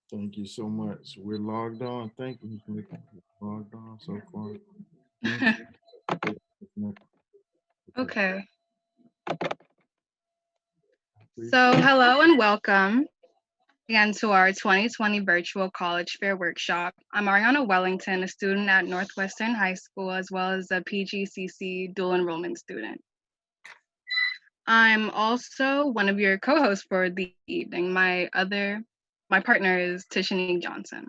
Thank you so much. We're logged on. Thank you for making it logged on so far. Okay. So hello and welcome again to our 2020 Virtual College Fair Workshop. I'm Ariana Wellington, a student at Northwestern High School, as well as a PGCC dual enrollment student. I'm also one of your co-hosts for the evening. My partner is Tishani Johnson.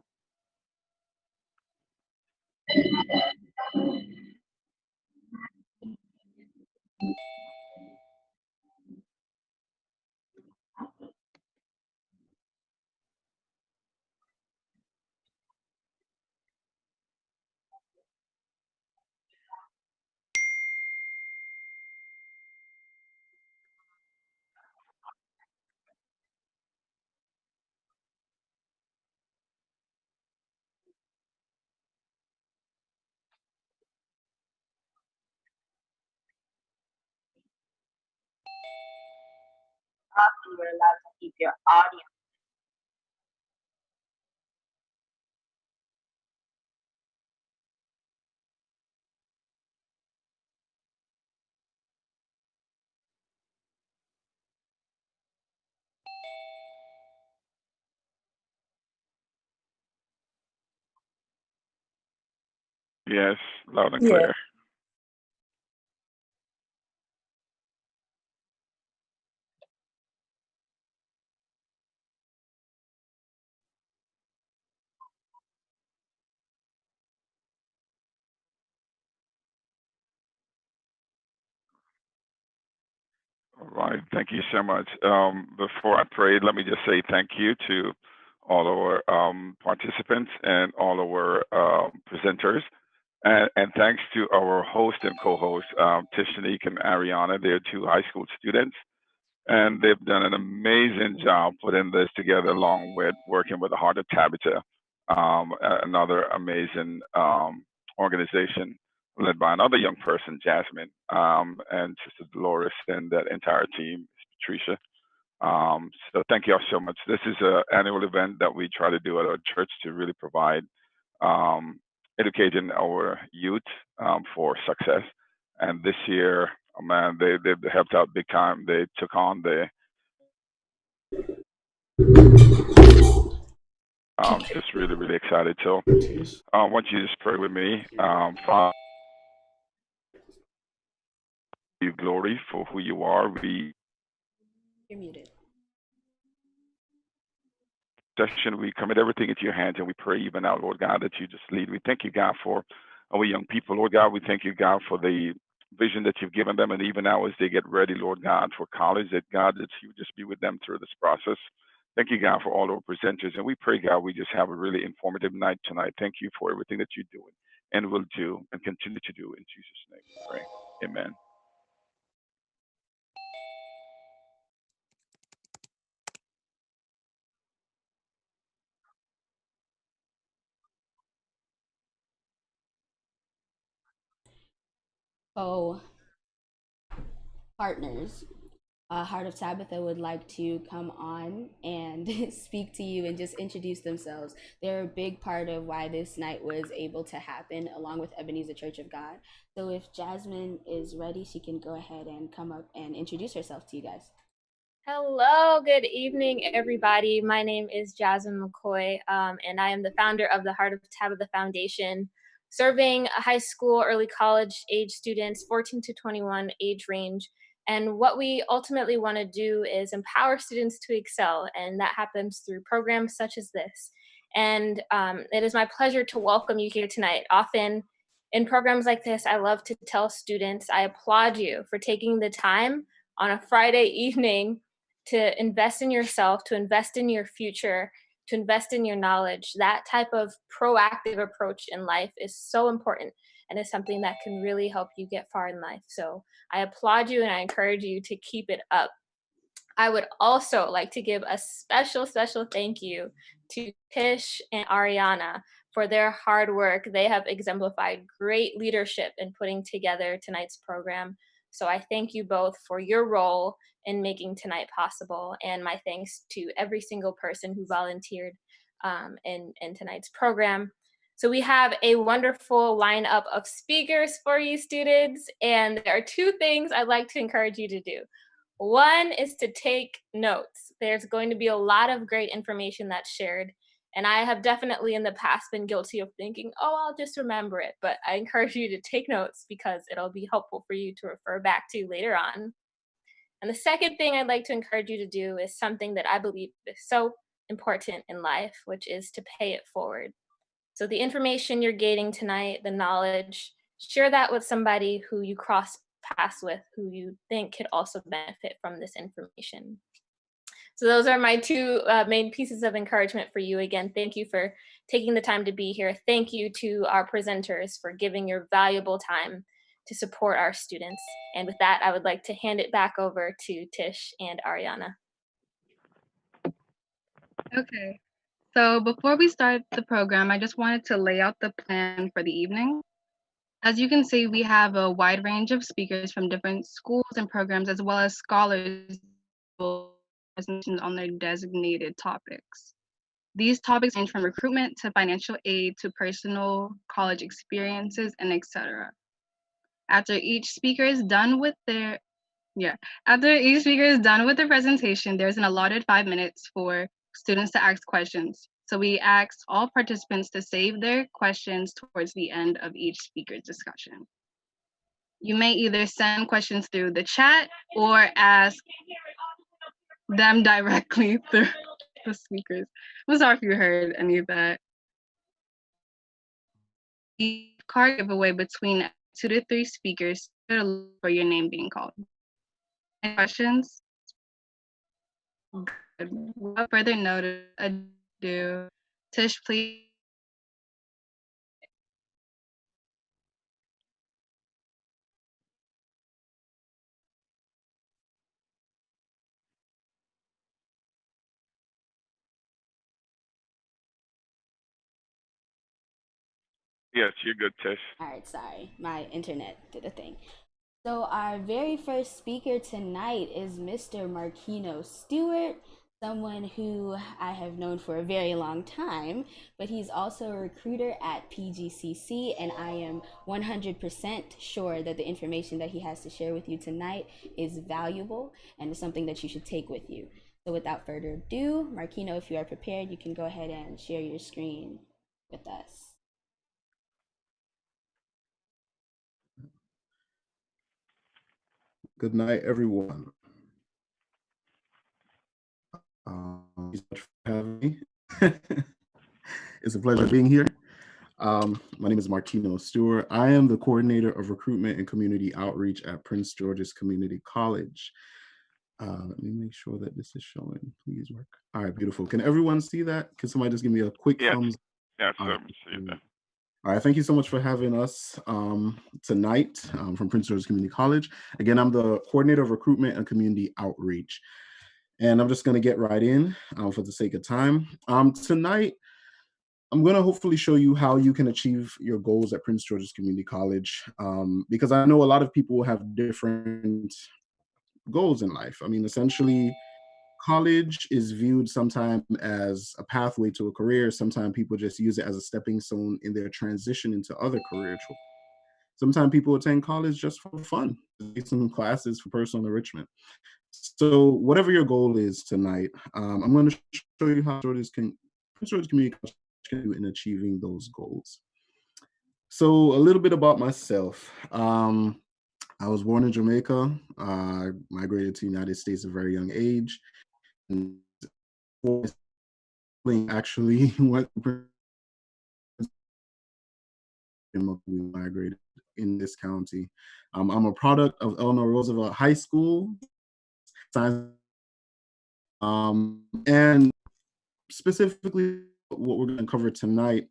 You're allowed to keep your audio. Yes, loud and clear. All right, thank you so much. Before I pray, let me just say thank you to all our participants and all our presenters. And thanks to our host and co-host, Tishanique and Ariana. They're two high school students, and they've done an amazing job putting this together, along with working with the Heart of Tabitha, another amazing organization led by another young person, Jasmine, and Sister Dolores, and that entire team, Patricia. So thank you all so much. This is an annual event that we try to do at our church to really provide um, educating our youth for success. And this year, oh man, they helped out big time. They took on the just really really excited. So I want you to just pray with me. Father, you glory for who you are. You're muted. We commit everything into your hands, and we pray even now, Lord God, that you just lead. We thank you, God, for our young people, Lord God. We thank you, God, for the vision that you've given them, and even now as they get ready, Lord God, for college, that God, that you just be with them through this process. Thank you, God, for all our presenters, and we pray, God, we just have a really informative night tonight. Thank you for everything that you're doing and will do and continue to do. In Jesus' name we pray. Amen. So, partners, Heart of Tabitha would like to come on and speak to you and just introduce themselves. They're a big part of why this night was able to happen, along with Ebenezer Church of God. So if Jasmine is ready, she can go ahead and come up and introduce herself to you guys. Hello, good evening, everybody. My name is Jasmine McCoy, and I am the founder of the Heart of Tabitha Foundation, serving high school, early college age students, 14 to 21 age range. And what we ultimately want to do is empower students to excel, and that happens through programs such as this. And it is my pleasure to welcome you here tonight. Often in programs like this, I love to tell students, I applaud you for taking the time on a Friday evening to invest in yourself, to invest in your future, to invest in your knowledge. That type of proactive approach in life is so important and is something that can really help you get far in life. So I applaud you and I encourage you to keep it up. I would also like to give a special, special thank you to Tish and Ariana for their hard work. They have exemplified great leadership in putting together tonight's program. So I thank you both for your role in making tonight possible. And my thanks to every single person who volunteered in tonight's program. So we have a wonderful lineup of speakers for you students. And there are two things I'd like to encourage you to do. One is to take notes. There's going to be a lot of great information that's shared. And I have definitely in the past been guilty of thinking, oh, I'll just remember it. But I encourage you to take notes because it'll be helpful for you to refer back to later on. And the second thing I'd like to encourage you to do is something that I believe is so important in life, which is to pay it forward. So the information you're gaining tonight, the knowledge, share that with somebody who you cross paths with, who you think could also benefit from this information. So those are my two main pieces of encouragement for you. Again, thank you for taking the time to be here. Thank you to our presenters for giving your valuable time to support our students. And with that, I would like to hand it back over to Tish and Ariana. Okay. So before we start the program, I just wanted to lay out the plan for the evening. As you can see, we have a wide range of speakers from different schools and programs, as well as scholars on their designated topics. These topics range from recruitment to financial aid to personal college experiences and etc. After each speaker is done with their presentation, there's an allotted 5 minutes for students to ask questions. So we asked all participants to save their questions towards the end of each speaker's discussion. You may either send questions through the chat or ask them directly through the speakers. I'm sorry if you heard any of that. The card giveaway between 2 to 3 speakers for your name being called. Any questions? Good. Without further ado, Tish, please. Yes, you're good, Tish. All right, sorry, my internet did a thing. So our very first speaker tonight is Mr. Marquino Stewart, someone who I have known for a very long time, but he's also a recruiter at PGCC, and I am 100% sure that the information that he has to share with you tonight is valuable and is something that you should take with you. So without further ado, Marquino, if you are prepared, you can go ahead and share your screen with us. Good night, everyone. Thank you so much for having me. It's a pleasure being here. My name is Marquino Stewart. I am the coordinator of recruitment and community outreach at Prince George's Community College. Let me make sure that this is showing. Please work. All right, beautiful. Can everyone see that? Can somebody just give me a quick thumbs? Yes, sir. See that. All right, thank you so much for having us tonight from Prince George's Community College. Again, I'm the coordinator of recruitment and community outreach. And I'm just gonna get right in for the sake of time. Tonight, I'm gonna hopefully show you how you can achieve your goals at Prince George's Community College, because I know a lot of people have different goals in life. I mean, essentially, college is viewed sometimes as a pathway to a career. Sometimes people just use it as a stepping stone in their transition into other career choices. Sometimes people attend college just for fun, take some classes for personal enrichment. So whatever your goal is tonight, I'm going to show you how Prince George's Community College can do in achieving those goals. So a little bit about myself. I was born in Jamaica. I migrated to the United States at a very young age. And actually went we migrated in this county. I'm a product of Eleanor Roosevelt High School. And specifically what we're going to cover tonight,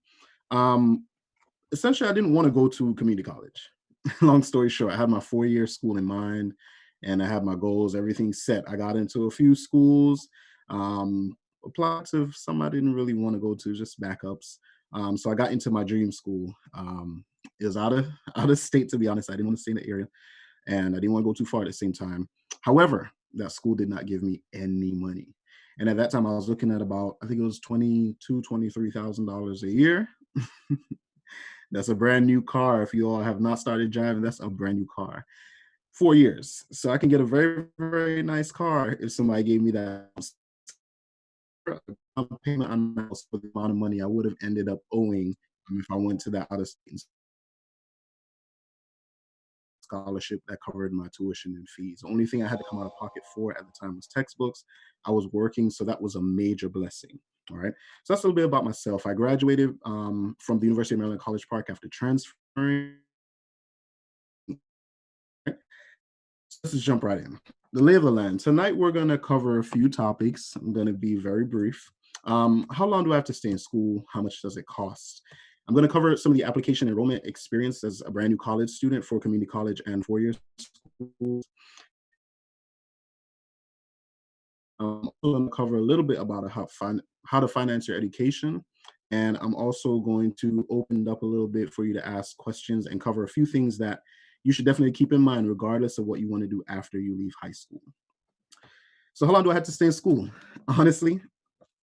essentially I didn't want to go to community college. Long story short, I had my 4-year school in mind, and I had my goals, everything set. I got into a few schools, applied to some I didn't really want to go to, just backups. So I got into my dream school. It was out of state, to be honest. I didn't want to stay in the area, and I didn't want to go too far at the same time. However, that school did not give me any money. And at that time, I was looking at about, I think it was $23,000 a year. That's a brand new car. If you all have not started driving, that's a brand new car. 4 years. So I can get a very, very nice car if somebody gave me that payment on my house for the amount of money I would have ended up owing if I went to that out of state scholarship that covered my tuition and fees. The only thing I had to come out of pocket for at the time was textbooks. I was working, so that was a major blessing. All right. So that's a little bit about myself. I graduated from the University of Maryland College Park after transferring. Let's just jump right in. The lay of the land. Tonight, we're going to cover a few topics. I'm going to be very brief. How long do I have to stay in school? How much does it cost? I'm going to cover some of the application enrollment experience as a brand new college student for community college and four-year schools. I'm also going to cover a little bit about how to finance your education. And I'm also going to open it up a little bit for you to ask questions and cover a few things that you should definitely keep in mind, regardless of what you want to do after you leave high school. So how long do I have to stay in school? Honestly,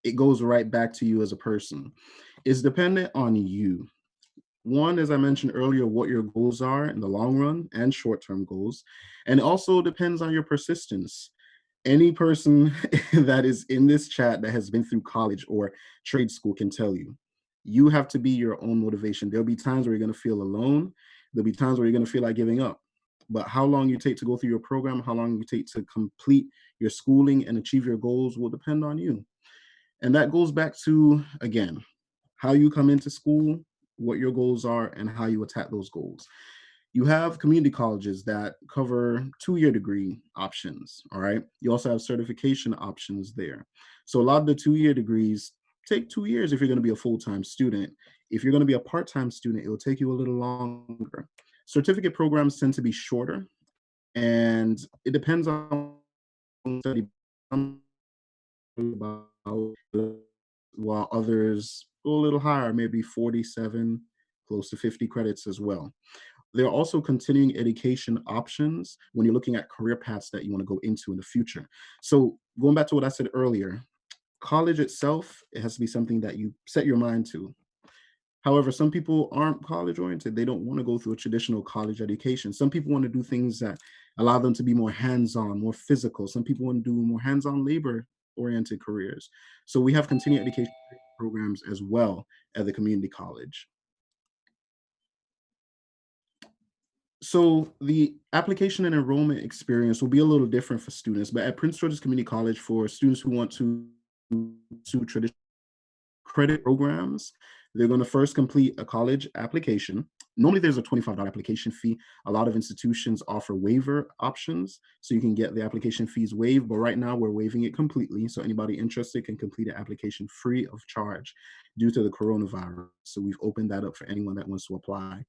it goes right back to you as a person. It's dependent on you. One, as I mentioned earlier, what your goals are in the long run and short-term goals. And it also depends on your persistence. Any person that is in this chat that has been through college or trade school can tell you, you have to be your own motivation. There'll be times where you're going to feel alone. There'll be times where you're going to feel like giving up. But how long you take to go through your program, how long you take to complete your schooling and achieve your goals will depend on you. And that goes back to, again, how you come into school, what your goals are, and how you attack those goals. You have community colleges that cover 2-year degree options, all right? You also have certification options there. So a lot of the 2-year degrees take 2 years if you're going to be a full-time student. If you're going to be a part-time student, it will take you a little longer. Certificate programs tend to be shorter, and it depends on study about, while others go a little higher, maybe 47, close to 50 credits as well. There are also continuing education options when you're looking at career paths that you want to go into in the future. So going back to what I said earlier, college itself, it has to be something that you set your mind to. However, some people aren't college oriented. They don't want to go through a traditional college education. Some people want to do things that allow them to be more hands-on, more physical. Some people want to do more hands-on labor oriented careers. So we have continuing education programs as well at the community college. So the application and enrollment experience will be a little different for students, but at Prince George's Community College, for students who want to traditional credit programs, they're going to first complete a college application. Normally there's a $25 application fee. A lot of institutions offer waiver options, so you can get the application fees waived, but right now we're waiving it completely. So anybody interested can complete an application free of charge due to the coronavirus. So we've opened that up for anyone that wants to apply.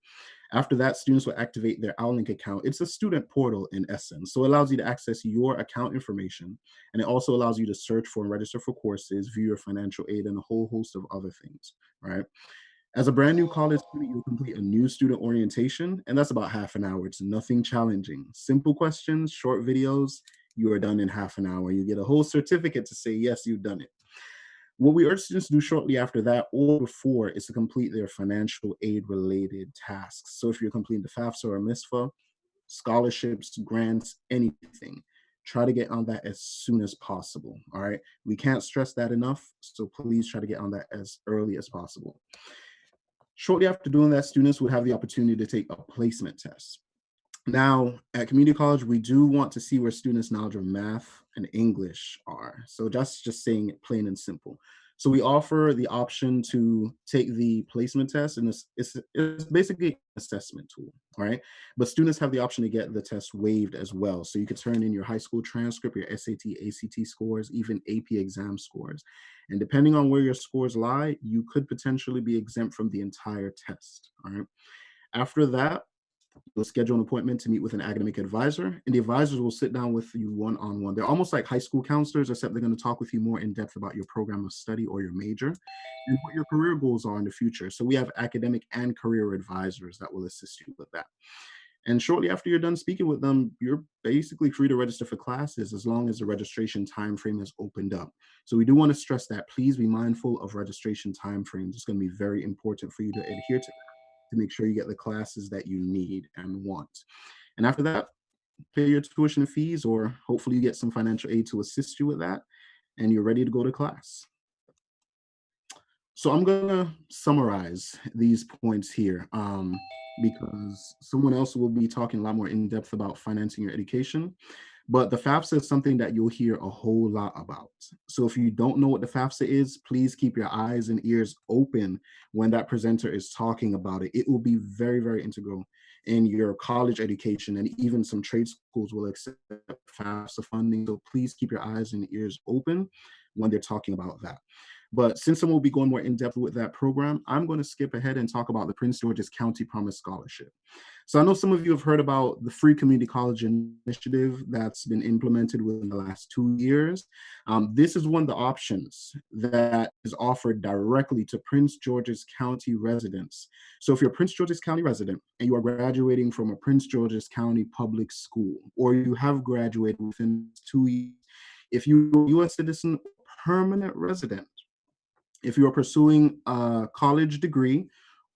After that, students will activate their OutLink account. It's a student portal in essence. So it allows you to access your account information. And it also allows you to search for and register for courses, view your financial aid, and a whole host of other things, right? As a brand new college student, you'll complete a new student orientation, and that's about half an hour. It's nothing challenging. Simple questions, short videos, you are done in half an hour. You get a whole certificate to say, yes, you've done it. What we urge students to do shortly after that or before is to complete their financial aid related tasks. So if you're completing the FAFSA or MISFA, scholarships, grants, anything, try to get on that as soon as possible, all right? We can't stress that enough, so please try to get on that as early as possible. Shortly after doing that, students would have the opportunity to take a placement test. Now, at community college, we do want to see where students' knowledge of math and English are. So that's just saying it plain and simple. So we offer the option to take the placement test, and it's basically an assessment tool, all right? But students have the option to get the test waived as well. So you could turn in your high school transcript, your SAT, ACT scores, even AP exam scores. And depending on where your scores lie, you could potentially be exempt from the entire test, all right? After that, You'll schedule an appointment to meet with an academic advisor, and the advisors will sit down with you one-on-one. They're almost like high school counselors, except they're going to talk with you more in depth about your program of study or your major and what your career goals are in the future. So we have academic and career advisors that will assist you with that. And shortly after you're done speaking with them, you're basically free to register for classes as long as the registration timeframe is opened up. So we do want to stress that please be mindful of registration timeframes. It's going to be very important for you to adhere to that to make sure you get the classes that you need and want. And after that, pay your tuition and fees, or hopefully you get some financial aid to assist you with that, and you're ready to go to class. So I'm going to summarize these points here because someone else will be talking a lot more in depth about financing your education. But the FAFSA is something that you'll hear a whole lot about. So if you don't know what the FAFSA is, please keep your eyes and ears open when that presenter is talking about it. It will be very, very integral in your college education, and even some trade schools will accept FAFSA funding. So please keep your eyes and ears open when they're talking about that. But since I will be going more in depth with that program, I'm going to skip ahead and talk about the Prince George's County Promise Scholarship. So I know some of you have heard about the Free Community College Initiative that's been implemented within the last 2 years. This is one of the options that is offered directly to Prince George's County residents. So if you're a Prince George's County resident and you are graduating from a Prince George's County public school, or you have graduated within 2 years, if you're a U.S. citizen, permanent resident, if you are pursuing a college degree,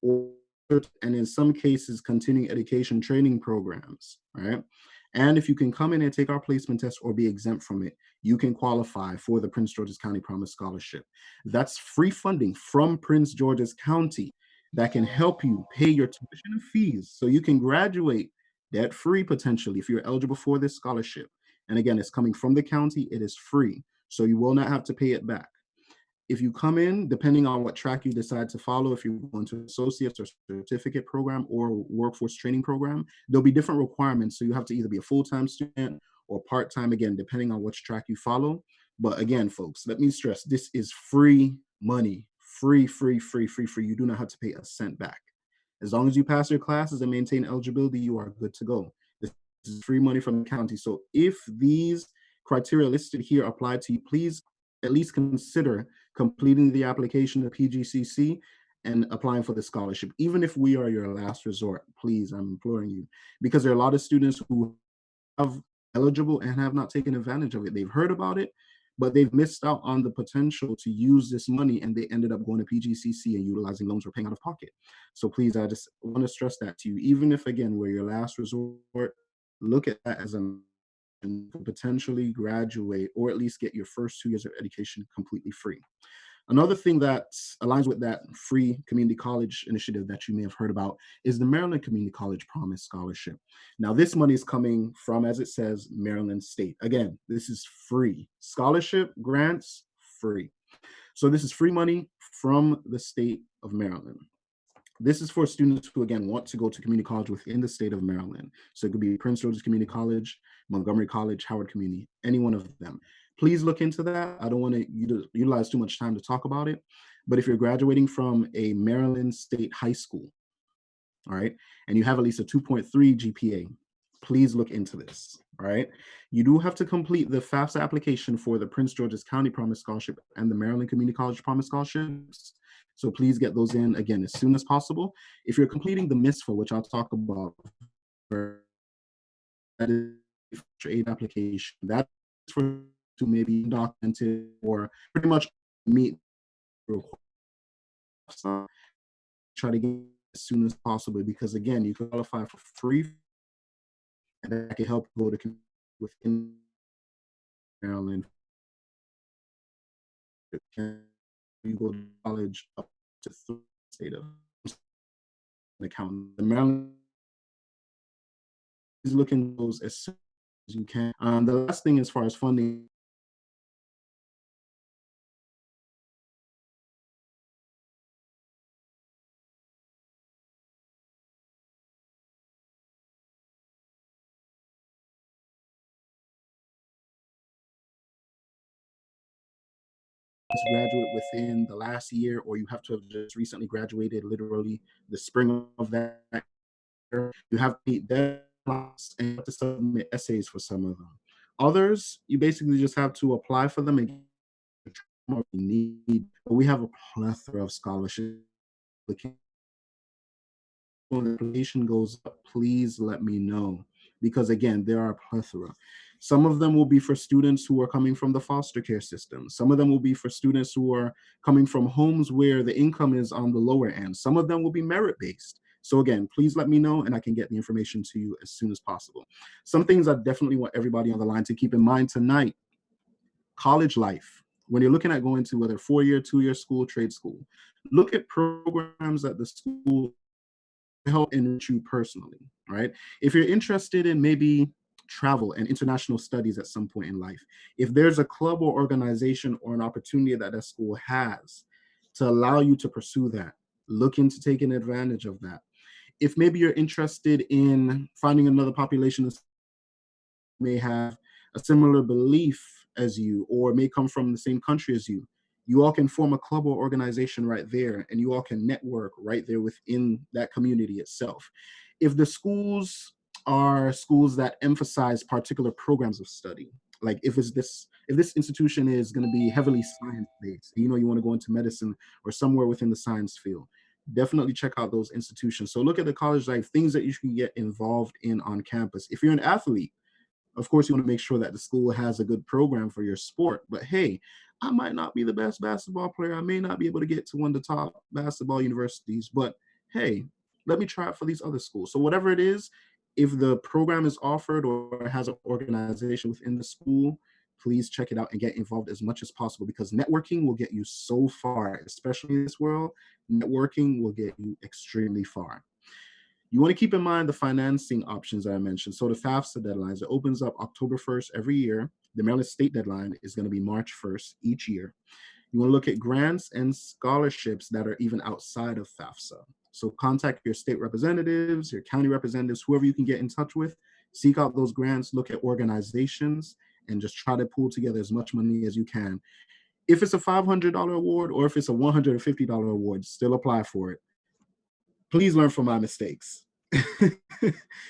or and in some cases continuing education training programs, right? And if you can come in and take our placement test or be exempt from it, you can qualify for the Prince George's County Promise Scholarship. That's free funding from Prince George's County that can help you pay your tuition and fees so you can graduate debt-free potentially if you're eligible for this scholarship. And again, it's coming from the county, it is free, so you will not have to pay it back. If you come in, depending on what track you decide to follow, if you're going to associate's or certificate program or workforce training program, there'll be different requirements. So you have to either be a full-time student or part-time, again, depending on which track you follow. But again, folks, let me stress, this is free money, free. You do not have to pay a cent back. As long as you pass your classes and maintain eligibility, you are good to go. This is free money from the county. So if these criteria listed here apply to you, please at least consider completing the application to PGCC and applying for the scholarship. Even if we are your last resort, please, I'm imploring you, because there are a lot of students who have eligible and have not taken advantage of it. They've heard about it, but they've missed out on the potential to use this money, and they ended up going to PGCC and utilizing loans or paying out of pocket. So please, I just want to stress that to you. Even if, again, we're your last resort, look at that as a potentially graduate or at least get your first 2 years of education completely free. Another thing that aligns with that free community college initiative that you may have heard about is the Maryland Community College Promise Scholarship. Now, this money is coming from, as it says, Maryland State. Again, this is free. Scholarship, grants, free. So this is free money from the state of Maryland. This is for students who, again, want to go to community college within the state of Maryland. So it could be Prince George's Community College, Montgomery College, Howard Community, any one of them. Please look into that. I don't want to utilize too much time to talk about it. But if you're graduating from a Maryland State high school, all right, and you have at least a 2.3 GPA, please look into this, all right? You do have to complete the FAFSA application for the Prince George's County Promise Scholarship and the Maryland Community College Promise Scholarships. So please get those in, again, as soon as possible. If you're completing the MISFA, which I'll talk about, that is for aid application, that's for to maybe documented or pretty much meet the requirements. Try to get as soon as possible, because again, you can qualify for free, and that can help go to within Maryland. You go to college up to the state of account. The Maryland is looking at those as soon as you can. The last thing as far as funding, graduate within the last year, or you have to have just recently graduated, literally the spring of that You have to meet deadlines and you have to submit essays for some of them. Others, you basically just have to apply for them and get what you need. But we have a plethora of scholarships. When the application goes up, please let me know, because again, there are a plethora. Some of them will be for students who are coming from the foster care system. Some of them will be for students who are coming from homes where the income is on the lower end. Some of them will be merit-based. So again, please let me know and I can get the information to you as soon as possible. Some things I definitely want everybody on the line to keep in mind tonight: college life. When you're looking at going to whether 4-year, 2-year school, trade school, look at programs at the school help enrich you personally, right? If you're interested in maybe travel and international studies at some point in life, if there's a club or organization or an opportunity that that school has to allow you to pursue that, look into taking advantage of that. If maybe you're interested in finding another population that may have a similar belief as you or may come from the same country as you all can form a club or organization right there, and you all can network right there within that community itself. If the schools are schools that emphasize particular programs of study, like if this institution is going to be heavily science based, you know, you want to go into medicine or somewhere within the science field, definitely check out those institutions. So look at the college life, things that you can get involved in on campus. If you're an athlete, of course, you want to make sure that the school has a good program for your sport. But hey, I might not be the best basketball player. I may not be able to get to one of the top basketball universities, but hey, let me try it for these other schools. So whatever it is, if the program is offered or has an organization within the school, please check it out and get involved as much as possible, because networking will get you so far, especially in this world. Networking will get you extremely far. You want to keep in mind the financing options that I mentioned. So the FAFSA deadlines, it opens up October 1st every year. The Maryland State deadline is going to be March 1st each year. You want to look at grants and scholarships that are even outside of FAFSA. So contact your state representatives, your county representatives, whoever you can get in touch with. Seek out those grants, look at organizations, and just try to pull together as much money as you can. If it's a $500 award or if it's a $150 award, still apply for it. Please learn from my mistakes.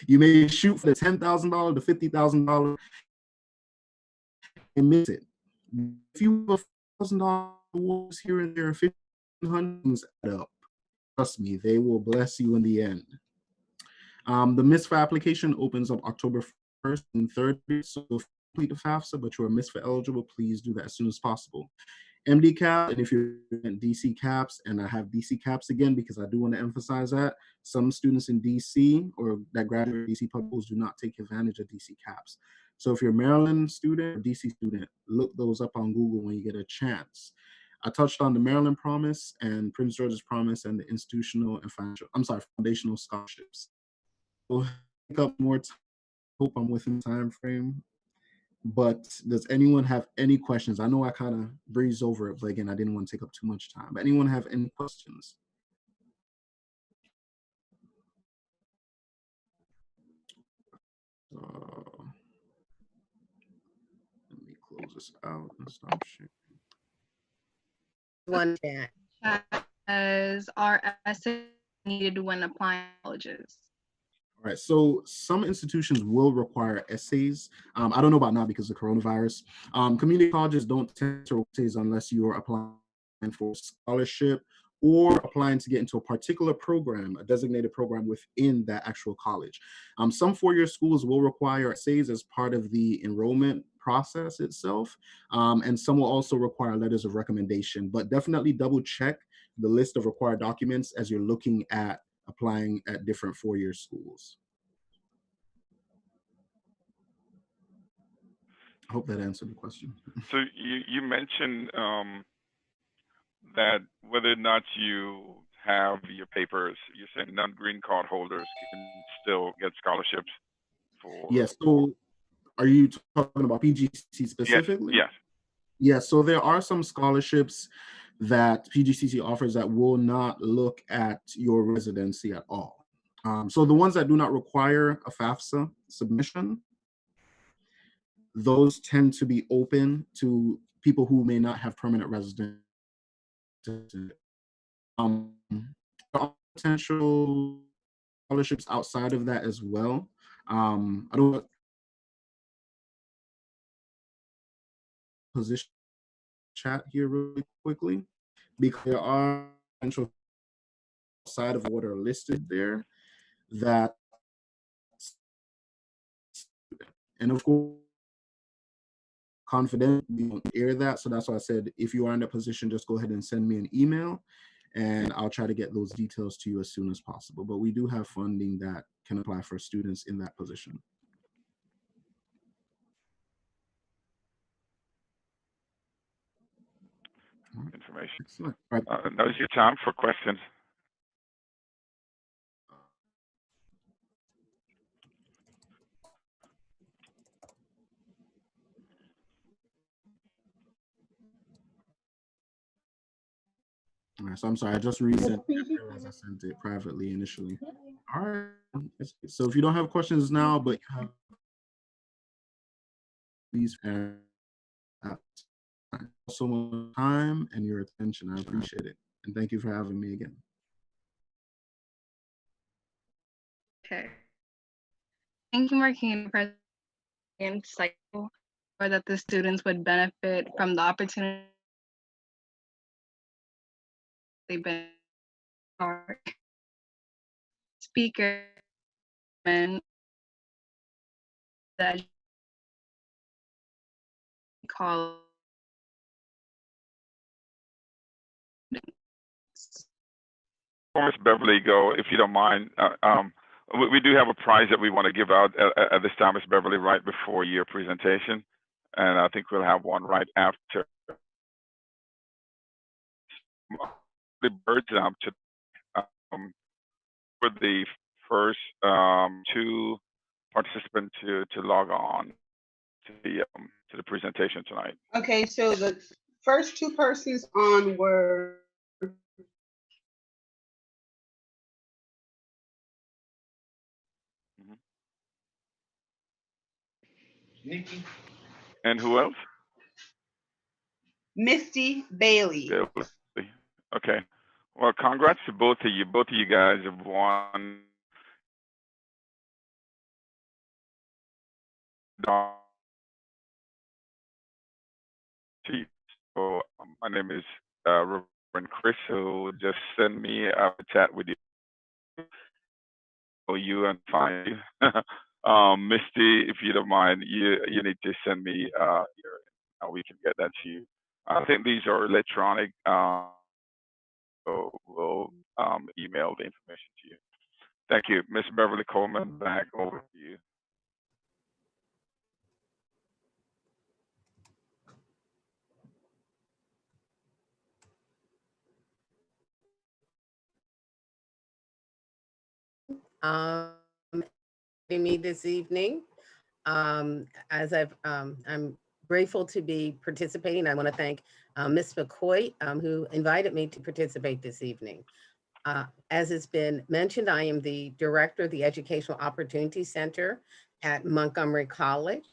You may shoot for the $10,000, the $50,000, and miss it. If you have $1,000 awards here and there, 1,500 add up. Trust me, they will bless you in the end. The MISFA application opens up October 1st and 30th. So if you complete the FAFSA, but you're MISFA eligible, please do that as soon as possible. MD cap, and if you're in DC caps, and I have DC caps again because I do want to emphasize that some students in DC or that graduate DC public schools do not take advantage of DC caps. So if you're a Maryland student or DC student, look those up on Google when you get a chance. I touched on the Maryland Promise and Prince George's Promise and the institutional and foundational scholarships. We'll pick up more time. Hope I'm within time frame. But does anyone have any questions? I know I kind of breezed over it, but again, I didn't want to take up too much time. But anyone have any questions? Let me close this out and stop sharing. One chat. As are essays needed when applying colleges? All right, so some institutions will require essays. I don't know about now because of coronavirus. Community colleges don't tend to essays unless you are applying for scholarship or applying to get into a particular program, a designated program within that actual college. Some 4-year schools will require essays as part of the enrollment process itself, and some will also require letters of recommendation, but definitely double check the list of required documents as you're looking at applying at different 4-year schools. I hope that answered the question. So you mentioned that whether or not you have your papers, you're saying non-green card holders can still get scholarships for. Yes. So are you talking about PGC specifically? Yes. Yes. So there are some scholarships that PGCC offers that will not look at your residency at all. So the ones that do not require a FAFSA submission, those tend to be open to people who may not have permanent residence. Potential scholarships outside of that as well. I don't position chat here really quickly because there are potential side of what are listed there that, and of course, confident, we don't air that. So that's why I said, if you are in that position, just go ahead and send me an email and I'll try to get those details to you as soon as possible. But we do have funding that can apply for students in that position. Information. Excellent. Right. Now's your time for questions. All right, so I'm sorry, I just resent it as I sent it privately initially. All right, so if you don't have questions now, but you have these so much time and your attention, I appreciate it. And thank you for having me again. Okay. Thank you, Marquina, for insightful, or that the students would benefit from the opportunity they've been our speaker and that call. Before Ms. Beverly go, if you don't mind, we do have a prize that we want to give out at this time, Ms. Beverly, right before your presentation. And I think we'll have one right after. The birds for the first two participants to log on to the presentation tonight. Okay, so the first two persons on were Nikki. And who else? Misty Bailey. Okay. Well, congrats to both of you. Both of you guys have won. So my name is Reverend Chris. So just send me a chat with you. You and find you. Misty, if you don't mind, you need to send me we can get that to you. I think these are electronic. So we'll email the information to you. Thank you, Ms. Beverly Coleman. Back over to you. Me this evening. As I'm grateful to be participating. I want to thank Ms. McCoy, who invited me to participate this evening. As has been mentioned, I am the director of the Educational Opportunity Center at Montgomery College.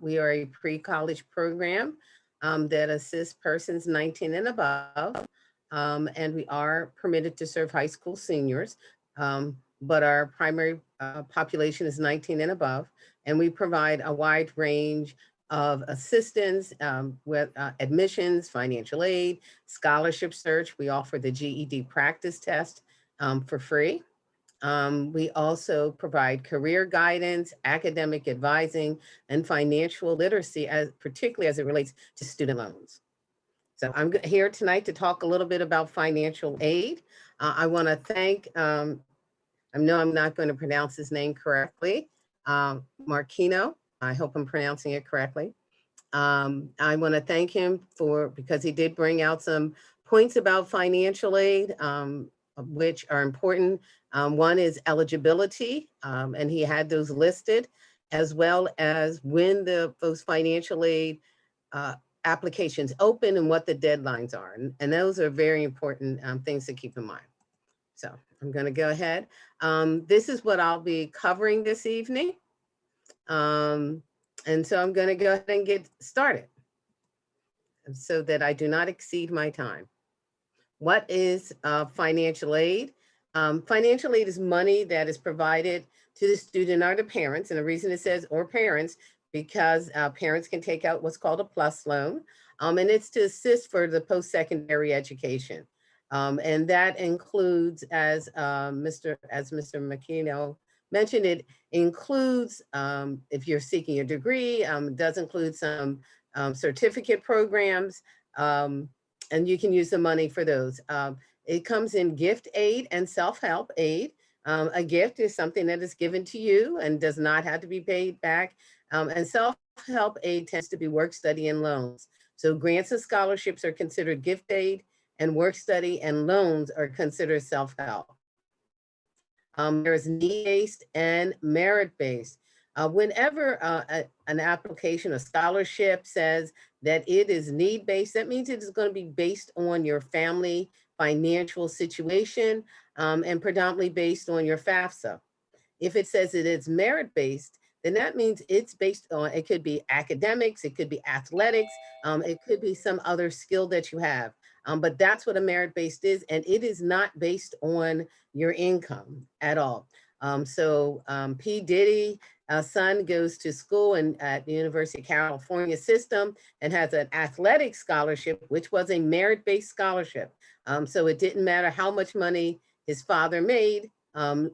We are a pre-college program that assists persons 19 and above, and we are permitted to serve high school seniors. But our primary population is 19 and above, and we provide a wide range of assistance with admissions, financial aid, scholarship search. We offer the GED practice test for free. We also provide career guidance, academic advising, and financial literacy, particularly as it relates to student loans. So I'm here tonight to talk a little bit about financial aid. I want to thank I know I'm not going to pronounce his name correctly. Marquino, I hope I'm pronouncing it correctly. I want to thank him because he did bring out some points about financial aid, which are important. One is eligibility, and he had those listed, as well as when those financial aid applications open and what the deadlines are. And those are very important things to keep in mind. So I'm going to go ahead. This is what I'll be covering this evening. And so I'm going to go ahead and get started so that I do not exceed my time. What is financial aid? Financial aid is money that is provided to the student or the parents. And the reason it says or parents, because parents can take out what's called a plus loan. And it's to assist for the post-secondary education. And that includes, as Mr. McKino mentioned, it includes, if you're seeking a degree, it does include some certificate programs, and you can use the money for those. It comes in gift aid and self-help aid. A gift is something that is given to you and does not have to be paid back. And self-help aid tends to be work study and loans. So grants and scholarships are considered gift aid, and work study and loans are considered self-help. There is need-based and merit-based. Whenever an application, a scholarship says that it is need-based, that means it is going to be based on your family financial situation and predominantly based on your FAFSA. If it says it is merit-based, then that means it's based on, it could be academics, it could be athletics, it could be some other skill that you have. But that's what a merit-based is, and it is not based on your income at all. P. Diddy, son goes to school at the University of California system and has an athletic scholarship, which was a merit-based scholarship. So it didn't matter how much money his father made,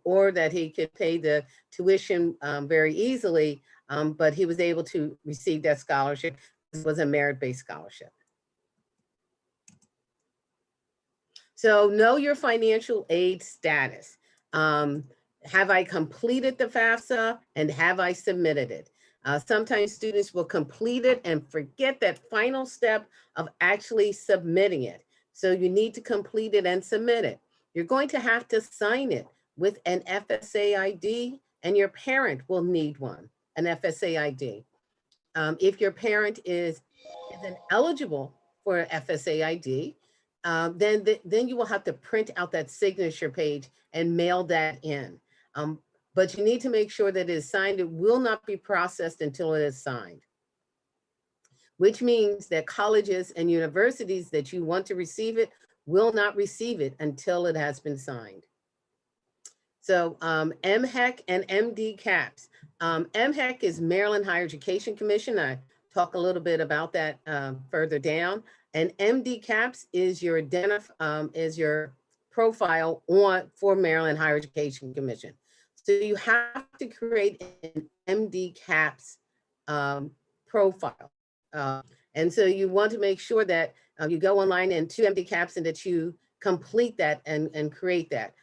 or that he could pay the tuition very easily, but he was able to receive that scholarship. It was a merit-based scholarship. So know your financial aid status. Have I completed the FAFSA and have I submitted it? Sometimes students will complete it and forget that final step of actually submitting it. So you need to complete it and submit it. You're going to have to sign it with an FSA ID, and your parent will need one, an FSA ID. If your parent isn't eligible for an FSA ID, then you will have to print out that signature page and mail that in. But you need to make sure that it is signed. It will not be processed until it is signed, which means that colleges and universities that you want to receive it will not receive it until it has been signed. So MHEC and MD-CAPS. MHEC is Maryland Higher Education Commission. I talk a little bit about that further down. And MD-CAPS is your profile for Maryland Higher Education Commission. So you have to create an MD-CAPS profile. And so you want to make sure that you go online and to MD-CAPS and that you complete that and create that.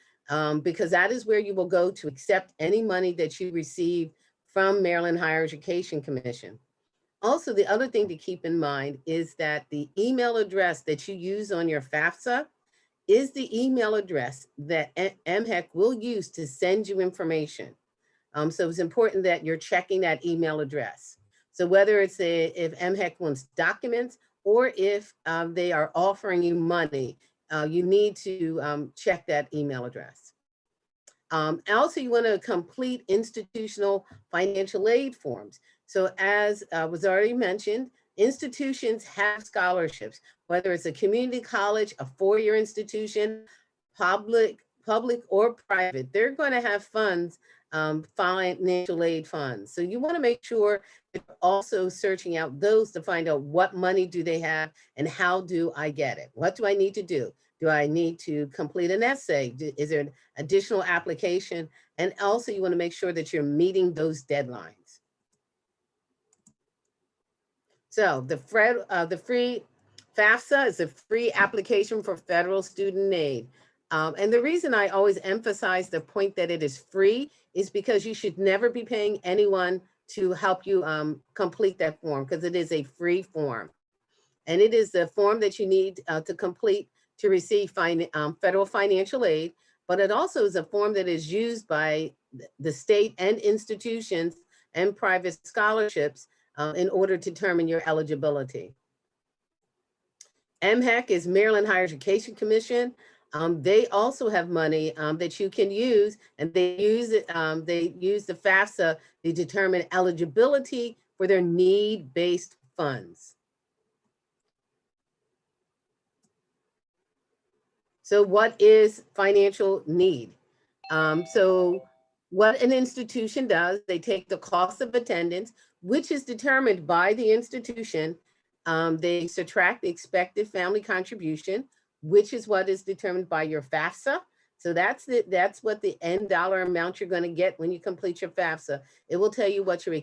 Because that is where you will go to accept any money that you receive from Maryland Higher Education Commission. Also, the other thing to keep in mind is that the email address that you use on your FAFSA is the email address that MHEC will use to send you information. So it's important that you're checking that email address. So whether it's if MHEC wants documents or if they are offering you money, you need to check that email address. Also, you want to complete institutional financial aid forms. So as was already mentioned, institutions have scholarships, whether it's a community college, a four-year institution, public or private, they're going to have funds, financial aid funds. So you want to make sure you're also searching out those to find out what money do they have and how do I get it? What do I need to do? Do I need to complete an essay? Is there an additional application? And also you want to make sure that you're meeting those deadlines. So the free FAFSA is a free application for federal student aid. And the reason I always emphasize the point that it is free is because you should never be paying anyone to help you complete that form, because it is a free form. And it is the form that you need to complete to receive federal financial aid, but it also is a form that is used by the state and institutions and private scholarships in order to determine your eligibility. MHEC is Maryland Higher Education Commission. They also have money that you can use, and they use it. They use the FAFSA to determine eligibility for their need-based funds. So what is financial need? So what an institution does, they take the cost of attendance, which is determined by the institution. They subtract the expected family contribution, which is what is determined by your FAFSA. So that's what the end dollar amount you're going to get when you complete your FAFSA. It will tell you what your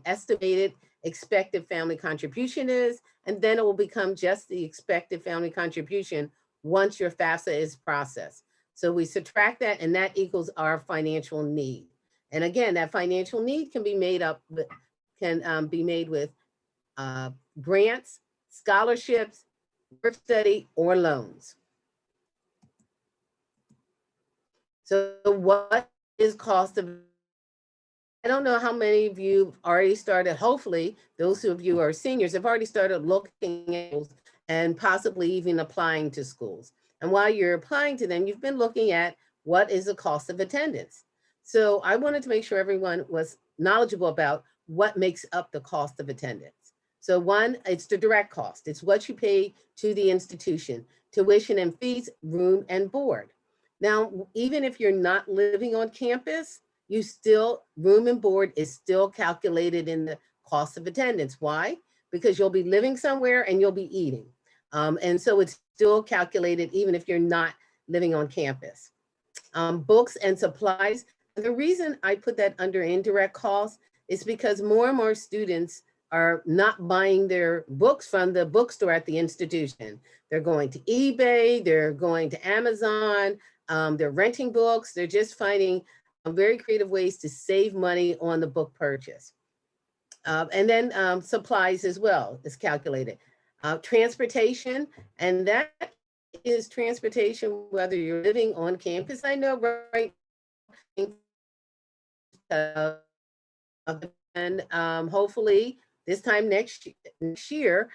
estimated expected family contribution is, and then it will become just the expected family contribution once your FAFSA is processed. So we subtract that, and that equals our financial need. And again, that financial need can be made up, can be made with grants, scholarships, work study, or loans. So what is cost of, I don't know how many of you already started, hopefully those of you who are seniors have already started looking at schools and possibly even applying to schools. And while you're applying to them, you've been looking at what is the cost of attendance. So I wanted to make sure everyone was knowledgeable about what makes up the cost of attendance. So one, it's the direct cost. It's what you pay to the institution, tuition and fees, room and board. Now, even if you're not living on campus, you still, room and board is still calculated in the cost of attendance. Why? Because you'll be living somewhere and you'll be eating. And so it's still calculated even if you're not living on campus. Books and supplies. The reason I put that under indirect costs is because more and more students are not buying their books from the bookstore at the institution. They're going to eBay, they're going to Amazon, they're renting books, they're just finding very creative ways to save money on the book purchase. And then supplies as well is calculated. Transportation, and that is transportation, whether you're living on campus. I know right and hopefully this time next year,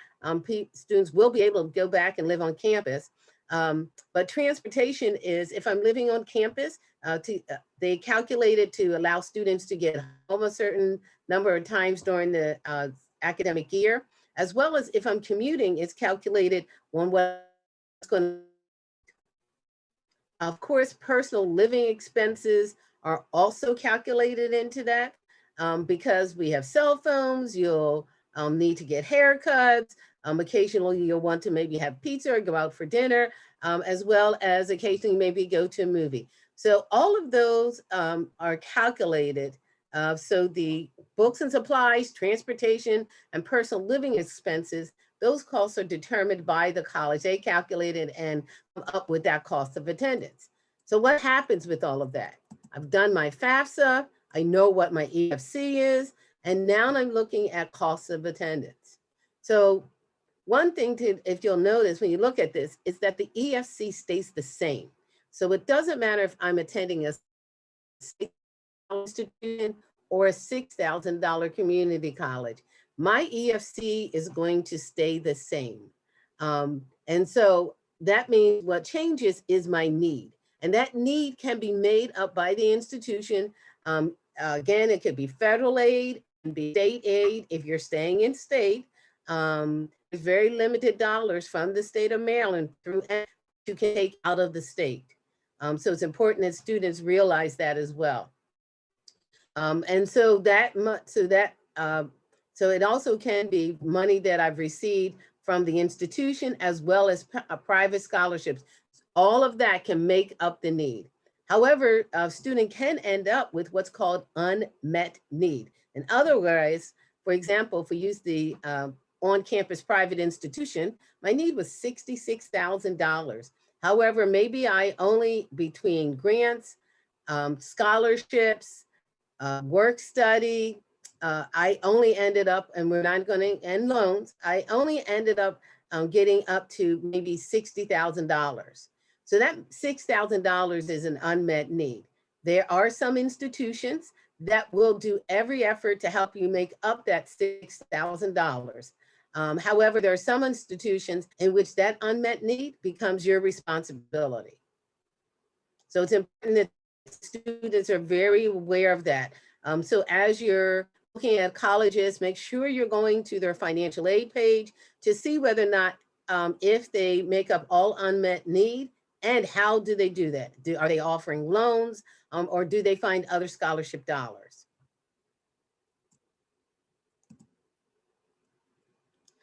students will be able to go back and live on campus. But transportation is, if I'm living on campus, they calculate it to allow students to get home a certain number of times during the academic year, as well as if I'm commuting, it's calculated on what's going to. Of course, personal living expenses are also calculated into that because we have cell phones, you'll need to get haircuts, occasionally you'll want to maybe have pizza or go out for dinner, as well as occasionally maybe go to a movie. So all of those are calculated. So the books and supplies, transportation, and personal living expenses, those costs are determined by the college. They calculate it and come up with that cost of attendance. So what happens with all of that? I've done my FAFSA, I know what my EFC is, and now I'm looking at costs of attendance. So one thing to, if you'll notice when you look at this, is that the EFC stays the same. So it doesn't matter if I'm attending a state institution or a $6,000 community college. My EFC is going to stay the same. And so that means what changes is my need. And that need can be made up by the institution. Again, it could be federal aid, it can be state aid if you're staying in state. There's very limited dollars from the state of Maryland through you can take out of the state. So it's important that students realize that as well. And so so it also can be money that I've received from the institution as well as private scholarships. All of that can make up the need. However, a student can end up with what's called unmet need. In other words, for example, if we use the on-campus private institution, my need was $66,000. However, maybe I only, between grants, scholarships, work study, I only ended up, and we're not going to end loans, I only ended up getting up to maybe $60,000. So that $6,000 is an unmet need. There are some institutions that will do every effort to help you make up that $6,000. However, there are some institutions in which that unmet need becomes your responsibility. So it's important that students are very aware of that. So as you're looking at colleges, make sure you're going to their financial aid page to see whether or not if they make up all unmet need And how do they do that? Are they offering loans or do they find other scholarship dollars?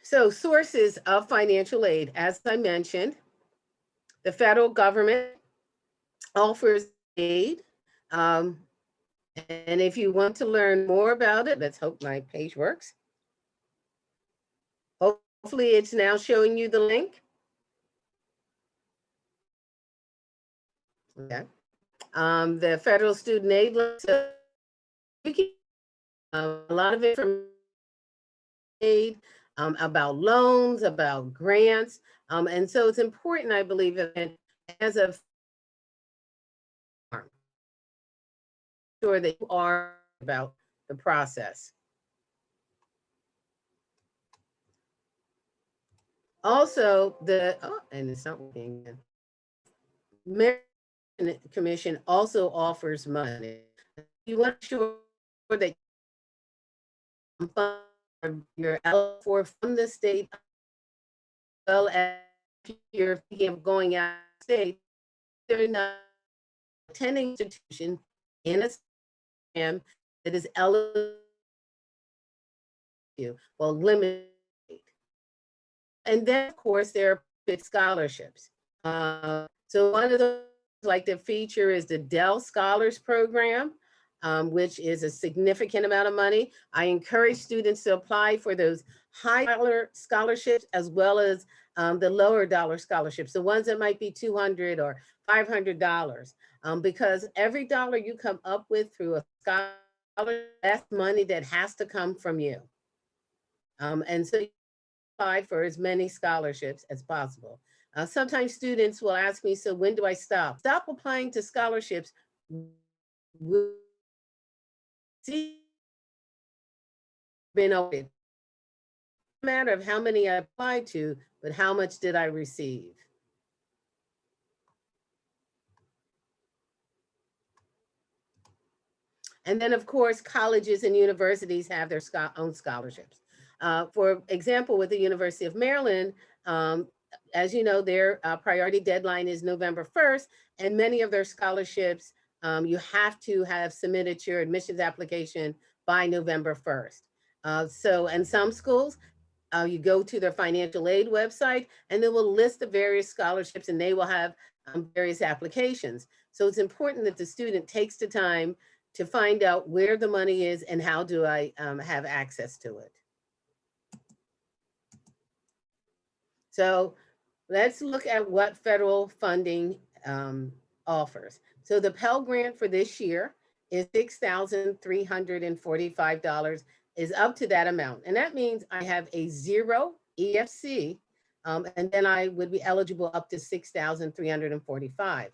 So sources of financial aid, as I mentioned, the federal government offers aid. And if you want to learn more about it, let's hope my page works. Hopefully it's now showing you the link. Okay. The federal student aid, so you can, a lot of information about loans, about grants. And so it's important, I believe, that as a sure that you are about the process. Also, and it's not working again. American Commission also offers money. You want to ensure that you're eligible from the state, as well as if you're thinking of going out of state, they're not attending institution in a program that is eligible, well, limited. And then, of course, there are big scholarships. So one of those like the feature is the Dell Scholars Program, which is a significant amount of money. I encourage students to apply for those high dollar scholarships as well as the lower dollar scholarships, the ones that might be $200 or $500, because every dollar you come up with through a scholarship, that's money that has to come from you. And so you apply for as many scholarships as possible. Sometimes students will ask me, so when do I stop? Stop applying to scholarships. See, been open. Matter of how many I applied to, but how much did I receive? And then, of course, colleges and universities have their own scholarships. For example, with the University of Maryland, as you know, their priority deadline is November 1st, and many of their scholarships, you have to have submitted your admissions application by November 1st. So, and some schools, you go to their financial aid website and they will list the various scholarships and they will have various applications. So it's important that the student takes the time to find out where the money is and how do I have access to it. So let's look at what federal funding offers. So the Pell Grant for this year is $6,345, is up to that amount. And that means I have a 0 EFC, and then I would be eligible up to $6,345.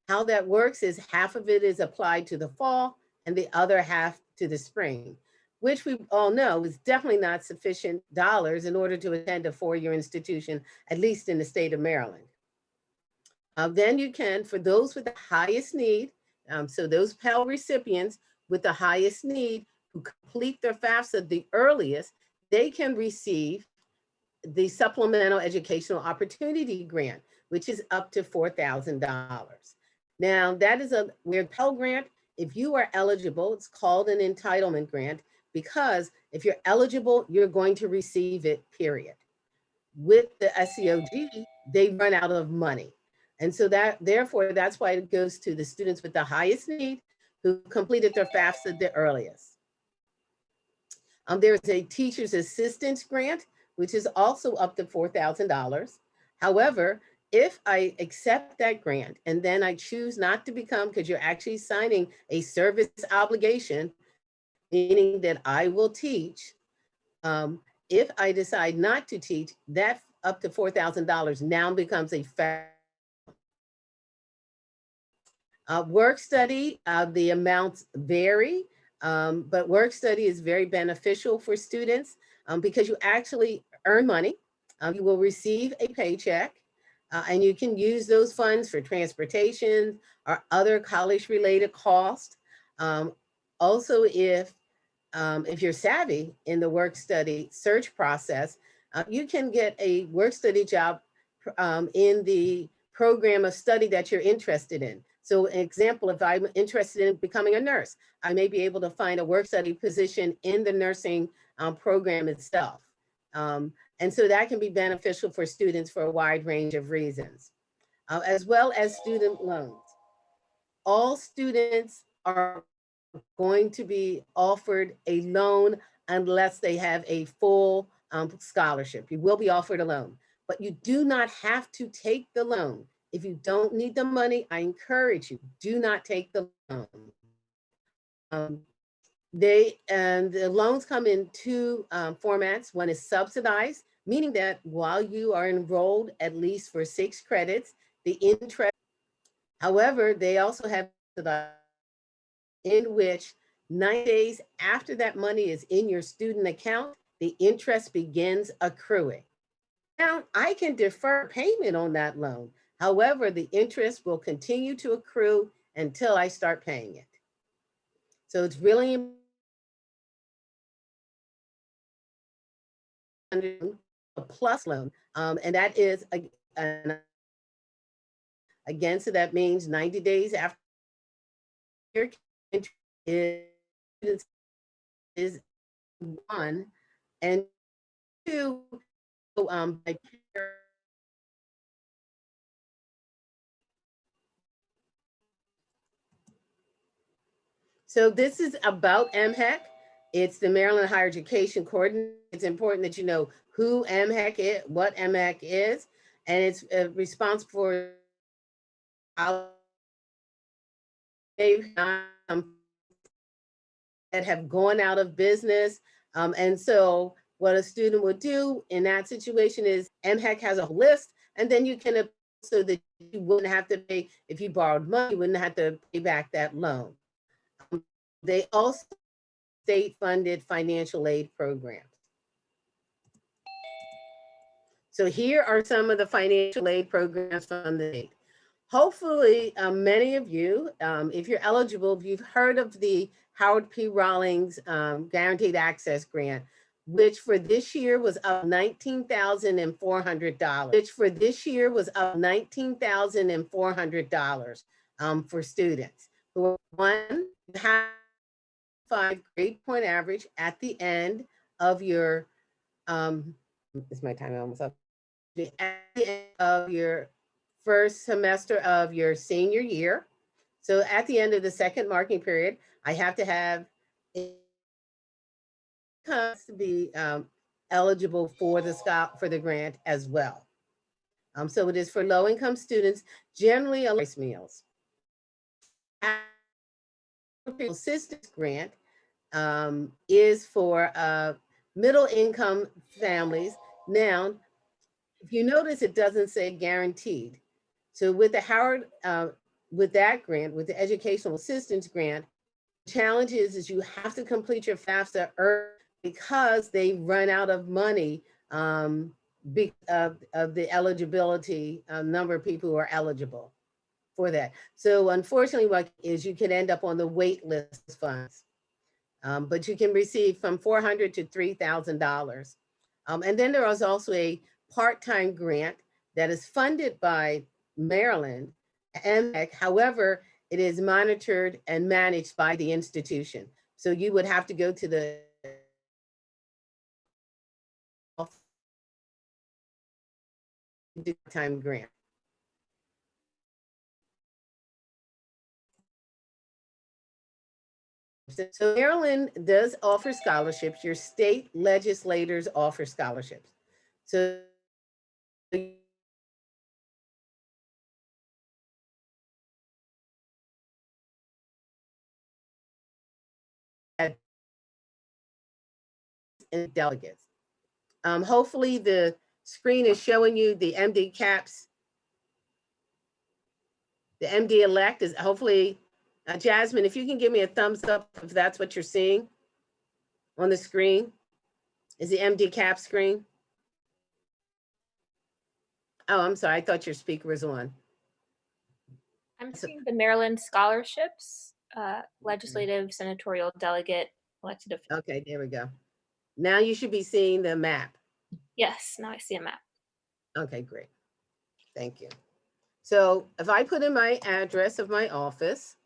How that works is half of it is applied to the fall and the other half to the spring, which we all know is definitely not sufficient dollars in order to attend a four-year institution, at least in the state of Maryland. Then you can, for those with the highest need, so those Pell recipients with the highest need who complete their FAFSA the earliest, they can receive the Supplemental Educational Opportunity Grant, which is up to $4,000. Now that is a weird Pell Grant. If you are eligible, it's called an entitlement grant, because if you're eligible, you're going to receive it, period. With the COG, they run out of money. And so therefore, that's why it goes to the students with the highest need who completed their FAFSA the earliest. There's a teacher's assistance grant, which is also up to $4,000. However, if I accept that grant and then I choose not to become, because you're actually signing a service obligation, meaning that I will teach, if I decide not to teach, that up to $4,000 now becomes a federal. Work study, the amounts vary, but work study is very beneficial for students because you actually earn money. You will receive a paycheck and you can use those funds for transportation or other college-related costs. Also, if you're savvy in the work study search process, you can get a work study job in the program of study that you're interested in. So an example, if I'm interested in becoming a nurse, I may be able to find a work study position in the nursing program itself. And so that can be beneficial for students for a wide range of reasons, as well as student loans. All students are going to be offered a loan unless they have a full scholarship. You will be offered a loan, but you do not have to take the loan. If you don't need the money, I encourage you, do not take the loan. The loans come in two formats. One is subsidized, meaning that while you are enrolled at least for 6 credits, the interest, however, they also have in which 9 days after that money is in your student account, the interest begins accruing. Now, I can defer payment on that loan. However, the interest will continue to accrue until I start paying it. So it's really a plus loan, and that is again, so that means 90 days after your interest is 1, and 2, so this is about MHEC. It's the Maryland Higher Education Coordinator. It's important that you know who MHEC is, what MHEC is, and it's responsible for that have gone out of business. And so what a student would do in that situation is MHEC has a list, and then you can, so that you wouldn't have to pay, if you borrowed money, you wouldn't have to pay back that loan. They also state-funded financial aid programs. So here are some of the financial aid programs from the state. Hopefully, many of you, if you're eligible, if you've heard of the Howard P. Rawlings Guaranteed Access Grant, which for this year was up $19,400, which for this year was up $19,400 for students who are 1.5 grade point average at the end of your, is my time almost up? At the end of your first semester of your senior year. So at the end of the second marking period, I have to have to be eligible for the grant as well. So it is for low-income students, generally rice meals. Assistance grant is for middle-income families. Now, if you notice, it doesn't say guaranteed. So with the Howard, with that grant, with the educational assistance grant, the challenge is you have to complete your FAFSA early because they run out of money of the eligibility number of people who are eligible for that. So unfortunately, what is you can end up on the wait list funds, but you can receive from $400 to $3,000. And then there is also a part-time grant that is funded by Maryland and however, it is monitored and managed by the institution. So you would have to go to the time grant. So Maryland does offer scholarships. Your state legislators offer scholarships. So and delegates. Hopefully the screen is showing you the MD caps. The MD elect is hopefully, Jasmine, if you can give me a thumbs up if that's what you're seeing on the screen. Is the MD cap screen? Oh, I'm sorry, I thought your speaker was on. I'm seeing the Maryland scholarships, legislative, senatorial delegate, elected official. Okay, there we go. Now you should be seeing the map. Yes, now I see a map. Okay, great. Thank you. So if I put in my address of my office,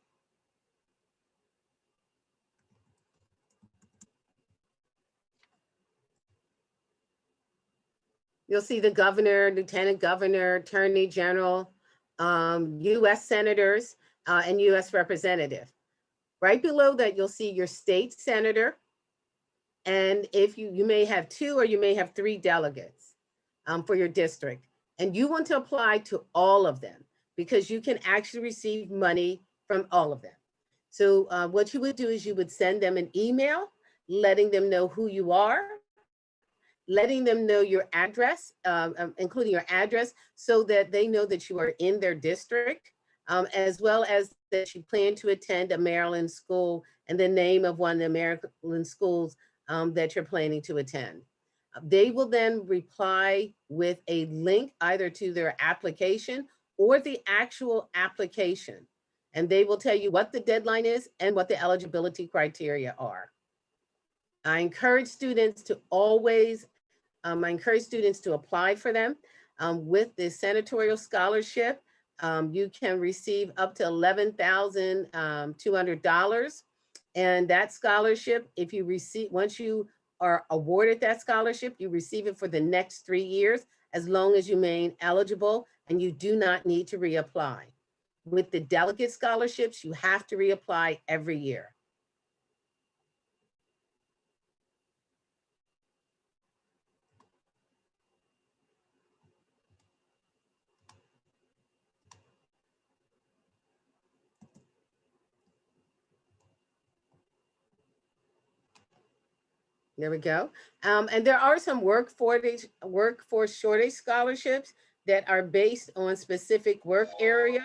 you'll see the governor, lieutenant governor, attorney general, US senators, and US representative. Right below that, you'll see your state senator. And if you may have 2 or you may have 3 delegates for your district. And you want to apply to all of them because you can actually receive money from all of them. So what you would do is you would send them an email, letting them know who you are, letting them know your address, including your address, so that they know that you are in their district, as well as that you plan to attend a Maryland school and the name of one of the Maryland schools that you're planning to attend. They will then reply with a link either to their application or the actual application. And they will tell you what the deadline is and what the eligibility criteria are. I encourage students to always, I encourage students to apply for them. With the senatorial scholarship, you can receive up to $11,200. And that scholarship, if you receive, once you are awarded that scholarship, you receive it for the next 3 years, as long as you remain eligible and you do not need to reapply. With the delegate scholarships, you have to reapply every year. There we go. And there are some workforce shortage scholarships that are based on specific work areas.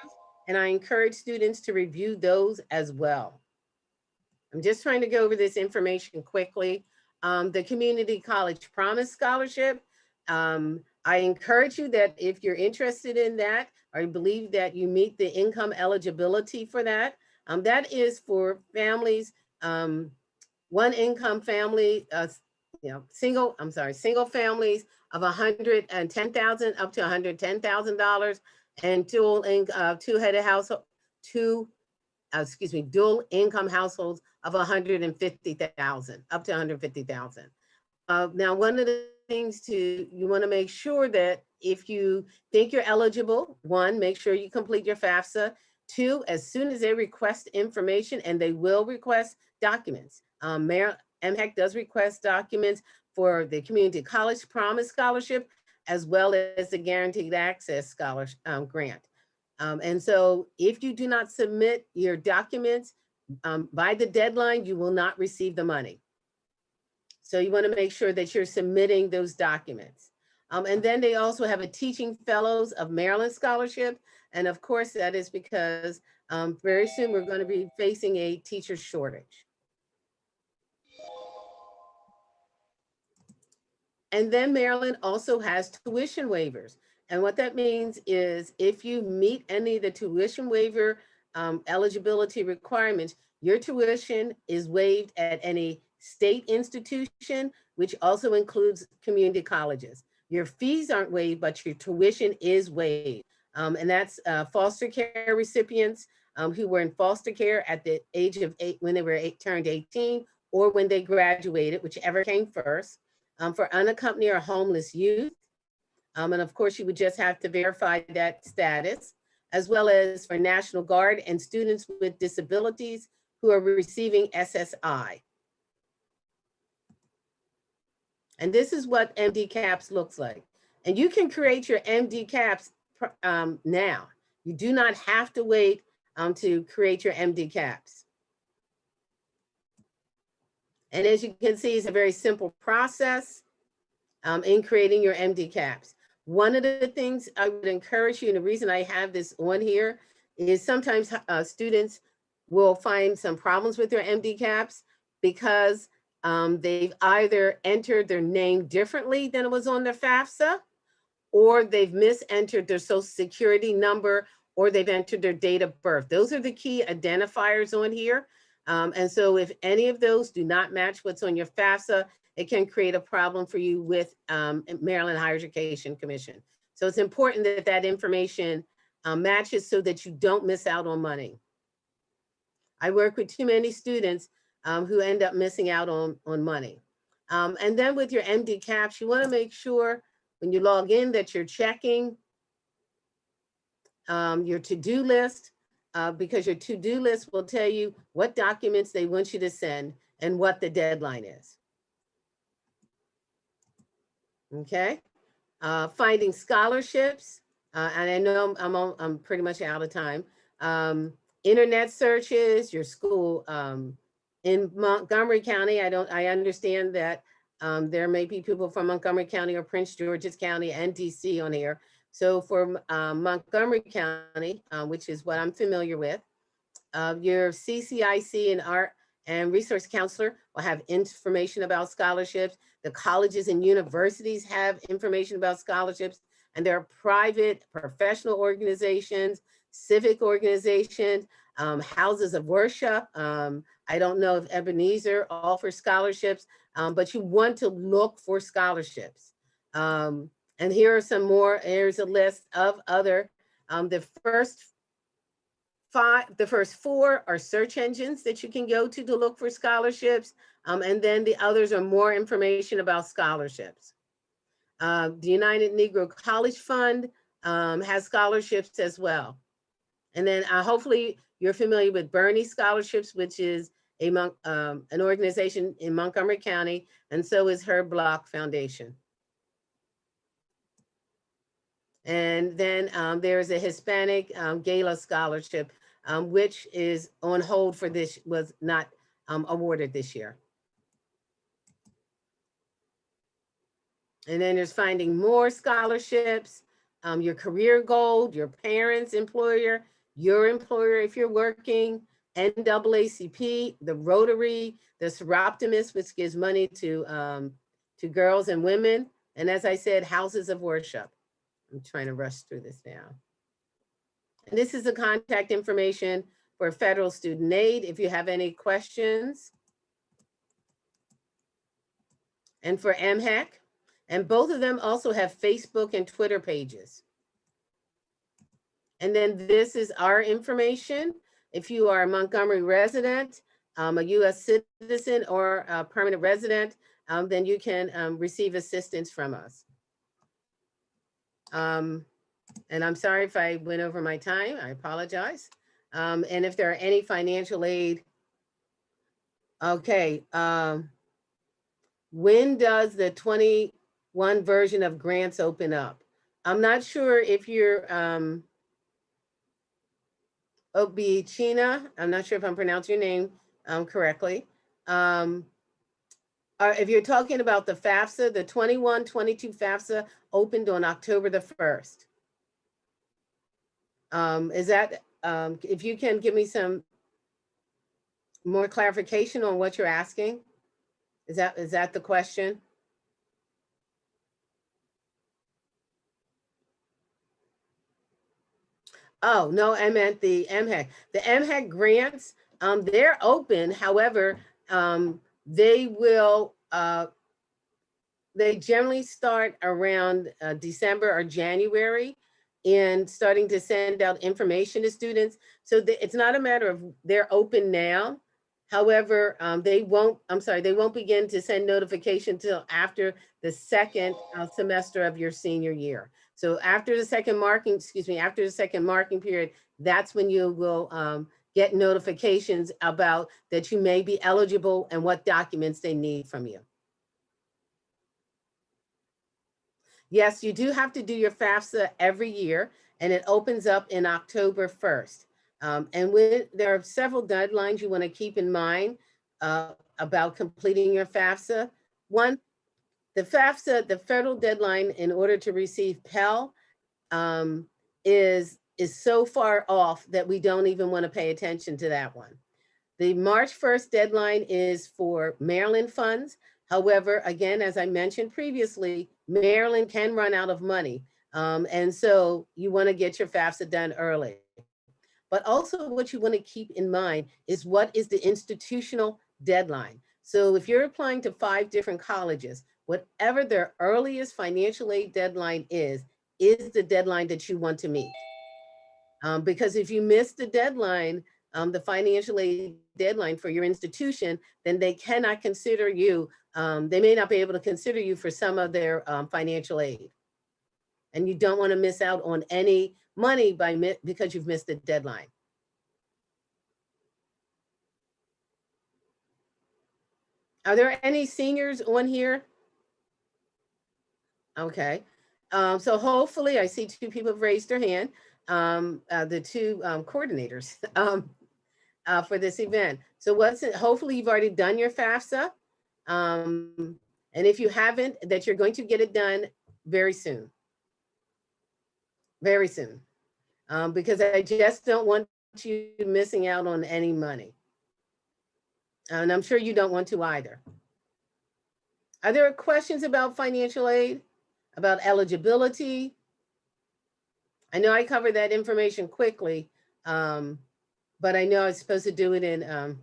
And I encourage students to review those as well. I'm just trying to go over this information quickly. The Community College Promise Scholarship. I encourage you that if you're interested in that, or you believe that you meet the income eligibility for that, that is for families, one income family, single families of $110,000 up to $110,000, and dual income households of $150,000 up to $150,000. Now, one of the things you want to make sure that if you think you're eligible, 1, make sure you complete your FAFSA. 2, as soon as they request information, and they will request documents. MHEC does request documents for the Community College Promise Scholarship, as well as the Guaranteed Access Scholarship grant. And so if you do not submit your documents by the deadline, you will not receive the money. So you want to make sure that you're submitting those documents. And then they also have a Teaching Fellows of Maryland Scholarship. And of course, that is because very soon we're going to be facing a teacher shortage. And then Maryland also has tuition waivers. And what that means is if you meet any of the tuition waiver eligibility requirements, your tuition is waived at any state institution, which also includes community colleges. Your fees aren't waived, but your tuition is waived. And that's foster care recipients who were in foster care at the age of 8, when they were turned 18, or when they graduated, whichever came first. For unaccompanied or homeless youth. And of course, you would just have to verify that status, as well as for National Guard and students with disabilities who are receiving SSI. And this is what MD-CAPS looks like. And you can create your MD-CAPS now. You do not have to wait to create your MD-CAPS. And as you can see, it's a very simple process in creating your MD-CAPS. One of the things I would encourage you, and the reason I have this on here, is sometimes students will find some problems with their MD-CAPS because they've either entered their name differently than it was on their FAFSA, or they've misentered their social security number, or they've entered their date of birth. Those are the key identifiers on here. And so if any of those do not match what's on your FAFSA, it can create a problem for you with Maryland Higher Education Commission. So it's important that that information matches so that you don't miss out on money. I work with too many students who end up missing out on money. And then with your MD caps, you want to make sure when you log in that you're checking your to-do list, because your to-do list will tell you what documents they want you to send and what the deadline is. Okay, finding scholarships, and I know I'm pretty much out of time. Internet searches, your school in Montgomery County. I understand that there may be people from Montgomery County or Prince George's County and DC on here. So for Montgomery County, which is what I'm familiar with, your CCIC and art and resource counselor will have information about scholarships. The colleges and universities have information about scholarships, and there are private professional organizations, civic organizations, houses of worship. I don't know if Ebenezer offers scholarships, but you want to look for scholarships. And here are some more. Here's a list of other. The first four are search engines that you can go to look for scholarships. And then the others are more information about scholarships. The United Negro College Fund has scholarships as well. And then hopefully you're familiar with Bernie Scholarships, which is an organization in Montgomery County, and so is Herb Block Foundation. And then there's a Hispanic Gala Scholarship, which is on hold for this, was not awarded this year. And then there's finding more scholarships, your career goal, your parents' employer, your employer if you're working, NAACP, the Rotary, the Seroptimus, which gives money to girls and women. And as I said, houses of worship. I'm trying to rush through this now. And this is the contact information for federal student aid if you have any questions. And for MHEC, and both of them also have Facebook and Twitter pages. And then this is our information. If you are a Montgomery resident, a US citizen, or a permanent resident, then you can receive assistance from us. And I'm sorry if I went over my time, I apologize. And if there are any financial aid, okay. When does the 21 version of grants open up? I'm not sure if you're, Obichina, I'm not sure if I'm pronouncing your name correctly. If you're talking about the FAFSA, the 21-22 FAFSA opened on October the 1st. Is that, if you can give me some more clarification on what you're asking? Is that the question? Oh, no, I meant the MHEC. The MHEC grants, they're open. However, they will, they generally start around December or January in starting to send out information to students. So it's not a matter of they're open now. However, they won't begin to send notification until after the second semester of your senior year. So after the second marking period, that's when you will get notifications about that you may be eligible and what documents they need from you. Yes, you do have to do your FAFSA every year, and it opens up in October 1st. And there are several deadlines you want to keep in mind about completing your FAFSA. One, the FAFSA, the federal deadline in order to receive Pell is so far off that we don't even want to pay attention to that one. The March 1st deadline is for Maryland funds. However, again, as I mentioned previously, Maryland can run out of money. And so you want to get your FAFSA done early. But also what you want to keep in mind is what is the institutional deadline. So if you're applying to 5 different colleges, whatever their earliest financial aid deadline is the deadline that you want to meet. Because if you miss the deadline, the financial aid deadline for your institution, then they cannot consider you, they may not be able to consider you for some of their financial aid. And you don't want to miss out on any money because you've missed the deadline. Are there any seniors on here? Okay. So hopefully I see 2 people have raised their hand, the 2 coordinators for this event. So hopefully you've already done your FAFSA. And if you haven't, that you're going to get it done very soon. Very soon. Because I just don't want you missing out on any money. And I'm sure you don't want to either. Are there questions about financial aid, about eligibility? I know I covered that information quickly, but I know I was supposed to do it in,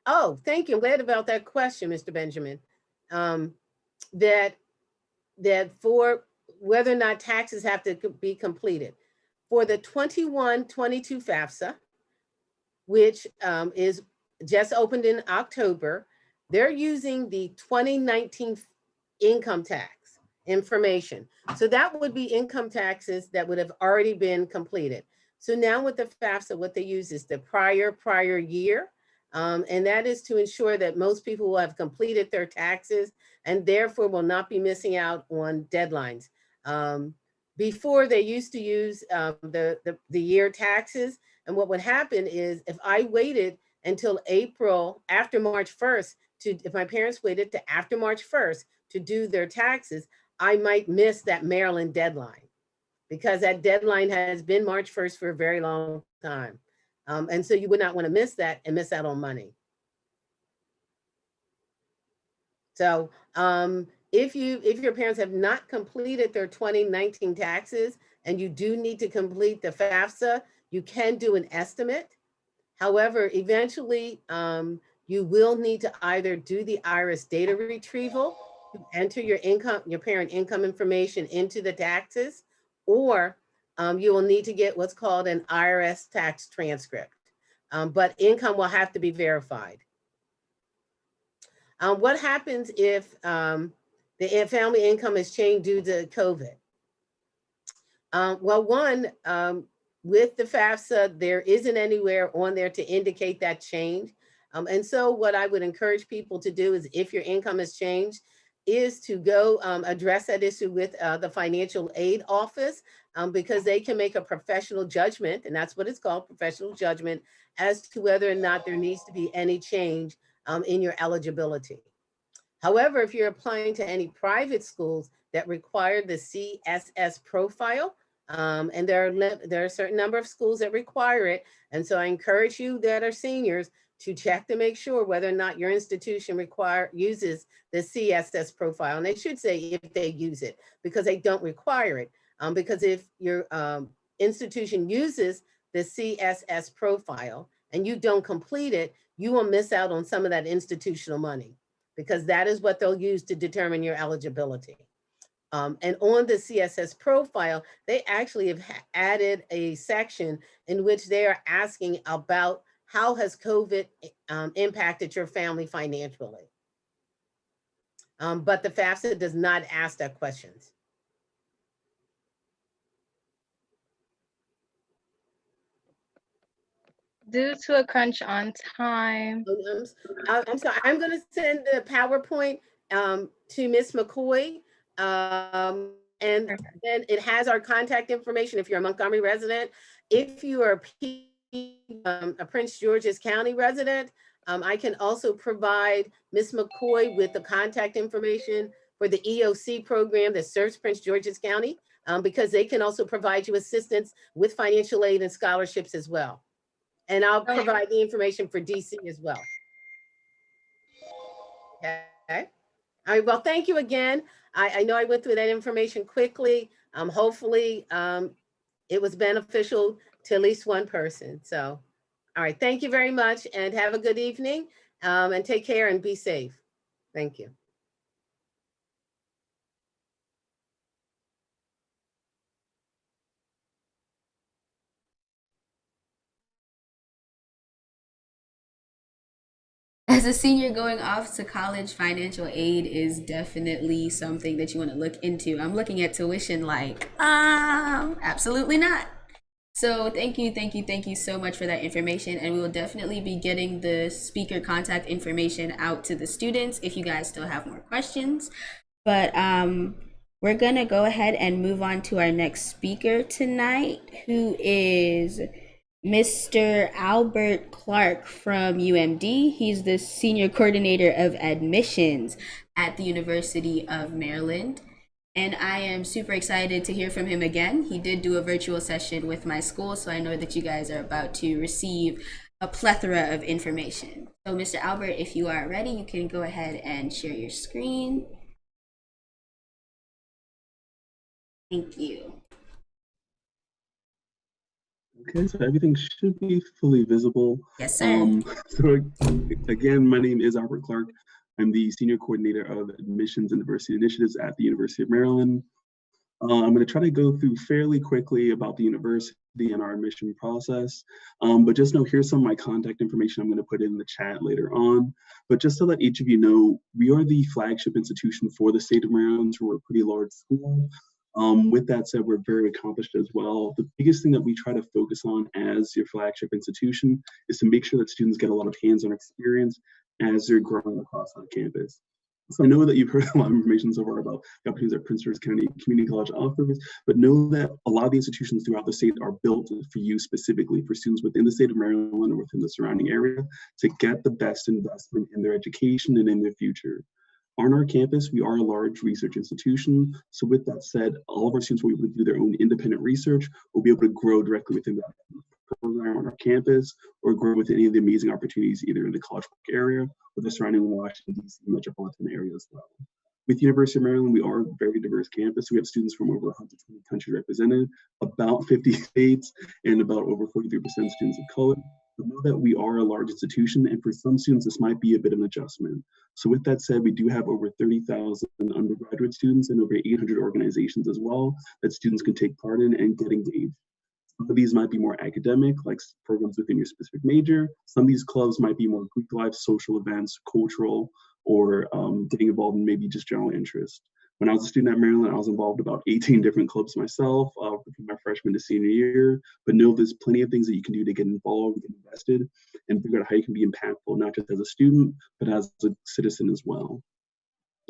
oh, thank you. I'm glad about that question, Mr. Benjamin. That for whether or not taxes have to be completed. For the 21-22 FAFSA, which is just opened in October, they're using the 2019 income tax information. So that would be income taxes that would have already been completed. So now with the FAFSA, what they use is the prior year. And that is to ensure that most people will have completed their taxes and therefore will not be missing out on deadlines. Before they used to use the year taxes. And what would happen is if I waited until April, after March 1st, if my parents waited to after March 1st to do their taxes, I might miss that Maryland deadline because that deadline has been March 1st for a very long time. And so you would not want to miss that and miss out on money. So if your parents have not completed their 2019 taxes and you do need to complete the FAFSA, you can do an estimate. However, eventually you will need to either do the IRS data retrieval, enter your parent income information into the taxes, or you will need to get what's called an IRS tax transcript. But income will have to be verified. What happens if the family income is changed due to COVID? Well, one, with the FAFSA, there isn't anywhere on there to indicate that change. And so what I would encourage people to do is if your income has changed, is to go address that issue with the financial aid office because they can make a professional judgment, and that's what it's called, professional judgment, as to whether or not there needs to be any change in your eligibility. However, if you're applying to any private schools that require the CSS profile, and there are a certain number of schools that require it. And so I encourage you that are seniors to check to make sure whether or not your institution uses the CSS profile. And they should say if they use it, because they don't require it. Because if your institution uses the CSS profile and you don't complete it, you will miss out on some of that institutional money, because that is what they'll use to determine your eligibility. And on the CSS profile, they actually have added a section in which they are asking about how has COVID impacted your family financially. But the FAFSA does not ask that questions. Due to a crunch on time. I'm sorry, I'm gonna send the PowerPoint to Ms. McCoy. And then it has our contact information if you're a Montgomery resident. If you are a Prince George's County resident, I can also provide Ms. McCoy with the contact information for the EOC program that serves Prince George's County, because they can also provide you assistance with financial aid and scholarships as well. And I'll provide the information for DC as well. Okay. All right, well, thank you again. I know I went through that information quickly. Hopefully it was beneficial to at least one person. So, all right, thank you very much and have a good evening and take care and be safe. Thank you. as a senior going off to college, financial aid is definitely something that you want to look into. I'm looking at tuition like, absolutely not. So thank you so much for that information. And we will definitely be getting the speaker contact information out to the students if you guys still have more questions. But we're gonna go ahead and move on to our next speaker tonight, who is Mr. Albert Clark from UMD. He's the Senior Coordinator of Admissions at the University of Maryland. And I am super excited to hear from him again. He did do a virtual session with my school, so I know that you guys are about to receive a plethora of information. So Mr. Albert, if you are ready, you can go ahead and share your screen. Thank you. Okay, so everything should be fully visible. Yes, sir. So again, my name is Albert Clark. I'm the Senior Coordinator of Admissions and Diversity Initiatives at the University of Maryland. I'm going to try to go through fairly quickly about the university and our admission process, but just know here's some of my contact information I'm going to put in the chat later on. But just to let each of you know, we are the flagship institution for the state of Maryland, so we're a pretty large school. With that said, we're very accomplished as well. The biggest thing that we try to focus on as your flagship institution is to make sure that students get a lot of hands-on experience as they're growing across our campus. So I know that you've heard a lot of information so far about the opportunities that Prince George's County Community College offers, but know that a lot of the institutions throughout the state are built for you specifically, for students within the state of Maryland or within the surrounding area, to get the best investment in their education and in their future. On our campus, we are a large research institution. So with that said, all of our students will be able to do their own independent research, will be able to grow directly within that program on our campus, or grow with any of the amazing opportunities either in the College Park area or the surrounding Washington, D.C. metropolitan area as well. With the University of Maryland, we are a very diverse campus. We have students from over 120 countries represented, about 50 states, and about over 43% students of color. But know that we are a large institution, and for some students, this might be a bit of an adjustment. So with that said, we do have over 30,000 undergraduate students and over 800 organizations as well that students can take part in and get engaged. Some of these might be more academic, like programs within your specific major. Some of these clubs might be more Greek life, social events, cultural, or getting involved in maybe just general interest. When I was a student at Maryland, I was involved in about 18 different clubs myself from my freshman to senior year. But know there's plenty of things that you can do to get involved, get invested, and figure out how you can be impactful, not just as a student, but as a citizen as well.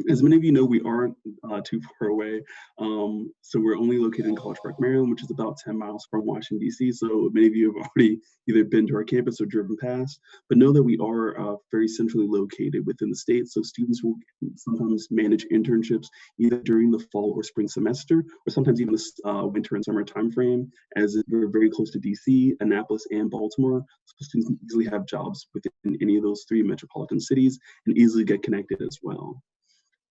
As many of you know, we aren't too far away. So we're only located in College Park, Maryland, which is about 10 miles from Washington, D.C. So many of you have already either been to our campus or driven past, but know that we are very centrally located within the state. So students will sometimes manage internships either during the fall or spring semester, or sometimes even the winter and summer timeframe, as we're very close to D.C., Annapolis, and Baltimore. So students can easily have jobs within any of those three metropolitan cities and easily get connected as well.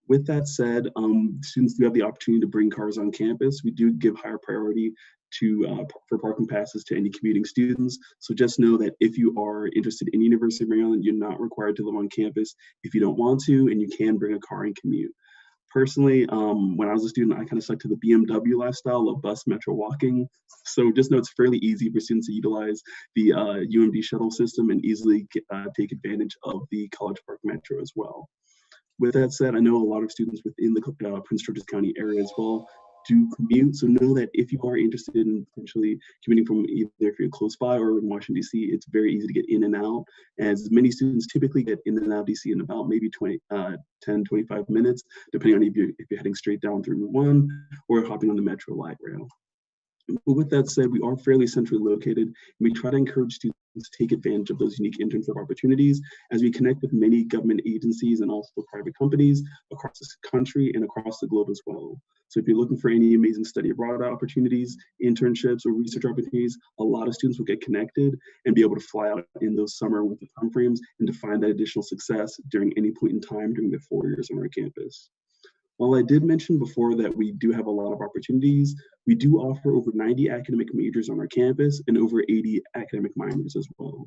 With that said, students do have the opportunity to bring cars on campus. We do give higher priority for parking passes to any commuting students. So just know that if you are interested in University of Maryland, you're not required to live on campus if you don't want to, and you can bring a car and commute. Personally, when I was a student, I kind of stuck to the BMW lifestyle of bus, metro, walking. So just know it's fairly easy for students to utilize the UMD shuttle system and easily take advantage of the College Park Metro as well. With that said, I know a lot of students within the Prince George's County area as well do commute. So know that if you are interested in potentially commuting from either if you're close by or in Washington, D.C., it's very easy to get in and out, as many students typically get in and out of D.C. in about maybe 10, 25 minutes, depending on if you're heading straight down through Route 1 or hopping on the Metro Light Rail. But with that said, we are fairly centrally located, and we try to encourage students to take advantage of those unique internship opportunities as we connect with many government agencies and also private companies across this country and across the globe as well. So if you're looking for any amazing study abroad opportunities, internships, or research opportunities, a lot of students will get connected and be able to fly out in those summer winter timeframes and to find that additional success during any point in time during their 4 years on our campus. While I did mention before that we do have a lot of opportunities, we do offer over 90 academic majors on our campus and over 80 academic minors as well.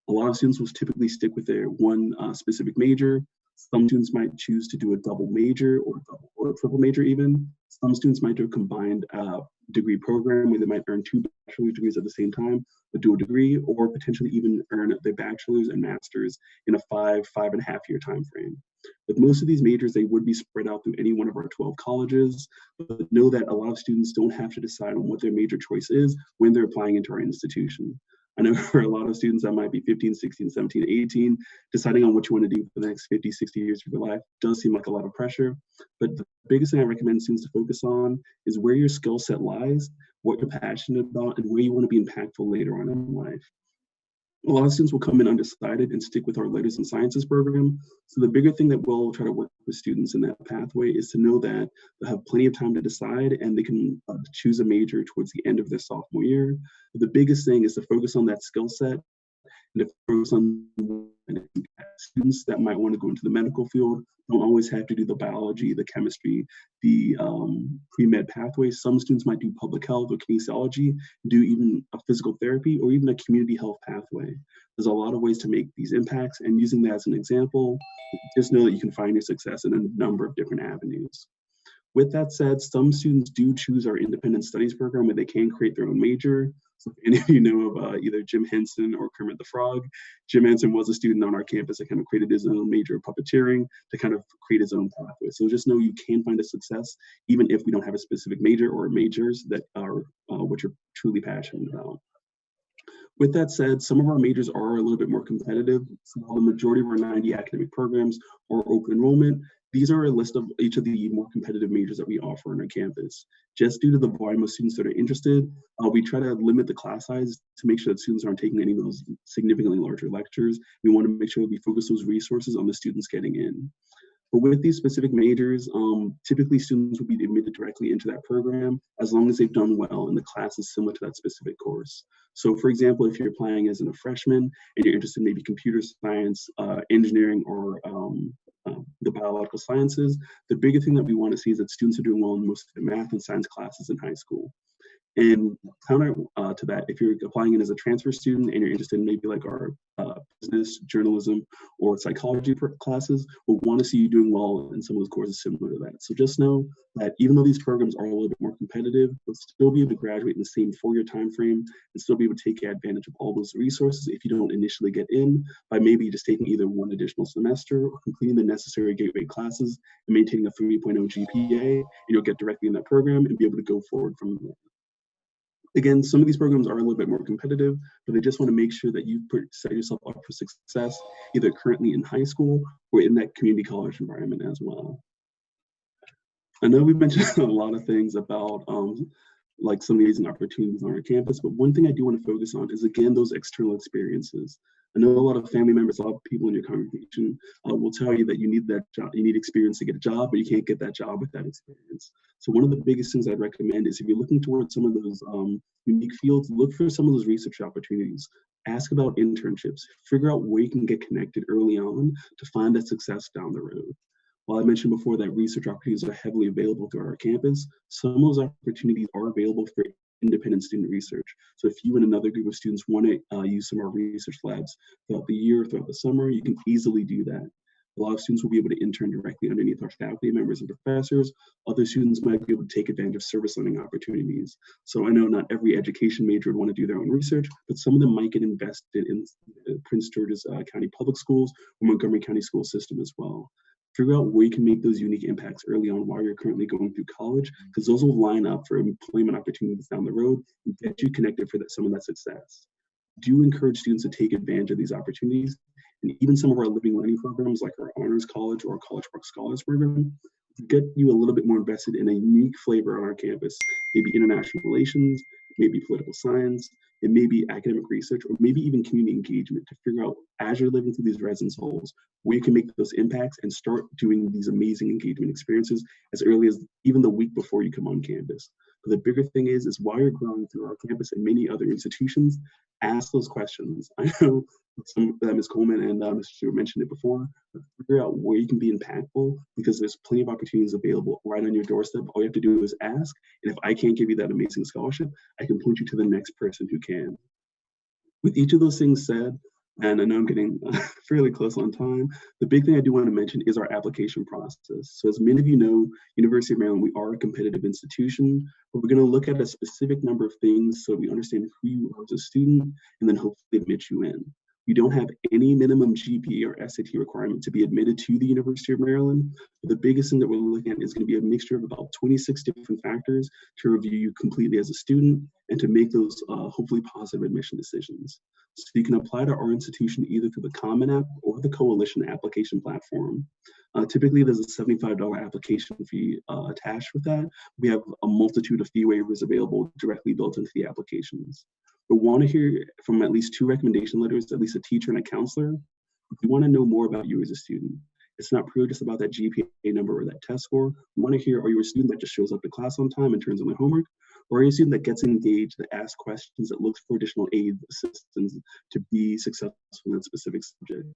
A lot of students will typically stick with their one specific major, Some students might choose to do a double major or a triple major even. Some students might do a combined degree program where they might earn 2 bachelor's degrees at the same time, a dual degree, or potentially even earn their bachelor's and master's in a 5.5 year time frame. With most of these majors, they would be spread out through any one of our 12 colleges, but know that a lot of students don't have to decide on what their major choice is when they're applying into our institution. I know for a lot of students that might be 15, 16, 17, 18, deciding on what you want to do for the next 50, 60 years of your life does seem like a lot of pressure. But the biggest thing I recommend students to focus on is where your skill set lies, what you're passionate about, and where you want to be impactful later on in life. A lot of students will come in undecided and stick with our letters and sciences program. So the bigger thing that we'll try to work with students in that pathway is to know that they'll have plenty of time to decide and they can choose a major towards the end of their sophomore year. But the biggest thing is to focus on that skill set and to focus on students that might want to go into the medical field don't always have to do the biology, the chemistry, the pre-med pathways. Some students might do public health or kinesiology, do even a physical therapy or even a community health pathway. There's a lot of ways to make these impacts, and using that as an example, just know that you can find your success in a number of different avenues. With that said, some students do choose our independent studies program where they can create their own major. So if any of you know of either Jim Henson or Kermit the Frog, Jim Henson was a student on our campus that kind of created his own major of puppeteering to kind of create his own pathway. So just know you can find a success even if we don't have a specific major or majors that are what you're truly passionate about. With that said, some of our majors are a little bit more competitive. So while the majority of our 90 academic programs are open enrollment, these are a list of each of the more competitive majors that we offer on our campus. Just due to the volume of students that are interested, we try to limit the class size to make sure that students aren't taking any of those significantly larger lectures. We want to make sure that we focus those resources on the students getting in. But with these specific majors, typically students will be admitted directly into that program as long as they've done well and the class is similar to that specific course. So for example, if you're applying as a freshman and you're interested in maybe computer science, engineering, or the biological sciences, the bigger thing that we want to see is that students are doing well in most of the math and science classes in high school. And counter to that, if you're applying in as a transfer student and you're interested in maybe like our business, journalism, or psychology classes, we'll want to see you doing well in some of those courses similar to that. So just know that even though these programs are a little bit more competitive, you'll still be able to graduate in the same 4-year time frame and still be able to take advantage of all those resources if you don't initially get in by maybe just taking either one additional semester or completing the necessary gateway classes and maintaining a 3.0 GPA, and you'll get directly in that program and be able to go forward from there. Again, some of these programs are a little bit more competitive, but they just want to make sure that you set yourself up for success, either currently in high school or in that community college environment as well. I know we've mentioned a lot of things about like some amazing opportunities on our campus, but one thing I do want to focus on is, again, those external experiences. I know a lot of family members, a lot of people in your congregation will tell you that you need that job, you need experience to get a job, but you can't get that job without experience. So one of the biggest things I'd recommend is if you're looking towards some of those unique fields, look for some of those research opportunities. Ask about internships. Figure out where you can get connected early on to find that success down the road. While I mentioned before that research opportunities are heavily available throughout our campus, some of those opportunities are available for independent student research. So if you and another group of students want to use some of our research labs throughout the year, throughout the summer, you can easily do that. A lot of students will be able to intern directly underneath our faculty members and professors. Other students might be able to take advantage of service learning opportunities. So I know not every education major would want to do their own research, but some of them might get invested in Prince George's County Public Schools or Montgomery County School System as well. Figure out where you can make those unique impacts early on while you're currently going through college, because those will line up for employment opportunities down the road and get you connected for some of that success. Do encourage students to take advantage of these opportunities, and even some of our living learning programs like our Honors College or our College Park Scholars program get you a little bit more invested in a unique flavor on our campus, maybe international relations, maybe political science, it may be academic research, or maybe even community engagement to figure out, as you're living through these residence halls, where you can make those impacts and start doing these amazing engagement experiences as early as even the week before you come on campus. But the bigger thing is while you're growing through our campus and many other institutions, ask those questions. I know some of Ms. Coleman and Mr. Stewart mentioned it before, but figure out where you can be impactful, because there's plenty of opportunities available right on your doorstep. All you have to do is ask, and if I can't give you that amazing scholarship, I can point you to the next person who can. With each of those things said, And I know I'm getting fairly close on time. The big thing I do want to mention is our application process. So as many of you know, University of Maryland, we are a competitive institution, but we're going to look at a specific number of things so we understand who you are as a student and then hopefully admit you in. You don't have any minimum GPA or SAT requirement to be admitted to the University of Maryland. But the biggest thing that we're looking at is going to be a mixture of about 26 different factors to review you completely as a student and to make those hopefully positive admission decisions. So you can apply to our institution either through the Common App or the Coalition application platform. Typically, there's a $75 application fee attached with that. We have a multitude of fee waivers available directly built into the applications. But want to hear from at least 2 recommendation letters, at least a teacher and a counselor. If you want to know more about you as a student, it's not purely just about that GPA number or that test score. We want to hear, are you a student that just shows up to class on time and turns in their homework? Or are you a student that gets engaged, that asks questions, that looks for additional aid, assistance to be successful in that specific subject?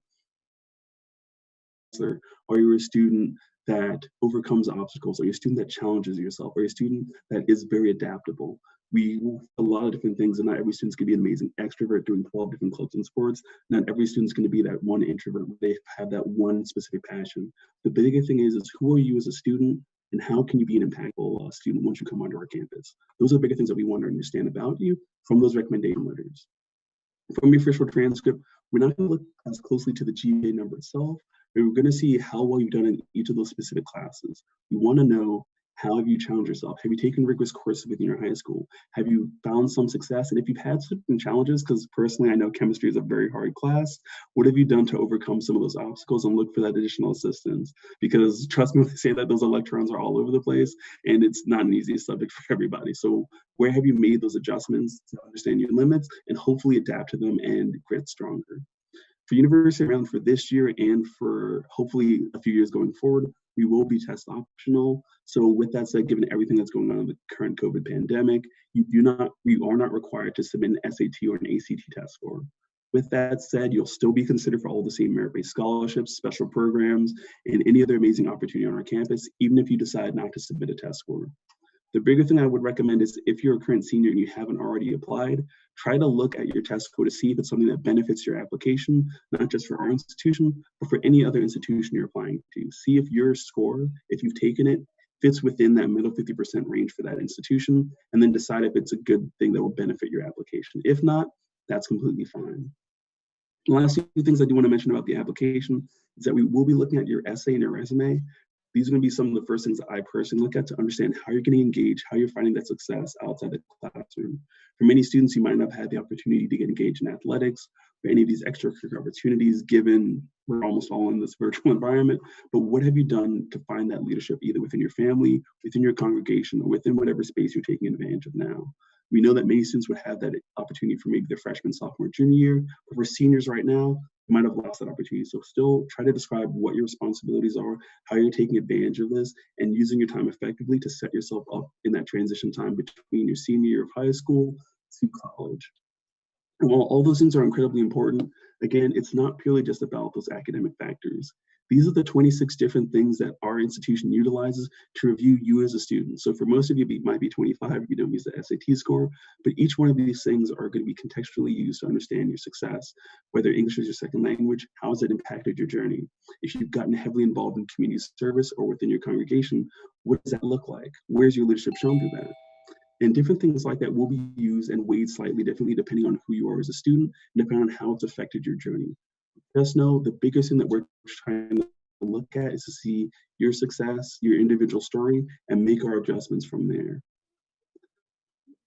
Are you a student that overcomes obstacles? Are you a student that challenges yourself? Are you a student that is very adaptable? We a lot of different things, and not every student's gonna be an amazing extrovert doing 12 different clubs and sports. Not every student's gonna be that one introvert. They have that one specific passion. The bigger thing is who are you as a student, and how can you be an impactful student once you come onto our campus? Those are the bigger things that we want to understand about you from those recommendation letters. From your official transcript, we're not going to look as closely to the GPA number itself, but we're going to see how well you've done in each of those specific classes. We want to know, how have you challenged yourself? Have you taken rigorous courses within your high school? Have you found some success? And if you've had certain challenges, because personally I know chemistry is a very hard class, what have you done to overcome some of those obstacles and look for that additional assistance? Because trust me when I say that, those electrons are all over the place and it's not an easy subject for everybody. So where have you made those adjustments to understand your limits and hopefully adapt to them and get stronger? For University of Maryland for this year and for hopefully a few years going forward, we will be test optional. So with that said, given everything that's going on in the current COVID pandemic, we are not required to submit an SAT or an ACT test score. With that said, you'll still be considered for all the same merit-based scholarships, special programs, and any other amazing opportunity on our campus, even if you decide not to submit a test score. The bigger thing I would recommend is if you're a current senior and you haven't already applied, try to look at your test score to see if it's something that benefits your application, not just for our institution, but for any other institution you're applying to. See if your score, if you've taken it, fits within that middle 50% range for that institution, and then decide if it's a good thing that will benefit your application. If not, that's completely fine. The last few things I do want to mention about the application is that we will be looking at your essay and your resume. These are going to be some of the first things that I personally look at to understand how you're getting engaged, how you're finding that success outside the classroom. For many students, you might not have had the opportunity to get engaged in athletics or any of these extracurricular opportunities, given we're almost all in this virtual environment. But what have you done to find that leadership either within your family, within your congregation, or within whatever space you're taking advantage of now? We know that many students would have that opportunity for maybe their freshman, sophomore, junior year, but for seniors right now, you might have lost that opportunity. So still try to describe what your responsibilities are, how you're taking advantage of this, and using your time effectively to set yourself up in that transition time between your senior year of high school to college. And while all those things are incredibly important, again, it's not purely just about those academic factors. These are the 26 different things that our institution utilizes to review you as a student. So for most of you, it might be 25 if you don't use the SAT score, but each one of these things are going to be contextually used to understand your success, whether English is your second language, how has it impacted your journey? If you've gotten heavily involved in community service or within your congregation, what does that look like? Where's your leadership shown through that? And different things like that will be used and weighed slightly differently depending on who you are as a student and depending on how it's affected your journey. Just know the biggest thing that we're trying to look at is to see your success, your individual story, and make our adjustments from there.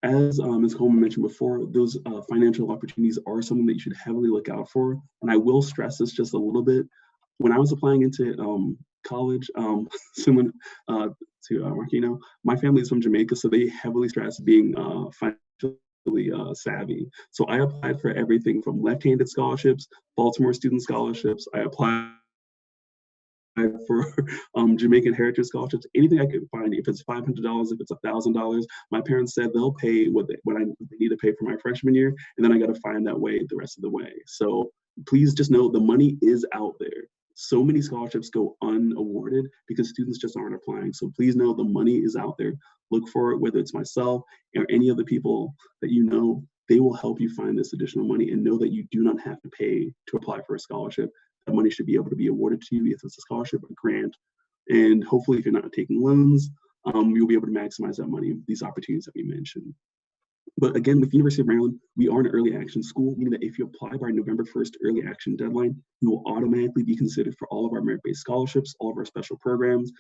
As Ms. Coleman mentioned before, those financial opportunities are something that you should heavily look out for. And I will stress this just a little bit. When I was applying into college, similar to Marquino, my family is from Jamaica, so they heavily stress being financially savvy. So I applied for everything from left-handed scholarships, Baltimore student scholarships. I applied for Jamaican heritage scholarships, anything I could find. If it's $500, if it's $1,000, my parents said they'll pay what they need to pay for my freshman year, and then I got to find that way the rest of the way. So please just know the money is out there. So many scholarships go unawarded because students just aren't applying. So please know the money is out there. Look for it, whether it's myself or any other people that you know. they will help you find this additional money, and know that you do not have to pay to apply for a scholarship. That money should be able to be awarded to you if it's a scholarship, a grant, and hopefully if you're not taking loans, you'll be able to maximize that money, these opportunities that we mentioned. But again, with University of Maryland, we are an early action school, meaning that if you apply by November 1st early action deadline, you will automatically be considered for all of our merit-based scholarships, all of our special programs,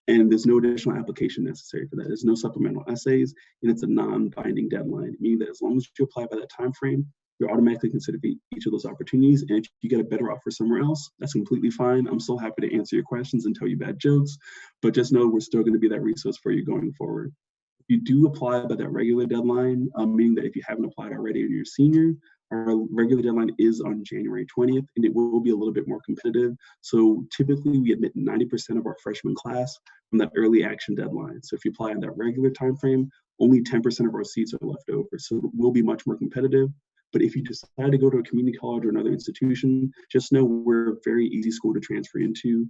and there's no additional application necessary for that. There's no supplemental essays, and it's a non-binding deadline, meaning that as long as you apply by that time frame, you're automatically considered for each of those opportunities. And if you get a better offer somewhere else, that's completely fine. I'm so happy to answer your questions and tell you bad jokes, but just know we're still going to be that resource for you going forward. You do apply by that regular deadline, meaning that if you haven't applied already and you're a senior, our regular deadline is on January 20th, and it will be a little bit more competitive. So typically we admit 90% of our freshman class from that early action deadline. So if you apply on that regular time frame, only 10% of our seats are left over. So it will be much more competitive. But if you decide to go to a community college or another institution, just know we're a very easy school to transfer into.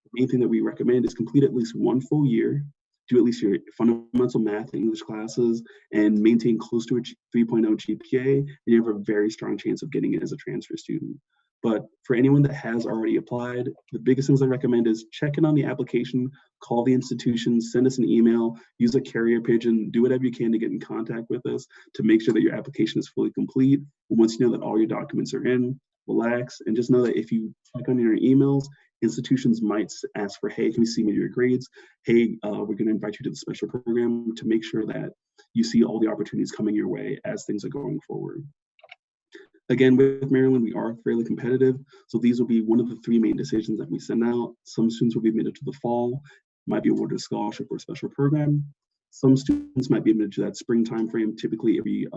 The main thing that we recommend is complete at least one full year, do at least your fundamental math and English classes, and maintain close to a 3.0 GPA, and you have a very strong chance of getting it as a transfer student. But for anyone that has already applied, the biggest things I recommend is check in on the application, call the institution, send us an email, use a carrier pigeon, do whatever you can to get in contact with us to make sure that your application is fully complete. And once you know that all your documents are in, relax, and just know that if you check on your emails, institutions might ask for, hey, can we see your grades? Hey, we're going to invite you to the special program, to make sure that you see all the opportunities coming your way as things are going forward. Again, with Maryland, we are fairly competitive. So these will be one of the three main decisions that we send out. Some students will be admitted to the fall, might be awarded a scholarship or a special program. Some students might be admitted to that spring timeframe, typically if we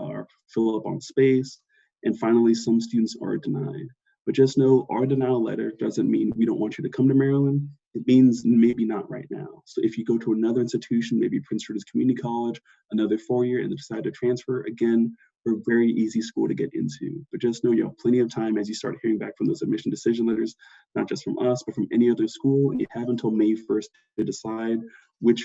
fill up on space. And finally, some students are denied. But just know our denial letter doesn't mean we don't want you to come to Maryland. It means maybe not right now. So if you go to another institution, maybe Prince George's Community College, another 4-year, and decide to transfer, again, we're a very easy school to get into. But just know you have plenty of time as you start hearing back from those admission decision letters, not just from us, but from any other school. And you have until May 1st to decide which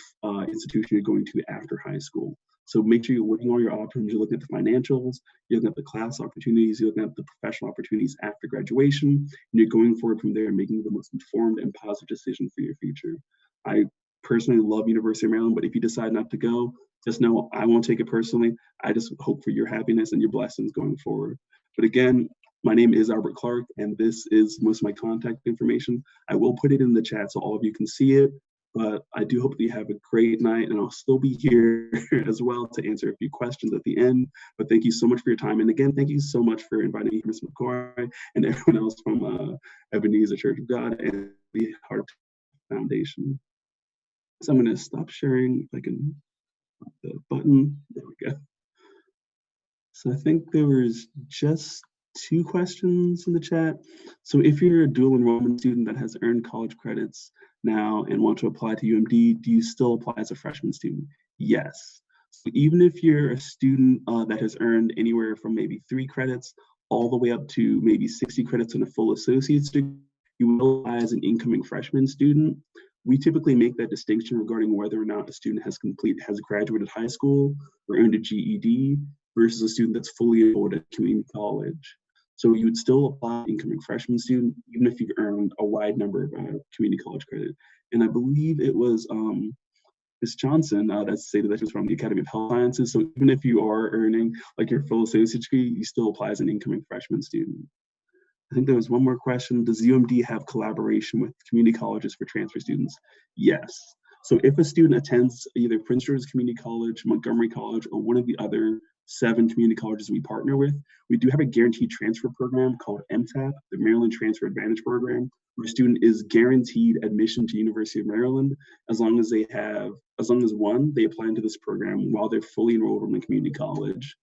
institution you're going to after high school. So make sure you're weighing all your options. You're looking at the financials, you're looking at the class opportunities, you're looking at the professional opportunities after graduation, and you're going forward from there and making the most informed and positive decision for your future. I personally love University of Maryland, but if you decide not to go, just know I won't take it personally. I just hope for your happiness and your blessings going forward. But again, my name is Albert Clark, and this is most of my contact information. I will put it in the chat so all of you can see it. But I do hope that you have a great night, and I'll still be here as well to answer a few questions at the end. But thank you so much for your time. And again, thank you so much for inviting me, Ms. McCoy, and everyone else from Ebenezer Church of God and the Heart of Foundation. So I'm going to stop sharing if I can put the button. There we go. So I think there was just 2 questions in the chat. So if you're a dual enrollment student that has earned college credits now and want to apply to UMD, do you still apply as a freshman student? Yes. So even if you're a student that has earned anywhere from maybe 3 credits all the way up to maybe 60 credits in a full associate's degree, you will apply as an incoming freshman student. We typically make that distinction regarding whether or not a student has graduated high school or earned a GED versus a student that's fully enrolled at community college. So you would still apply incoming freshman student, even if you've earned a wide number of community college credit. And I believe it was Ms. Johnson that stated that she was from the Academy of Health Sciences. So even if you are earning like your full associate's degree, you still apply as an incoming freshman student. I think there was one more question. Does UMD have collaboration with community colleges for transfer students? Yes. So if a student attends either Prince George's Community College, Montgomery College, or one of the other 7 community colleges we partner with, we do have a guaranteed transfer program called MTAP, the Maryland Transfer Advantage Program, where a student is guaranteed admission to University of Maryland as long as they one, they apply into this program while they're fully enrolled in a community college.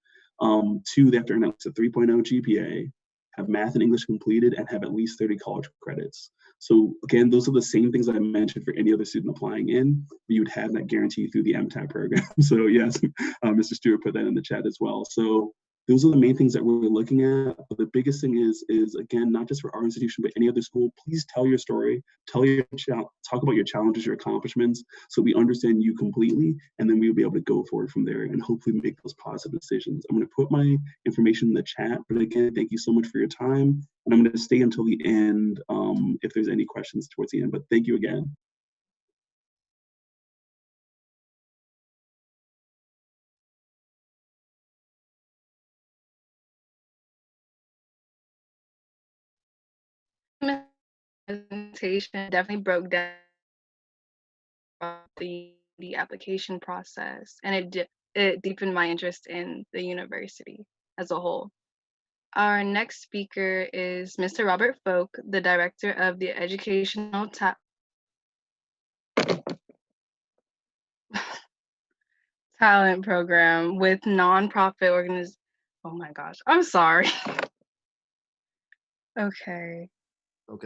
2, they have to earn at least a 3.0 GPA, have math and English completed, and have at least 30 college credits. So again, those are the same things that I mentioned for any other student applying in, but you would have that guarantee through the MTAP program. So yes, Mr. Stewart put that in the chat as well. So Those are the main things that we're looking at. But the biggest thing is again, not just for our institution, but any other school, please tell your story, talk about your challenges, your accomplishments, so we understand you completely, and then we'll be able to go forward from there and hopefully make those positive decisions. I'm going to put my information in the chat, but again, thank you so much for your time. And I'm going to stay until the end if there's any questions towards the end, but thank you again. Presentation definitely broke down the application process, and it deepened my interest in the university as a whole. Our next speaker is Mr. Robert Folk, the director of the Educational Talent Program with nonprofit organization. Oh my gosh, I'm sorry. Okay.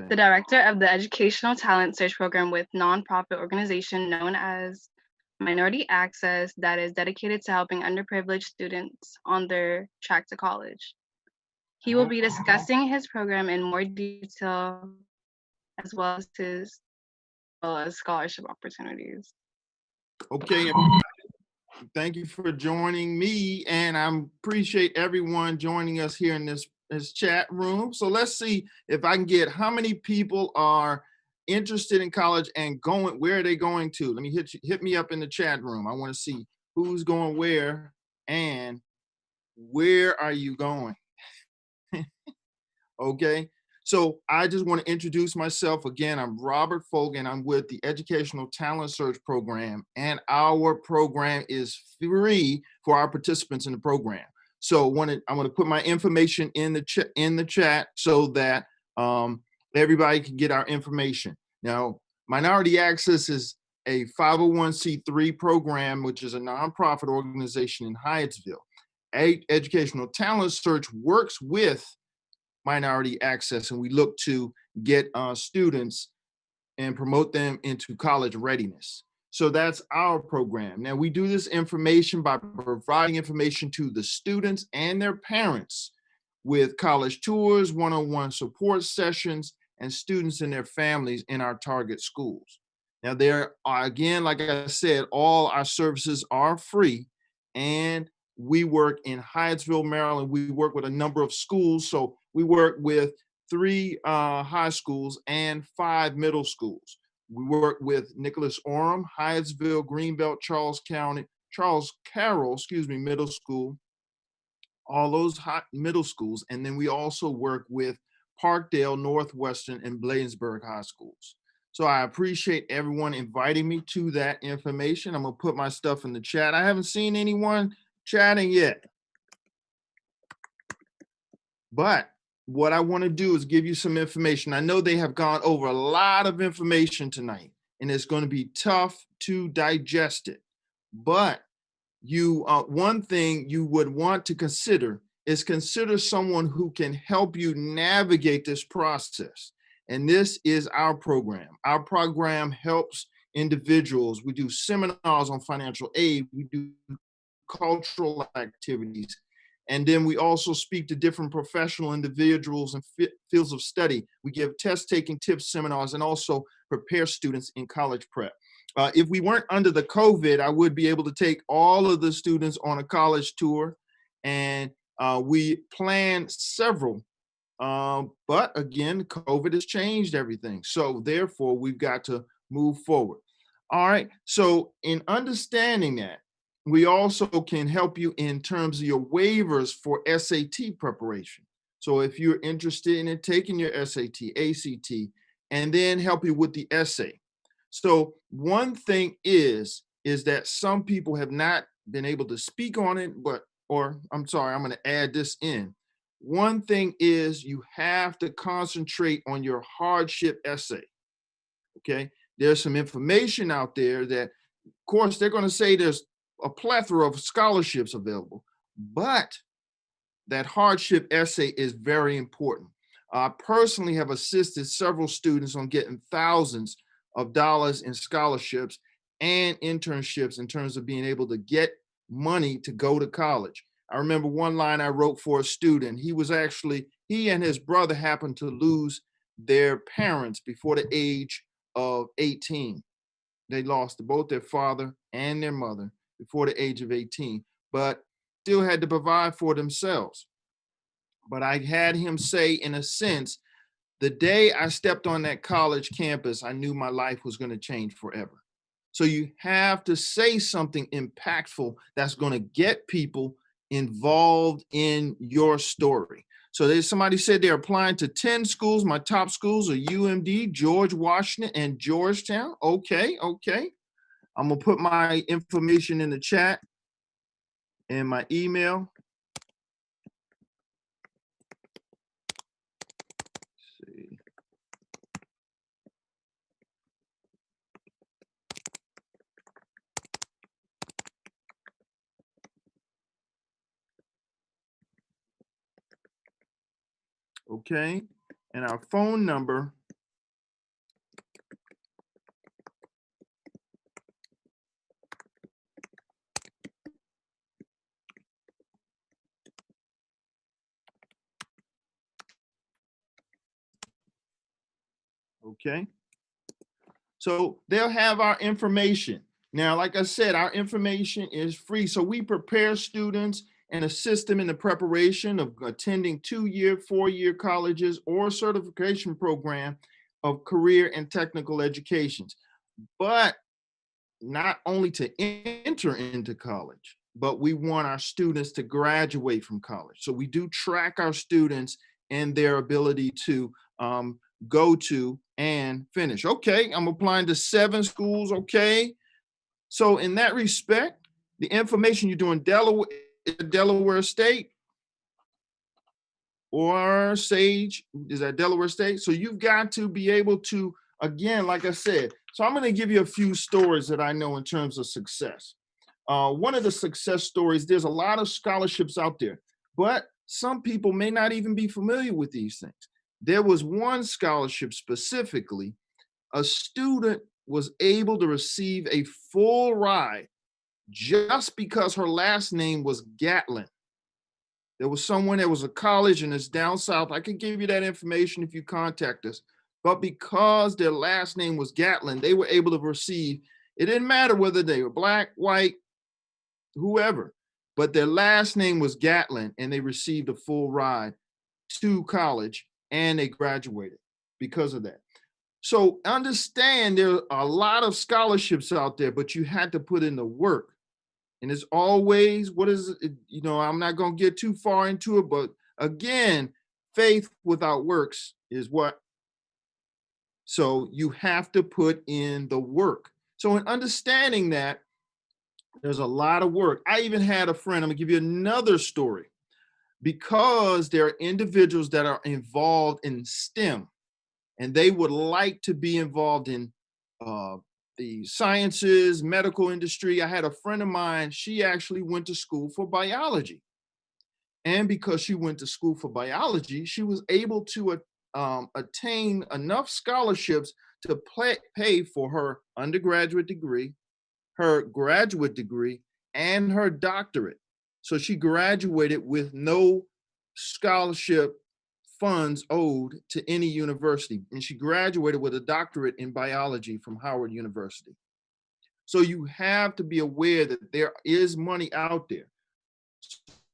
The director of the Educational Talent Search Program with nonprofit organization known as Minority Access that is dedicated to helping underprivileged students on their track to college. He will be discussing his program in more detail as well as scholarship opportunities. Okay, thank you for joining me, and I appreciate everyone joining us here in this chat room. So let's see if I can get how many people are interested in college and going, where are they going to? Let me hit me up in the chat room. I want to see who's going where and where are you going? Okay, so I just want to introduce myself again. I'm Robert Folk, and I'm with the Educational Talent Search Program, and our program is free for our participants in the program. So I'm going to put my information in the chat so that everybody can get our information. Now, Minority Access is a 501c3 program, which is a nonprofit organization in Hyattsville. Educational Talent Search works with Minority Access, and we look to get students and promote them into college readiness. So that's our program. Now, we do this information by providing information to the students and their parents with college tours, one-on-one support sessions, and students and their families in our target schools. Now, there are, again, like I said, all our services are free, and we work in Hyattsville, Maryland. We work with a number of schools. So we work with 3 high schools and 5 middle schools. We work with Nicholas Orem, Hyattsville, Greenbelt, Charles Carroll, middle school, all those middle schools. And then we also work with Parkdale, Northwestern, and Bladensburg high schools. So I appreciate everyone inviting me to that information. I'm gonna put my stuff in the chat. I haven't seen anyone chatting yet. But what I want to do is give you some information. I know they have gone over a lot of information tonight, and it's going to be tough to digest it. But one thing you would want to consider is consider someone who can help you navigate this process. And this is our program. Our program helps individuals. We do seminars on financial aid. We do cultural activities. And then we also speak to different professional individuals and fields of study. We give test-taking tips, seminars, and also prepare students in college prep. If we weren't under the COVID, I would be able to take all of the students on a college tour, and we planned several. But again, COVID has changed everything. So therefore, we've got to move forward. All right, so in understanding that, we also can help you in terms of your waivers for SAT preparation. So if you're interested in taking your SAT, ACT, and then help you with the essay. So one thing is that some people have not been able to speak on it, I'm going to add this in. One thing is you have to concentrate on your hardship essay, okay? There's some information out there that, of course, they're going to say there's a plethora of scholarships available, but that hardship essay is very important. I personally have assisted several students on getting thousands of dollars in scholarships and internships in terms of being able to get money to go to college. I remember one line I wrote for a student. He and his brother happened to lose their parents before the age of 18. They lost both their father and their mother before the age of 18, but still had to provide for themselves. But I had him say, in a sense, the day I stepped on that college campus, I knew my life was going to change forever. So you have to say something impactful that's going to get people involved in your story. So there's somebody said they're applying to 10 schools. My top schools are UMD, George Washington, and Georgetown. Okay. I'm going to put my information in the chat and my email. Let's see. Okay, and our phone number . Okay, so they'll have our information. Now, like I said, our information is free. So we prepare students and assist them in the preparation of attending 2-year, 4-year colleges or certification program of career and technical educations. But not only to enter into college, but we want our students to graduate from college. So we do track our students and their ability to go to and finish. Okay, I'm applying to 7 schools. Okay, so in that respect, the information you're doing Delaware State or Sage, is that Delaware State? So you've got to be able to, again, like I said, so I'm going to give you a few stories that I know in terms of success. One of the success stories, there's a lot of scholarships out there, but some people may not even be familiar with these things. There was one scholarship specifically, a student was able to receive a full ride just because her last name was Gatlin. There was someone, there was a college and it's down south. I can give you that information if you contact us. But because their last name was Gatlin, they were able to receive, it didn't matter whether they were black, white, whoever, but their last name was Gatlin and they received a full ride to college and they graduated because of that. So understand there are a lot of scholarships out there, but you had to put in the work. And it's always, what is it? You know, I'm not going to get too far into it, but again, faith without works is what? So you have to put in the work. So in understanding that, there's a lot of work. I even had a friend, I'm gonna give you another story, because there are individuals that are involved in STEM and they would like to be involved in the sciences, medical industry. I had a friend of mine, she actually went to school for biology. And because she went to school for biology, she was able to attain enough scholarships to pay for her undergraduate degree, her graduate degree, and her doctorate. So she graduated with no scholarship funds owed to any university. And she graduated with a doctorate in biology from Howard University. So you have to be aware that there is money out there.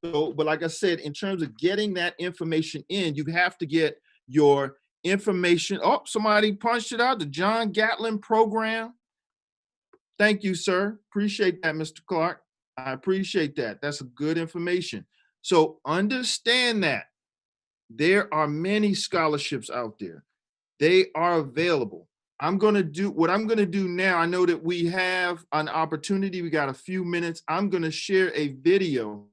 So, but like I said, in terms of getting that information in, you have to get your information. Oh, somebody punched it out, the John Gatlin program. Thank you, sir. Appreciate that, Mr. Clark. I appreciate that. That's good information. So understand that there are many scholarships out there. They are available. I'm going to do what I'm going to do now. I know that we have an opportunity. We got a few minutes. I'm going to share a video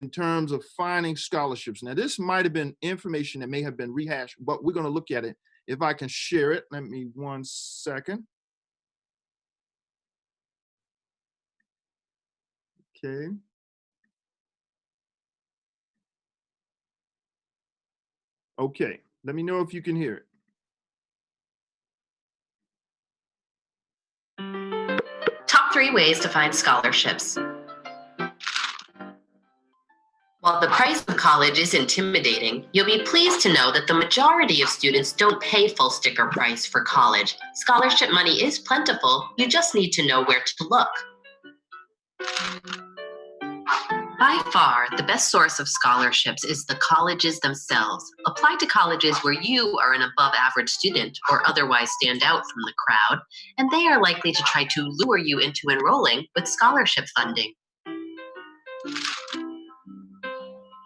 in terms of finding scholarships. Now, this might have been information that may have been rehashed, but we're going to look at it. If I can share it, let me 1 second. Okay. Okay, let me know if you can hear it. Top 3 ways to find scholarships. While the price of college is intimidating, you'll be pleased to know that the majority of students don't pay full sticker price for college. Scholarship money is plentiful, you just need to know where to look. By far, the best source of scholarships is the colleges themselves. Apply to colleges where you are an above average student or otherwise stand out from the crowd, and they are likely to try to lure you into enrolling with scholarship funding.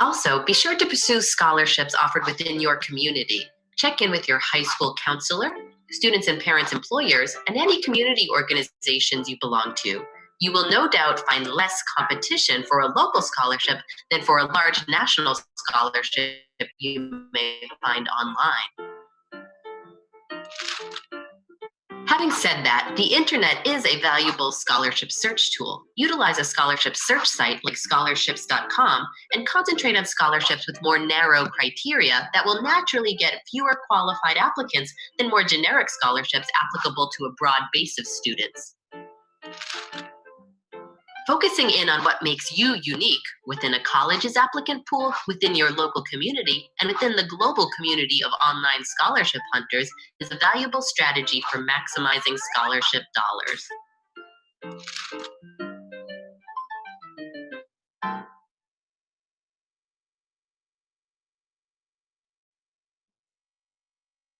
Also, be sure to pursue scholarships offered within your community. Check in with your high school counselor, students and parents' employers, and any community organizations you belong to. You will no doubt find less competition for a local scholarship than for a large national scholarship you may find online. Having said that, the internet is a valuable scholarship search tool. Utilize a scholarship search site like scholarships.com and concentrate on scholarships with more narrow criteria that will naturally get fewer qualified applicants than more generic scholarships applicable to a broad base of students. Focusing in on what makes you unique within a college's applicant pool, within your local community, and within the global community of online scholarship hunters is a valuable strategy for maximizing scholarship dollars.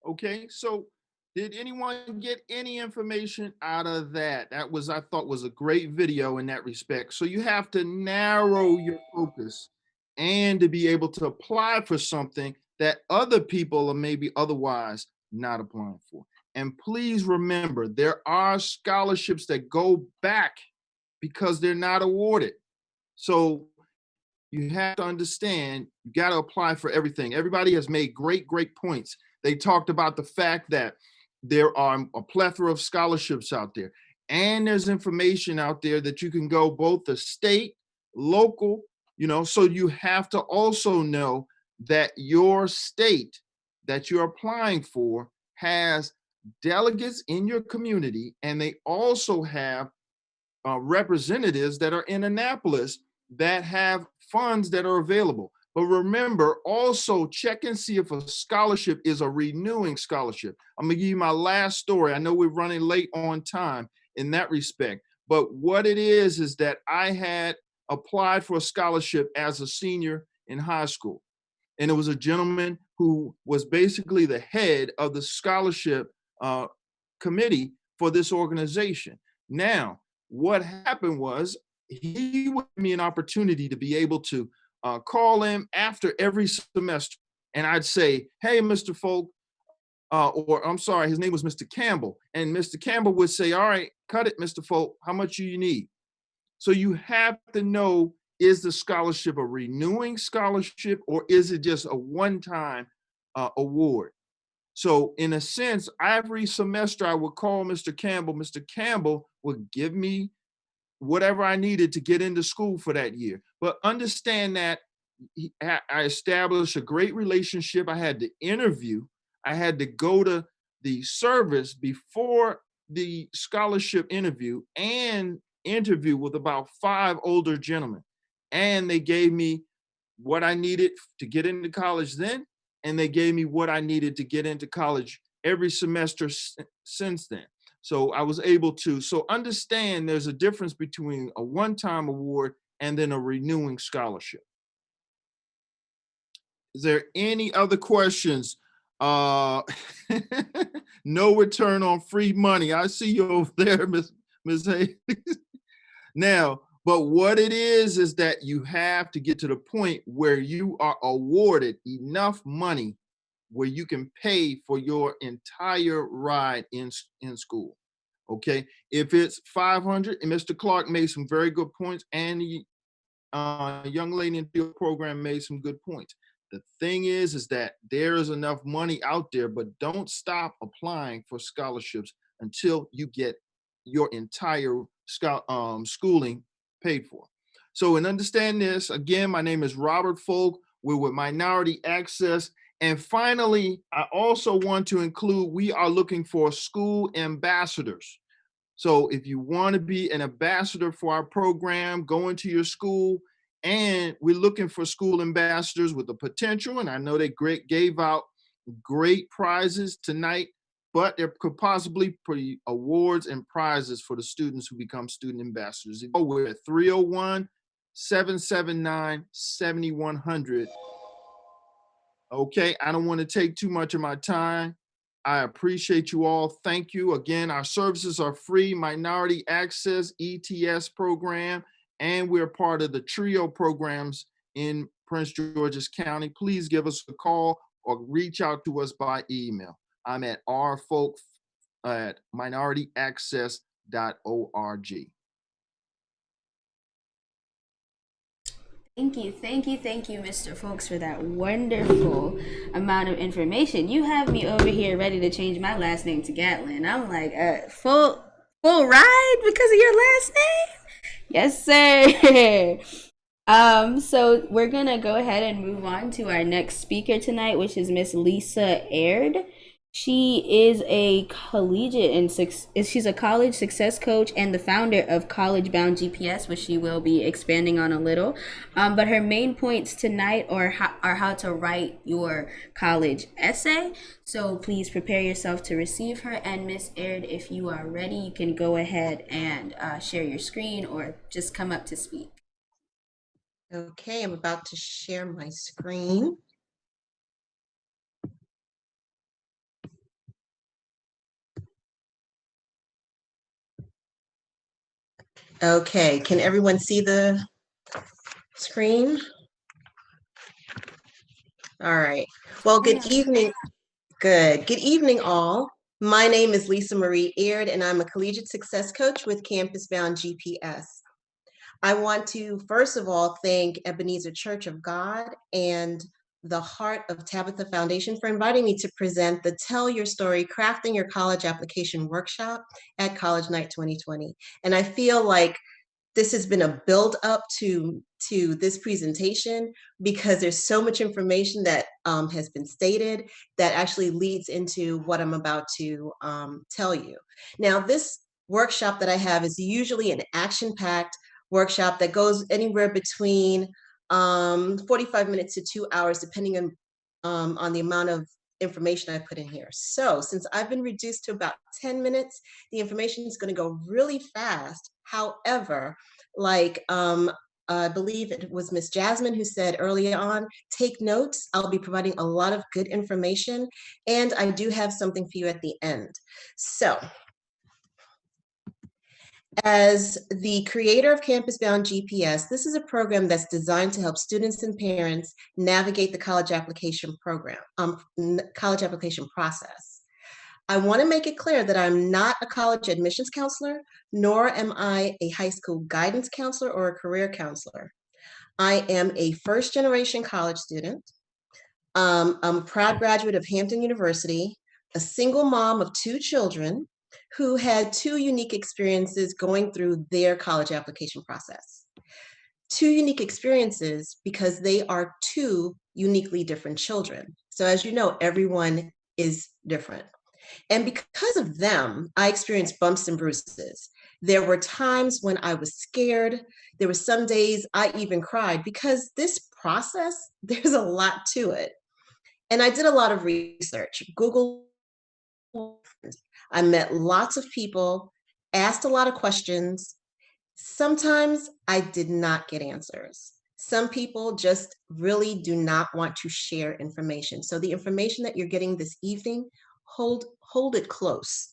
Okay, so did anyone get any information out of that? That was, I thought, was a great video in that respect. So you have to narrow your focus and to be able to apply for something that other people are maybe otherwise not applying for. And please remember, there are scholarships that go back because they're not awarded. So you have to understand, you got to apply for everything. Everybody has made great points. They talked about the fact that there are a plethora of scholarships out there, and there's information out there that you can go both the state, local, so you have to also know that your state that you're applying for has delegates in your community, and they also have representatives that are in Annapolis that have funds that are available. But remember, also check and see if a scholarship is a renewing scholarship. I'm gonna give you my last story. I know we're running late on time in that respect, but what it is that I had applied for a scholarship as a senior in high school. And it was a gentleman who was basically the head of the scholarship committee for this organization. Now, what happened was he would give me an opportunity to be able to call him after every semester. And I'd say, hey, Mr. Folk, or I'm sorry, his name was Mr. Campbell. And Mr. Campbell would say, all right, cut it, Mr. Folk, how much do you need? So you have to know, is the scholarship a renewing scholarship or is it just a one-time award? So in a sense, every semester I would call Mr. Campbell. Mr. Campbell would give me whatever I needed to get into school for that year. But understand that I established a great relationship. I had to interview. I had to go to the service before the scholarship interview and interview with about 5 older gentlemen. And they gave me what I needed to get into college then, and they gave me what I needed to get into college every semester since then. So I was able to, so understand there's a difference between a one-time award and then a renewing scholarship. Is there any other questions? No return on free money. I see you over there, Ms. Hayes. Now, but what it is that you have to get to the point where you are awarded enough money where you can pay for your entire ride in school. Okay, if it's $500, and Mr. Clark made some very good points, and the young lady in the program made some good points. The thing is that there is enough money out there, but don't stop applying for scholarships until you get your entire schooling paid for. So, and understand this, again, my name is Robert Folk. We're with Minority Access. And finally, I also want to include, we are looking for school ambassadors. So if you want to be an ambassador for our program, go into your school And we're looking for school ambassadors with the potential. And I know they gave out great prizes tonight, but there could possibly be awards and prizes for the students who become student ambassadors. We're at 301-779-7100. Okay, I don't want to take too much of my time. I appreciate you all. Thank you. Again, our services are free, Minority Access ETS program, and we're part of the TRIO programs in Prince George's County. Please give us a call or reach out to us by email. I'm at rfolk@minorityAccess.org. Thank you, Mr. Folks, for that wonderful amount of information. You have me over here ready to change my last name to Gatlin. I'm like, full ride because of your last name? Yes, sir. So we're gonna go ahead and move on to our next speaker tonight, which is Miss Lisa Aird. She is a collegiate and she's a college success coach and the founder of College Bound GPS, which she will be expanding on a little. But her main points tonight are how to write your college essay. So please prepare yourself to receive her. And Miss Aird, if you are ready, you can go ahead and share your screen or just come up to speak. Okay, I'm about to share my screen. Okay, can everyone see the screen? All right. Well, good evening. Good evening, all. My name is Lisa Marie Aird, and I'm a collegiate success coach with Campus Bound GPS. I want to, first of all, thank Ebenezer Church of God and the Heart of Tabitha Foundation for inviting me to present the Tell Your Story, Crafting Your College Application workshop at College Night 2020. And I feel like this has been a build up to this presentation because there's so much information that has been stated that actually leads into what I'm about to tell you. Now, this workshop that I have is usually an action-packed workshop that goes anywhere between 45 minutes to 2 hours, depending on the amount of information I put in here. So since I've been reduced to about 10 minutes, the information is going to go really fast. However, like I believe it was Miss Jasmine who said earlier on, take notes. I'll be providing a lot of good information, and I do have something for you at the end. So, as the creator of Campus Bound GPS, this is a program that's designed to help students and parents navigate the college application process. I want to make it clear that I'm not a college admissions counselor, nor am I a high school guidance counselor or a career counselor. I am a first-generation college student. I'm a proud graduate of Hampton University, a single mom of 2 children, who had 2 unique experiences going through their college application process. 2 unique experiences because they are 2 uniquely different children. So as you know, everyone is different. And because of them, I experienced bumps and bruises. There were times when I was scared. There were some days I even cried because this process, there's a lot to it. And I did a lot of research, Google. I met lots of people, asked a lot of questions. Sometimes I did not get answers. Some people just really do not want to share information. So the information that you're getting this evening, hold it close.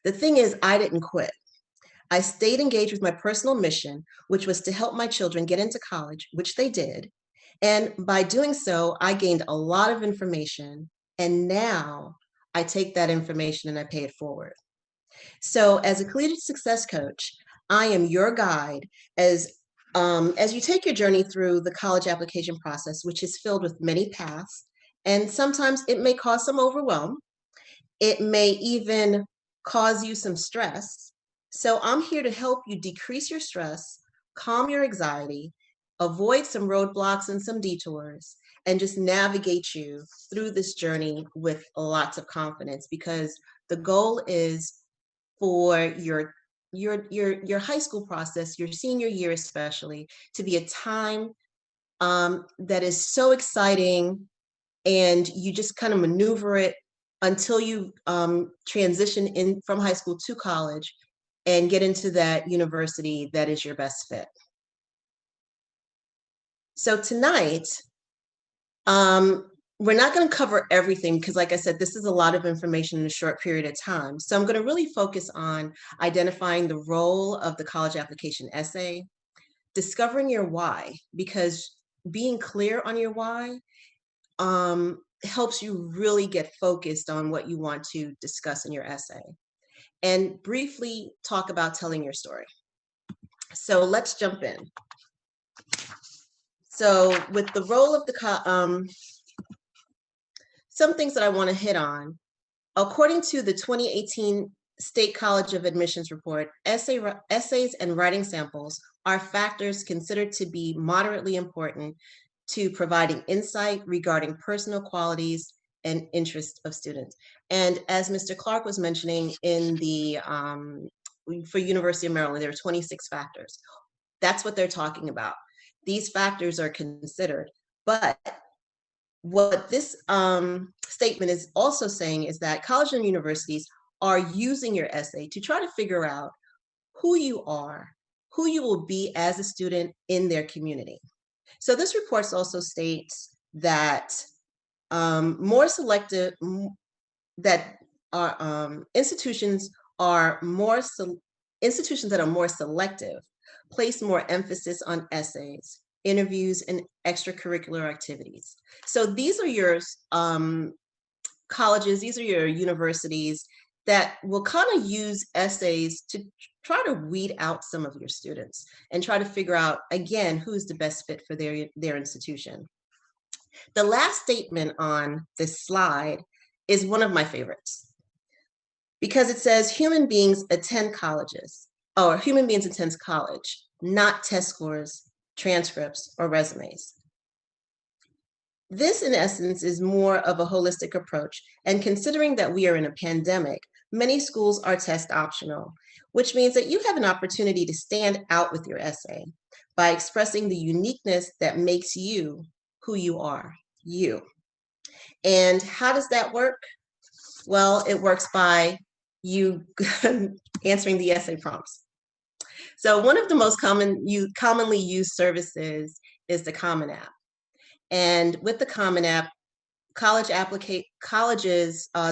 The thing is, I didn't quit. I stayed engaged with my personal mission, which was to help my children get into college, which they did. And by doing so, I gained a lot of information. And now I take that information and I pay it forward. So as a collegiate success coach, I am your guide as you take your journey through the college application process, which is filled with many paths. And sometimes it may cause some overwhelm. It may even cause you some stress. So I'm here to help you decrease your stress, calm your anxiety, avoid some roadblocks and some detours, and just navigate you through this journey with lots of confidence, because the goal is for your your high school process, your senior year especially, to be a time that is so exciting, and you just kind of maneuver it until you transition in from high school to college and get into that university that is your best fit. So tonight, we're not going to cover everything because, like I said, this is a lot of information in a short period of time. So I'm going to really focus on identifying the role of the college application essay, discovering your why, because being clear on your why helps you really get focused on what you want to discuss in your essay, and briefly talk about telling your story. So let's jump in. So with the role of the some things that I want to hit on. According to the 2018 State College of Admissions report, essays and writing samples are factors considered to be moderately important to providing insight regarding personal qualities and interests of students. And as Mr. Clark was mentioning in the, for University of Maryland, there are 26 factors. That's what they're talking about. These factors are considered, but what this statement is also saying is that colleges and universities are using your essay to try to figure out who you are, who you will be as a student in their community. So this report also states that more selective, that are institutions that are more selective place more emphasis on essays, interviews, and extracurricular activities. So these are your colleges, these are your universities that will kind of use essays to try to weed out some of your students and try to figure out, again, who's the best fit for their institution. The last statement on this slide is one of my favorites because it says human beings attend colleges, or human beings attend college, not test scores, transcripts, or resumes. This, in essence, is more of a holistic approach, and considering that we are in a pandemic, many schools are test optional, which means that you have an opportunity to stand out with your essay by expressing the uniqueness that makes you who you are, you. And how does that work? Well, it works by you answering the essay prompts. So one of the most commonly used services is the Common App. And with the Common App, colleges,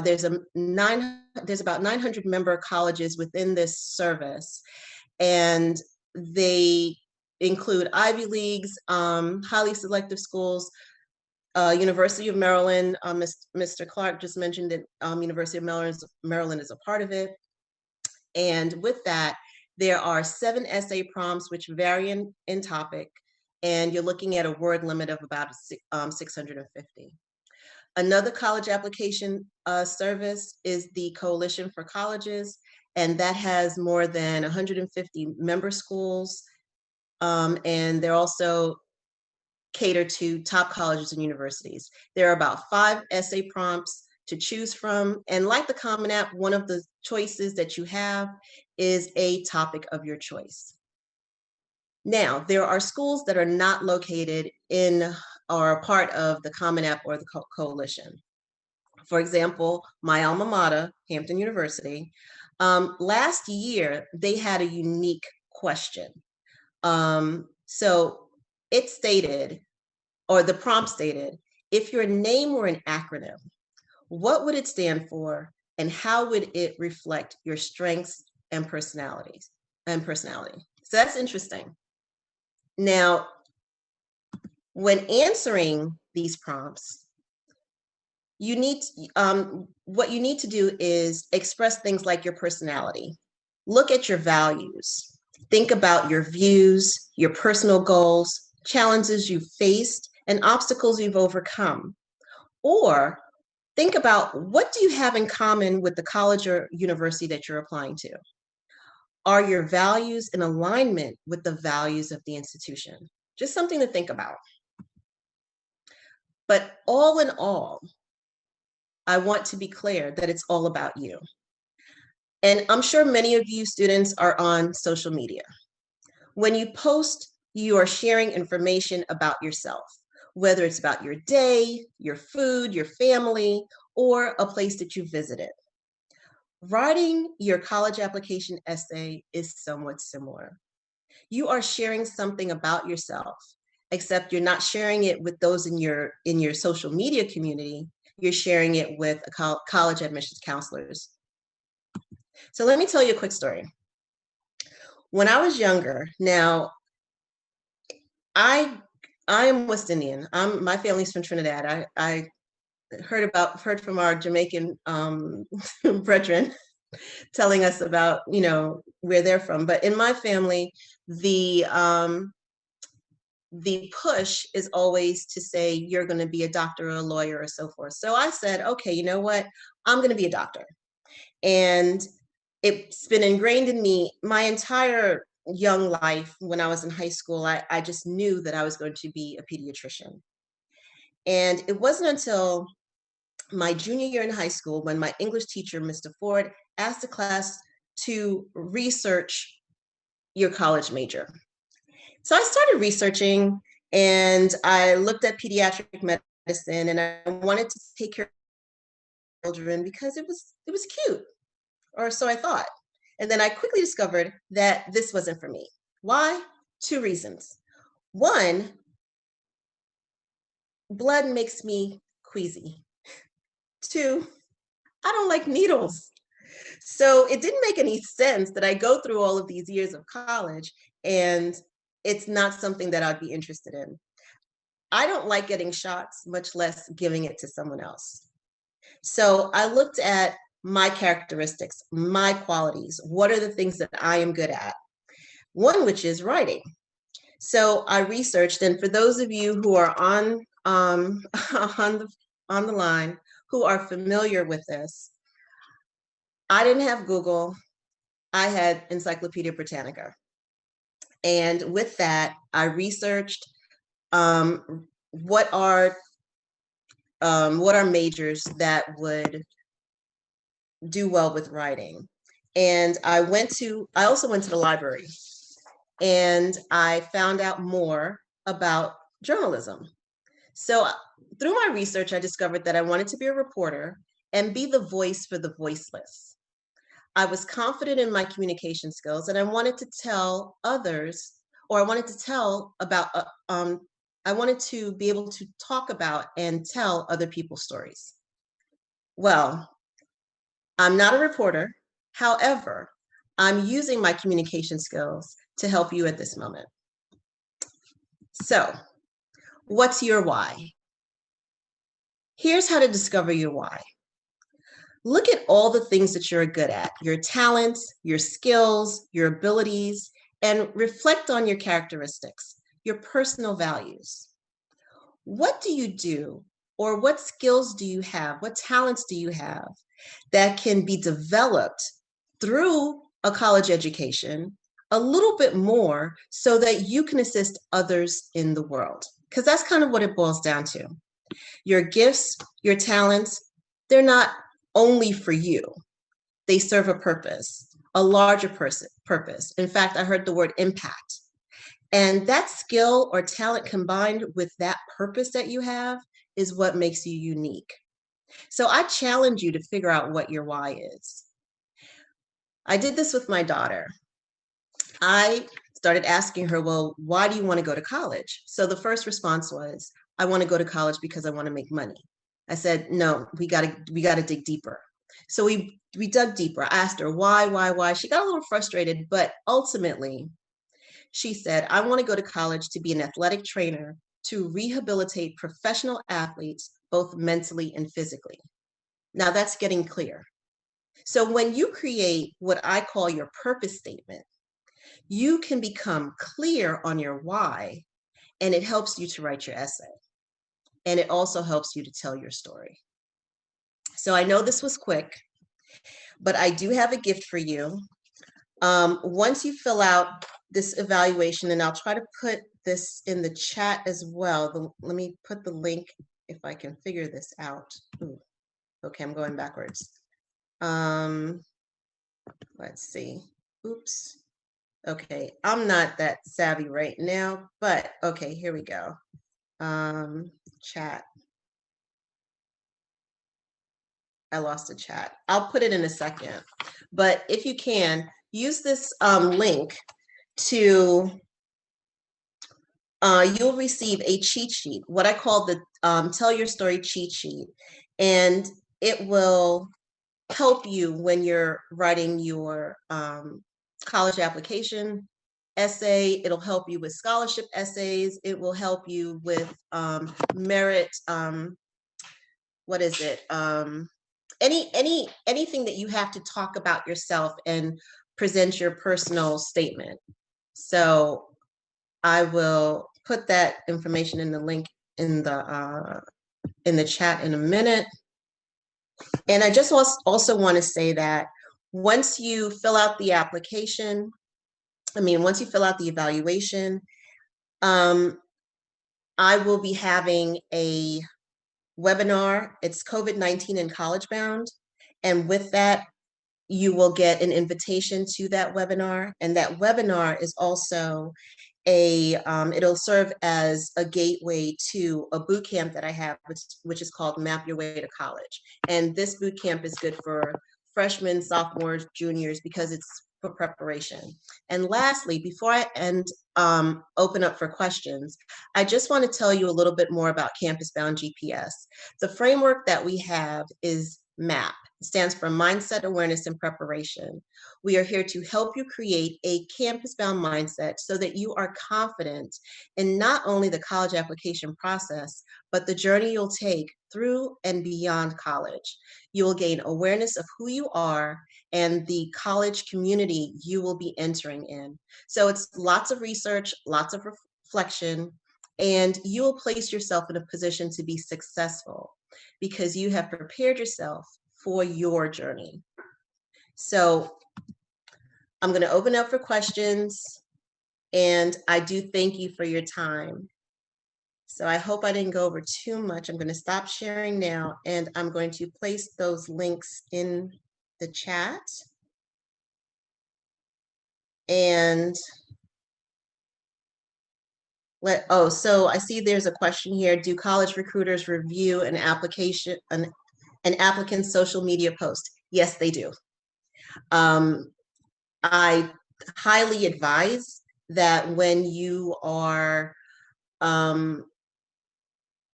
there's about 900 member colleges within this service, and they include Ivy Leagues, highly selective schools, University of Maryland. Mr. Clark just mentioned that University of Maryland is a part of it. And with that, there are 7 essay prompts which vary in topic, and you're looking at a word limit of about 650. Another college application service is the Coalition for Colleges, and that has more than 150 member schools, and they're also cater to top colleges and universities. There are about 5 essay prompts to choose from, and like the Common App, one of the choices that you have is a topic of your choice. Now, there are schools that are not located in or a part of the Common App or the Coalition. For example, my alma mater, Hampton University, last year, they had a unique question. So it stated, or the prompt stated, if your name were an acronym, what would it stand for, and how would it reflect your strengths and personality? So that's interesting. Now, when answering these prompts, what you need to do is express things like your personality. Look at your values. Think about your views, your personal goals, challenges you've faced, and obstacles you've overcome. Or think about, what do you have in common with the college or university that you're applying to? Are your values in alignment with the values of the institution? Just something to think about. But all in all, I want to be clear that it's all about you. And I'm sure many of you students are on social media. When you post, you are sharing information about yourself, whether it's about your day, your food, your family, or a place that you visited. Writing your college application essay is somewhat similar. You are sharing something about yourself, except you're not sharing it with those in your social media community. You're sharing it with college admissions counselors. So let me tell you a quick story. When I was younger, now I am West Indian. My family's from Trinidad. I heard from our Jamaican brethren telling us about, where they're from. But in my family, the push is always to say you're going to be a doctor or a lawyer or so forth. So I said, okay, you know what? I'm going to be a doctor. And it's been ingrained in me my entire young life. When I was in high school, I just knew that I was going to be a pediatrician. And it wasn't until my junior year in high school when my English teacher, Mr. Ford, asked the class to research your college major. So I started researching, and I looked at pediatric medicine, and I wanted to take care of children because it was cute, or so I thought. And then I quickly discovered that this wasn't for me. Why? 2 reasons. One, blood makes me queasy. 2, I don't like needles. So it didn't make any sense that I go through all of these years of college and it's not something that I'd be interested in. I don't like getting shots, much less giving it to someone else. So I looked at my characteristics, my qualities. What are the things that I am good at? One, which is writing. So I researched, and for those of you who are on the line who are familiar with this, I didn't have Google. I had Encyclopedia Britannica. And with that, I researched what are majors that would do well with writing. And I also went to the library, and I found out more about journalism. So through my research, I discovered that I wanted to be a reporter and be the voice for the voiceless. I was confident in my communication skills, and I wanted to tell others, or I wanted to tell about, I wanted to be able to talk about and tell other people's stories. Well, I'm not a reporter. However, I'm using my communication skills to help you at this moment. So, what's your why? Here's how to discover your why. Look at all the things that you're good at, your talents, your skills, your abilities, and reflect on your characteristics, your personal values. What do you do, or what skills do you have, what talents do you have that can be developed through a college education a little bit more so that you can assist others in the world? Because that's kind of what it boils down to. Your gifts, your talents, they're not only for you. They serve a purpose, a larger purpose. In fact, I heard the word impact. And that skill or talent combined with that purpose that you have is what makes you unique. So I challenge you to figure out what your why is. I did this with my daughter. I started asking her, well, why do you want to go to college? So the first response was, I want to go to college because I want to make money. I said, no, we got to dig deeper. So we dug deeper. I asked her why. She got a little frustrated, but ultimately she said, I want to go to college to be an athletic trainer to rehabilitate professional athletes, both mentally and physically. Now that's getting clear. So when you create what I call your purpose statement, you can become clear on your why, and it helps you to write your essay. And it also helps you to tell your story. So I know this was quick, but I do have a gift for you. Once you fill out this evaluation, and I'll try to put this in the chat as well. Let me put the link if I can figure this out. Ooh, okay, I'm going backwards. Let's see. Oops. Okay, I'm not that savvy right now, but okay, here we go. Chat. I lost the chat. I'll put it in a second. But if you can, use this link to, you'll receive a cheat sheet, what I call the Tell Your Story cheat sheet. And it will help you when you're writing your college application essay. It'll help you with scholarship essays. It will help you with merit, what is it? Anything that you have to talk about yourself and present your personal statement. So I will put that information in the link in the chat in a minute. And I just also want to say that once you fill out the application, once you fill out the evaluation, I will be having a webinar. It's COVID-19 and College Bound. And with that, you will get an invitation to that webinar. And that webinar is also it'll serve as a gateway to a boot camp that I have, which is called Map Your Way to College. And this boot camp is good for freshmen, sophomores, juniors, because it's for preparation. And lastly, before I open up for questions, I just want to tell you a little bit more about Campus Bound GPS. The framework that we have is MAP. It stands for Mindset, Awareness, and Preparation. We are here to help you create a campus-bound mindset so that you are confident in not only the college application process, but the journey you'll take through and beyond college. You will gain awareness of who you are and the college community you will be entering in. So it's lots of research, lots of reflection, and you will place yourself in a position to be successful because you have prepared yourself for your journey. So I'm going to open up for questions, and I do thank you for your time. So I hope I didn't go over too much. I'm going to stop sharing now, and I'm going to place those links in the chat. And so I see there's a question here. Do college recruiters review an application, an applicant's social media post? Yes, they do. I highly advise that when you are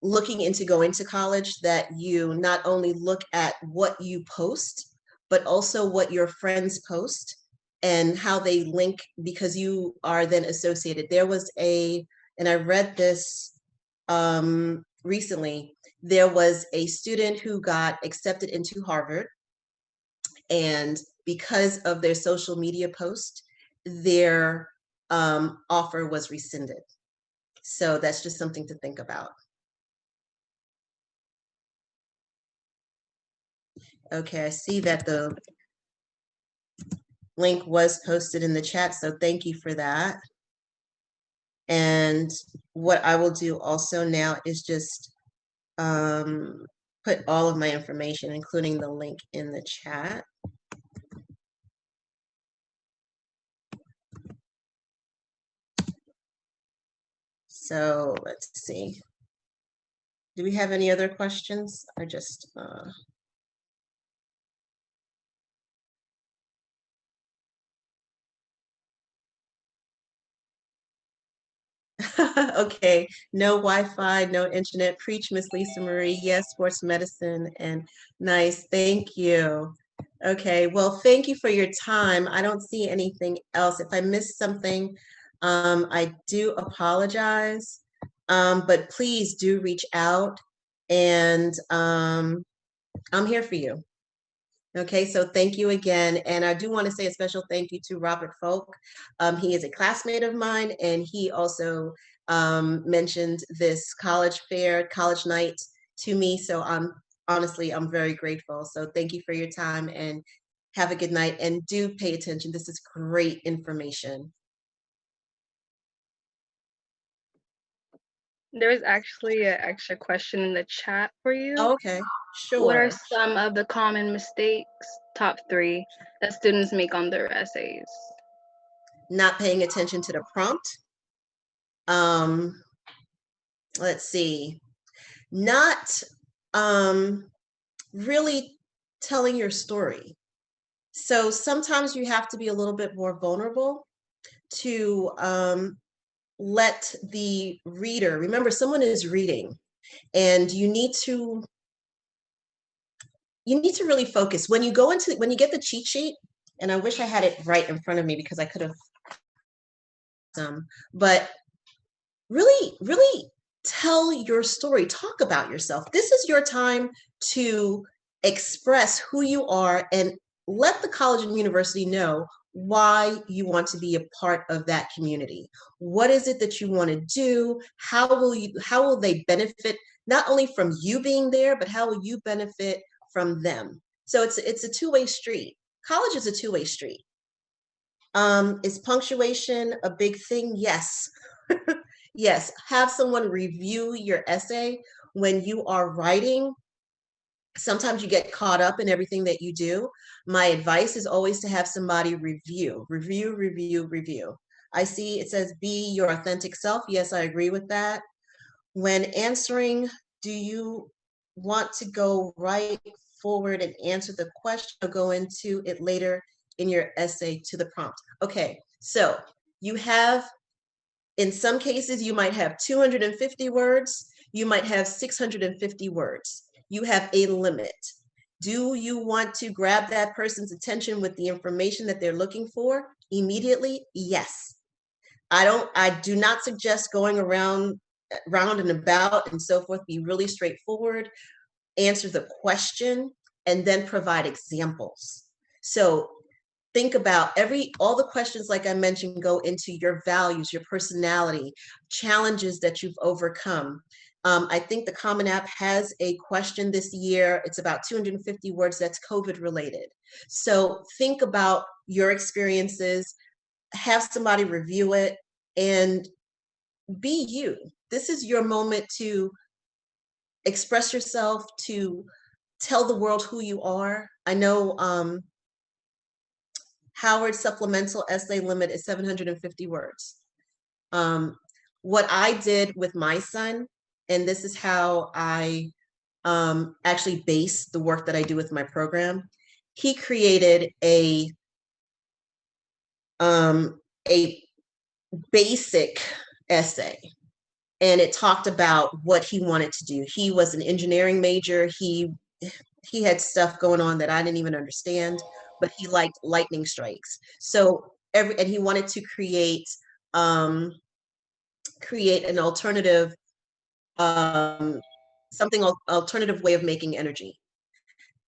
looking into going to college, that you not only look at what you post, but also what your friends post and how they link, because you are then associated. There was and I read this recently, there was a student who got accepted into Harvard, and because of their social media post, their offer was rescinded. So that's just something to think about. Okay, I see that the link was posted in the chat, so thank you for that. And what I will do also now is just put all of my information, including the link, in the chat. So let's see. Do we have any other questions? I just okay, no Wi-Fi, no internet. Preach, Miss Lisa Marie. Yes, sports medicine, and nice. Thank you. Okay, well, thank you for your time. I don't see anything else. If I missed something, I do apologize, but please do reach out, and I'm here for you. Okay, so thank you again. And I do want to say a special thank you to Robert Folk. He is a classmate of mine, and he also mentioned this college fair, college night to me. So honestly, I'm very grateful. So thank you for your time, and have a good night, and do pay attention. This is great information. There's actually an extra question in the chat for you. Okay, sure. What are some of the common mistakes top 3 that students make on their essays? Not paying attention to the prompt. Let's see. Not really telling your story. So sometimes you have to be a little bit more vulnerable to let the reader, remember someone is reading, and you need to really focus. When you get the cheat sheet, and I wish I had it right in front of me because I could have but really, really tell your story, talk about yourself. This is your time to express who you are and let the college and university know why you want to be a part of that community. What is it that you want to do? How will they benefit not only from you being there, but how will you benefit from them? So it's a two-way street. College is a two-way street. Is punctuation a big thing? Yes. Yes, have someone review your essay when you are writing. Sometimes you get caught up in everything that you do. My advice is always to have somebody review. I see it says be your authentic self. Yes, I agree with that. When answering, do you want to go right forward and answer the question or go into it later in your essay to the prompt? Okay, so you have, in some cases, you might have 250 words, you might have 650 words. You have a limit. Do you want to grab that person's attention with the information that they're looking for immediately? Yes. I do not suggest going round and about and so forth. Be really straightforward, answer the question, and then provide examples. So think about all the questions, like I mentioned, go into your values, your personality, challenges that you've overcome. I think the Common App has a question this year. It's about 250 words that's COVID related. So think about your experiences, have somebody review it, and be you. This is your moment to express yourself, to tell the world who you are. I know Howard's supplemental essay limit is 750 words. What I did with my son, and this is how I actually base the work that I do with my program, he created a basic essay, and it talked about what he wanted to do. He was an engineering major. He had stuff going on that I didn't even understand, but he liked lightning strikes. So and he wanted to create an alternative, alternative way of making energy,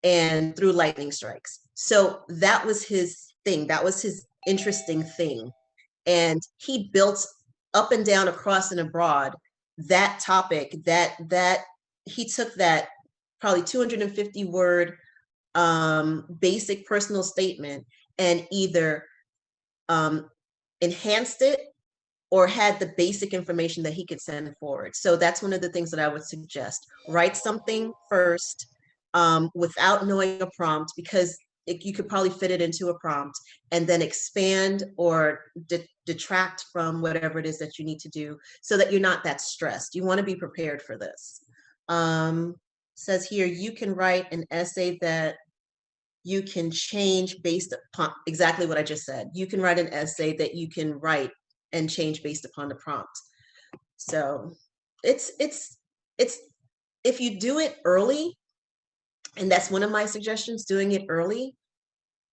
and through lightning strikes. So that was his thing. That was his interesting thing. And he built up and down, across and abroad, that topic, that he took that probably 250 word basic personal statement and either enhanced it or had the basic information that he could send forward. So that's one of the things that I would suggest. Write something first without knowing a prompt, because you could probably fit it into a prompt, and then expand or detract from whatever it is that you need to do so that you're not that stressed. You want to be prepared for this. Says here, you can write an essay that you can change based upon exactly what I just said. You can write an essay that you can write and change based upon the prompt. So it's if you do it early, and that's one of my suggestions, doing it early,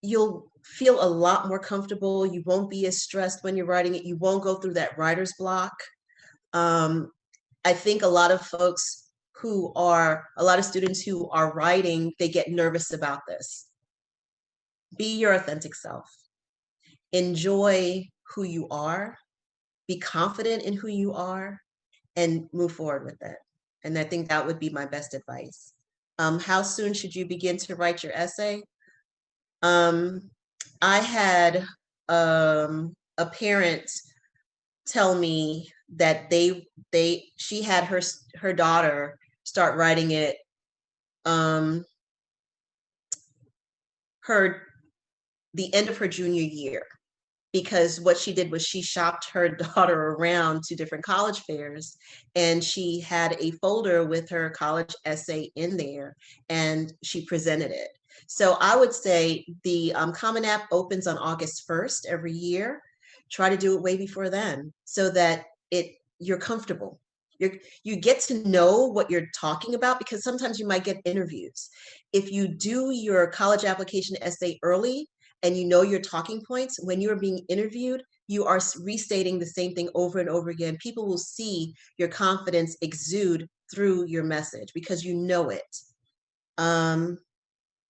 you'll feel a lot more comfortable. You won't be as stressed when you're writing it. You won't go through that writer's block. I think a lot of students who are writing, they get nervous about this. Be your authentic self. Enjoy who you are. Be confident in who you are, and move forward with it. And I think that would be my best advice. How soon should you begin to write your essay? I had a parent tell me that she had her daughter start writing it. Her the end of her junior year, because what she did was she shopped her daughter around to different college fairs, and she had a folder with her college essay in there, and she presented it. So I would say the Common App opens on August 1st every year. Try to do it way before then so that you're comfortable. You get to know what you're talking about, because sometimes you might get interviews. If you do your college application essay early, and you know your talking points, when you're being interviewed, you are restating the same thing over and over again. People will see your confidence exude through your message because you know it.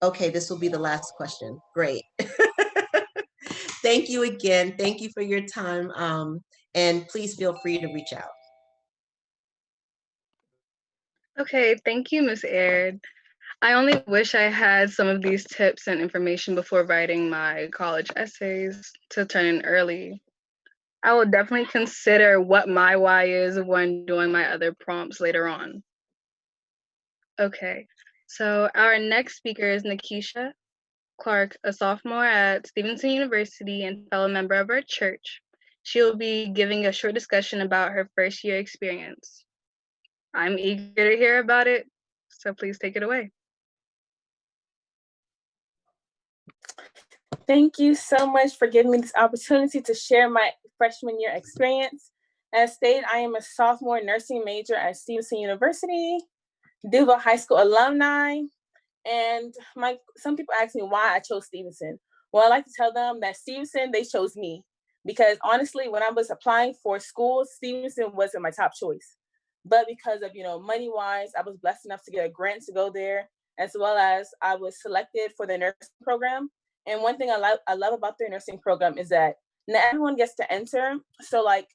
Okay, this will be the last question. Great. Thank you again. Thank you for your time. And please feel free to reach out. Okay, thank you, Ms. Aird. I only wish I had some of these tips and information before writing my college essays to turn in early. I will definitely consider what my why is when doing my other prompts later on. Okay, so our next speaker is Nikisha Clark, a sophomore at Stevenson University and fellow member of our church. She will be giving a short discussion about her first year experience. I'm eager to hear about it, so please take it away. Thank you so much for giving me this opportunity to share my freshman year experience. As stated, I am a sophomore nursing major at Stevenson University, Duval High School alumni, and some people ask me why I chose Stevenson. Well, I like to tell them that Stevenson, they chose me, because honestly, when I was applying for schools, Stevenson wasn't my top choice. But because of, money-wise, I was blessed enough to get a grant to go there, as well as I was selected for the nursing program. And one thing I love about the nursing program is that not everyone gets to enter. So like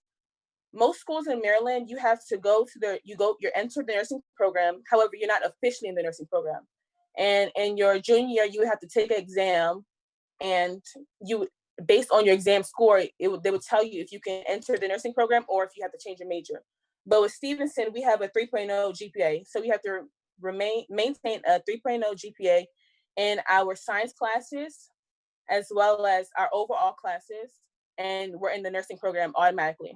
most schools in Maryland, you have to go to you're entered the nursing program. However, you're not officially in the nursing program. And in your junior year, you would have to take an exam, and based on your exam score, they would tell you if you can enter the nursing program or if you have to change your major. But with Stevenson, we have a 3.0 GPA. So we have to maintain a 3.0 GPA in our science classes, as well as our overall classes, and we're in the nursing program automatically.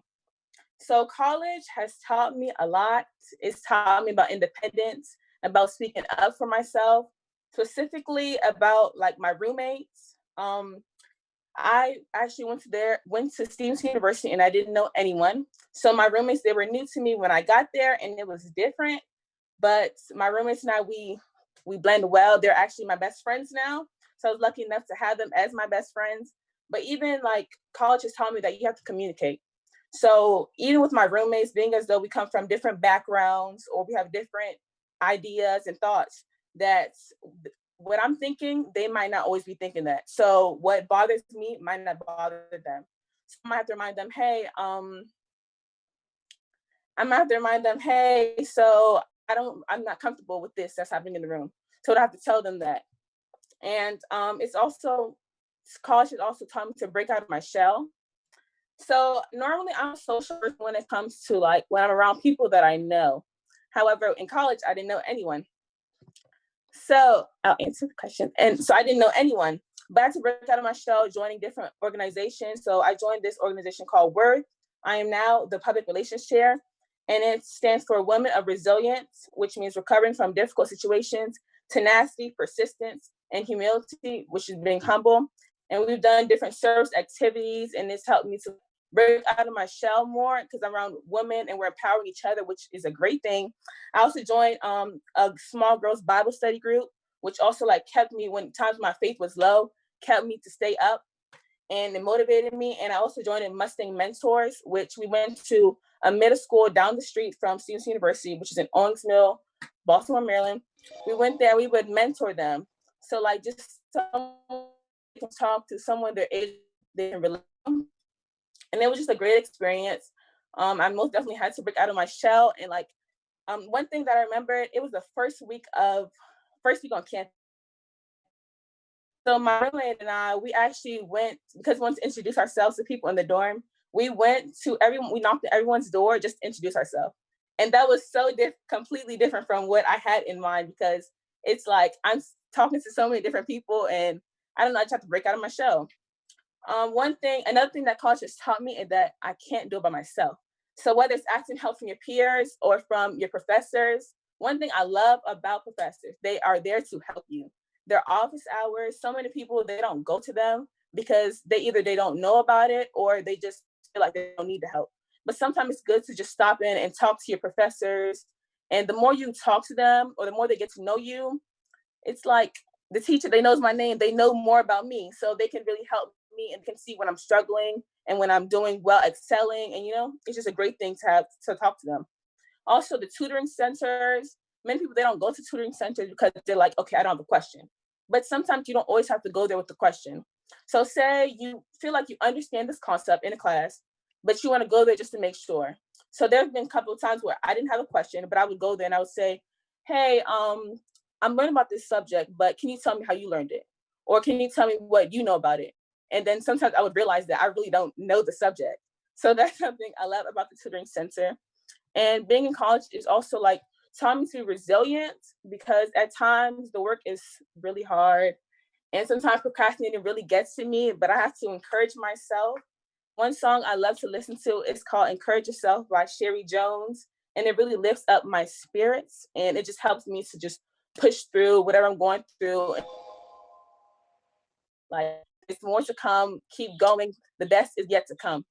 So college has taught me a lot. It's taught me about independence, about speaking up for myself, specifically about like my roommates. I actually went to Stevenson University, and I didn't know anyone. So my roommates, they were new to me when I got there, and it was different. But my roommates and I, we blend well. They're actually my best friends now. So I was lucky enough to have them as my best friends. But even like college has taught me that you have to communicate. So even with my roommates, being as though we come from different backgrounds or we have different ideas and thoughts, that what I'm thinking, they might not always be thinking that. So what bothers me might not bother them. So I might have to remind them, hey, so I'm not comfortable with this that's happening in the room. So I have to tell them that. And college has also taught me to break out of my shell. So normally I'm a social person when it comes to like when I'm around people that I know. However, in college, I didn't know anyone. So I'll answer the question. And so I didn't know anyone, but I had to break out of my shell, joining different organizations. So I joined this organization called Worth. I am now the public relations chair, and it stands for Women of Resilience, which means recovering from difficult situations, tenacity, persistence, and humility, which is being humble. And we've done different service activities, and it's helped me to break out of my shell more because I'm around women and we're empowering each other, which is a great thing. I also joined a small girls Bible study group, which also like kept me when times my faith was low, kept me to stay up, and it motivated me. And I also joined in Mustang Mentors, which we went to a middle school down the street from Stevenson University, which is in Owings Mill, Baltimore, Maryland. We went there, we would mentor them. So like just talk to someone their age, they can relate. And it was just a great experience. I most definitely had to break out of my shell. And like one thing that I remember, it was the first week on campus. So my roommate and I, we actually went, because we wanted to introduce ourselves to people in the dorm. We went to everyone, we knocked at everyone's door just to introduce ourselves. And that was so completely different from what I had in mind, because it's like I'm talking to so many different people, and I don't know, I just have to break out of my shell. Another thing that college has taught me is that I can't do it by myself. So whether it's asking help from your peers or from your professors, one thing I love about professors, they are there to help you. Their office hours, so many people, they don't go to them because they don't know about it or they just feel like they don't need the help. But sometimes it's good to just stop in and talk to your professors. And the more you talk to them or the more they get to know you, it's like the teacher, they knows my name, they know more about me. So they can really help me and can see when I'm struggling and when I'm doing well, excelling. And, it's just a great thing to have to talk to them. Also, the tutoring centers, many people, they don't go to tutoring centers because they're like, okay, I don't have a question. But sometimes you don't always have to go there with the question. So say you feel like you understand this concept in a class, but you want to go there just to make sure. So there's been a couple of times where I didn't have a question, but I would go there and I would say, hey, I'm learning about this subject, but can you tell me how you learned it? Or can you tell me what you know about it? And then sometimes I would realize that I really don't know the subject. So that's something I love about the tutoring center. And being in college is also like taught me to be resilient because at times the work is really hard. And sometimes procrastinating really gets to me, but I have to encourage myself. One song I love to listen to is called Encourage Yourself by Sherry Jones. And it really lifts up my spirits. And it just helps me to just push through whatever I'm going through. Like, there's more to come, keep going. The best is yet to come.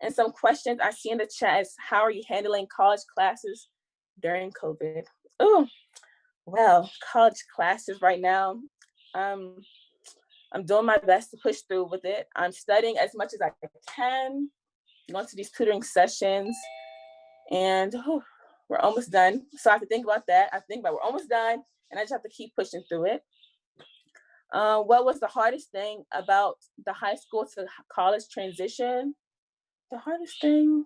And some questions I see in the chat is, how are you handling college classes during COVID? Oh, well, college classes right now, I'm doing my best to push through with it. I'm studying as much as I can, going to these tutoring sessions, and we're almost done. So I have to think about that. I think about we're almost done, and I just have to keep pushing through it. What was the hardest thing about the high school to college transition? The hardest thing,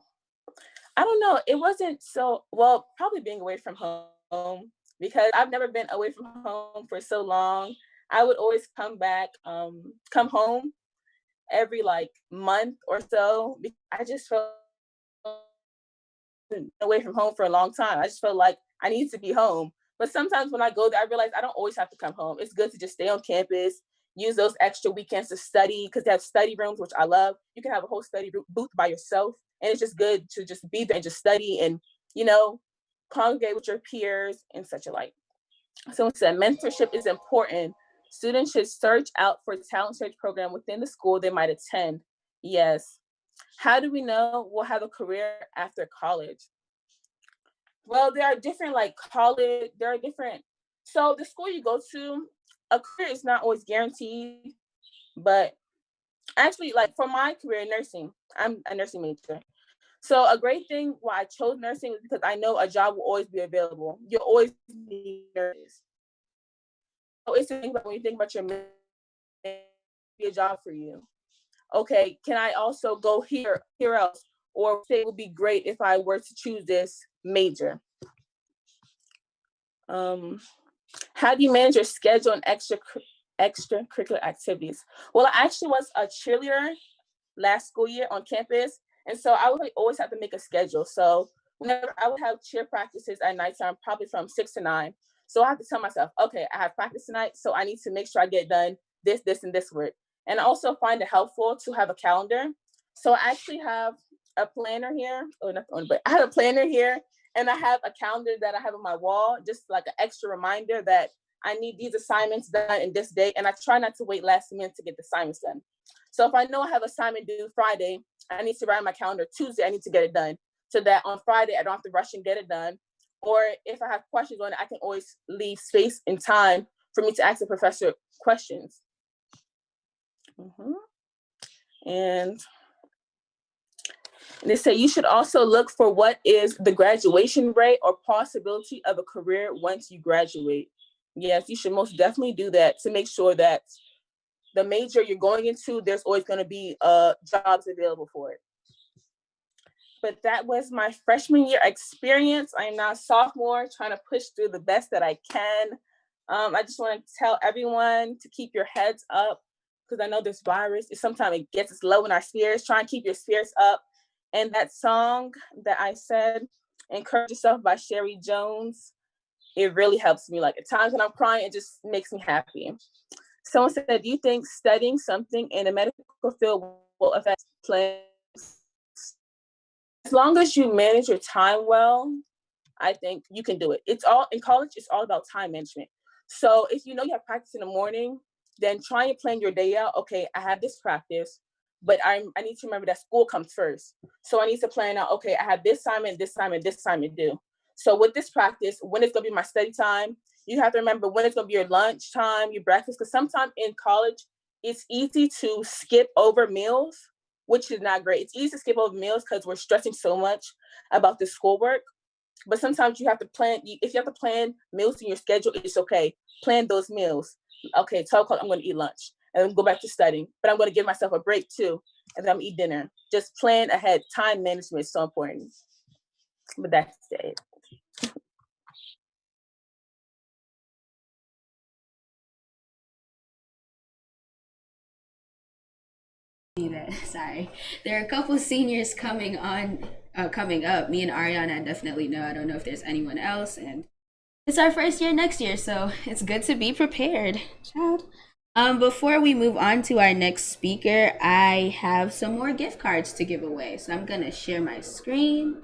I don't know. It wasn't probably being away from home, because I've never been away from home for so long. I would always come home every month or so. I just felt away from home for a long time. I just felt like I need to be home. But sometimes when I go there, I realize I don't always have to come home. It's good to just stay on campus, use those extra weekends to study, because they have study rooms, which I love. You can have a whole study booth by yourself. And it's just good to just be there and just study and, congregate with your peers and such alike. Someone said mentorship is important. Students should search out for a talent search program within the school they might attend. Yes. How do we know we'll have a career after college? Well, there are different college, there are different. So the school you go to, a career is not always guaranteed, but actually for my career in nursing, I'm a nursing major. So a great thing why I chose nursing is because I know a job will always be available. You'll always need nurses. So it's to think about when you think about your be a job for you. Okay, can I also go here else? Or say it would be great if I were to choose this major. How do you manage your schedule and extracurricular activities? Well, I actually was a cheerleader last school year on campus. And so I would always have to make a schedule. So whenever I would have cheer practices at nighttime, probably from 6 to 9. So I have to tell myself, okay, I have practice tonight, so I need to make sure I get done this, and this work. And I also find it helpful to have a calendar. So I actually have a planner here, but I have a planner here, and I have a calendar that I have on my wall, just like an extra reminder that I need these assignments done in this day. And I try not to wait last minute to get the assignments done. So if I know I have assignment due Friday, I need to write on my calendar Tuesday, I need to get it done, so that on Friday, I don't have to rush and get it done. Or if I have questions on it, I can always leave space and time for me to ask the professor questions. And they say you should also look for what is the graduation rate or possibility of a career once you graduate. Yes, you should most definitely do that to make sure that the major you're going into, there's always going to be jobs available for it. But that was my freshman year experience. I am now a sophomore, trying to push through the best that I can. I just want to tell everyone to keep your heads up, because I know this virus, sometimes it gets us low in our spirits. Try and keep your spirits up. And that song that I said, Encourage Yourself by Sherry Jones, it really helps me. At times when I'm crying, it just makes me happy. Someone said, do you think studying something in a medical field will affect plans? As long as you manage your time well, I think you can do it. It's all in college, it's all about time management. So if you know you have practice in the morning, then try and plan your day out. Okay, I have this practice, but I need to remember that school comes first. So I need to plan out, okay, I have this assignment, this assignment, this assignment due. So with this practice, when it's gonna be my study time, you have to remember when it's gonna be your lunch time, your breakfast, because sometimes in college, it's easy to skip over meals, which is not great. It's easy to skip over meals because we're stressing so much about the schoolwork. But sometimes you have to plan, if you have to plan meals in your schedule, it's okay. Plan those meals. Okay, 12 o'clock, I'm gonna eat lunch and then go back to studying. But I'm gonna give myself a break too, and then I'm gonna eat dinner. Just plan ahead. Time management is so important. But that's it. Sorry, there are a couple seniors coming up. Me and Ariana definitely know. I don't know if there's anyone else, and it's our first year next year, so it's good to be prepared, child. Before we move on to our next speaker, I have some more gift cards to give away. So I'm gonna share my screen,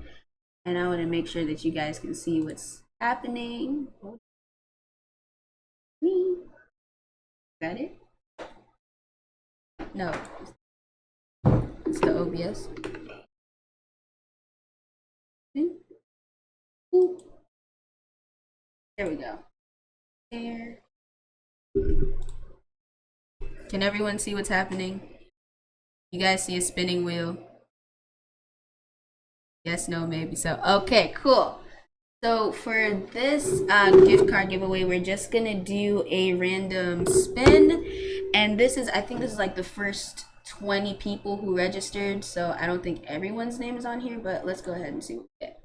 and I want to make sure that you guys can see what's happening. Got it? No. It's the OBS. Ooh. There we go. There. Can everyone see what's happening? You guys see a spinning wheel? Yes, no, maybe so. Okay, cool. So for this gift card giveaway, we're just gonna do a random spin. And I think this is like the first 20 people who registered. So I don't think everyone's name is on here, but let's go ahead and see what we get.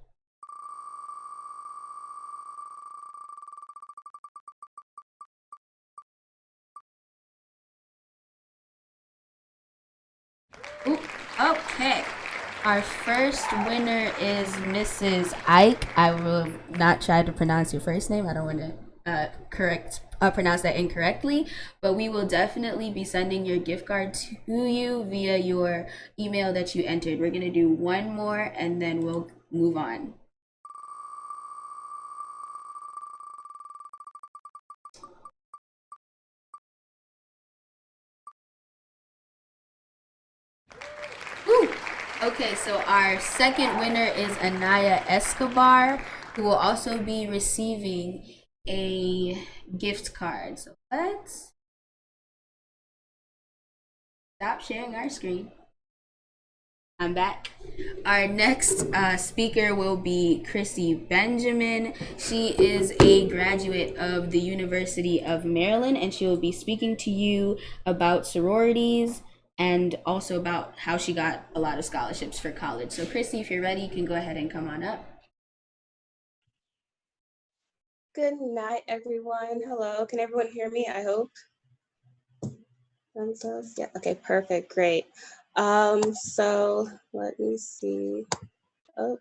Ooh, okay. Our first winner is Mrs. Ike. I will not try to pronounce your first name. I don't want to pronounce that incorrectly, but we will definitely be sending your gift card to you via your email that you entered. We're going to do one more and then we'll move on. Woo! Okay, so our second winner is Anaya Escobar, who will also be receiving a gift card. So let's stop sharing our screen. I'm back. Our next speaker will be Chrissy Benjamin. She is a graduate of the University of Maryland, and she will be speaking to you about sororities and also about how she got a lot of scholarships for college. So Chrissy, if you're ready, you can go ahead and come on up. Good night, everyone. Hello, can everyone hear me? I hope. Yeah, okay, perfect, great. So let me see. Oh,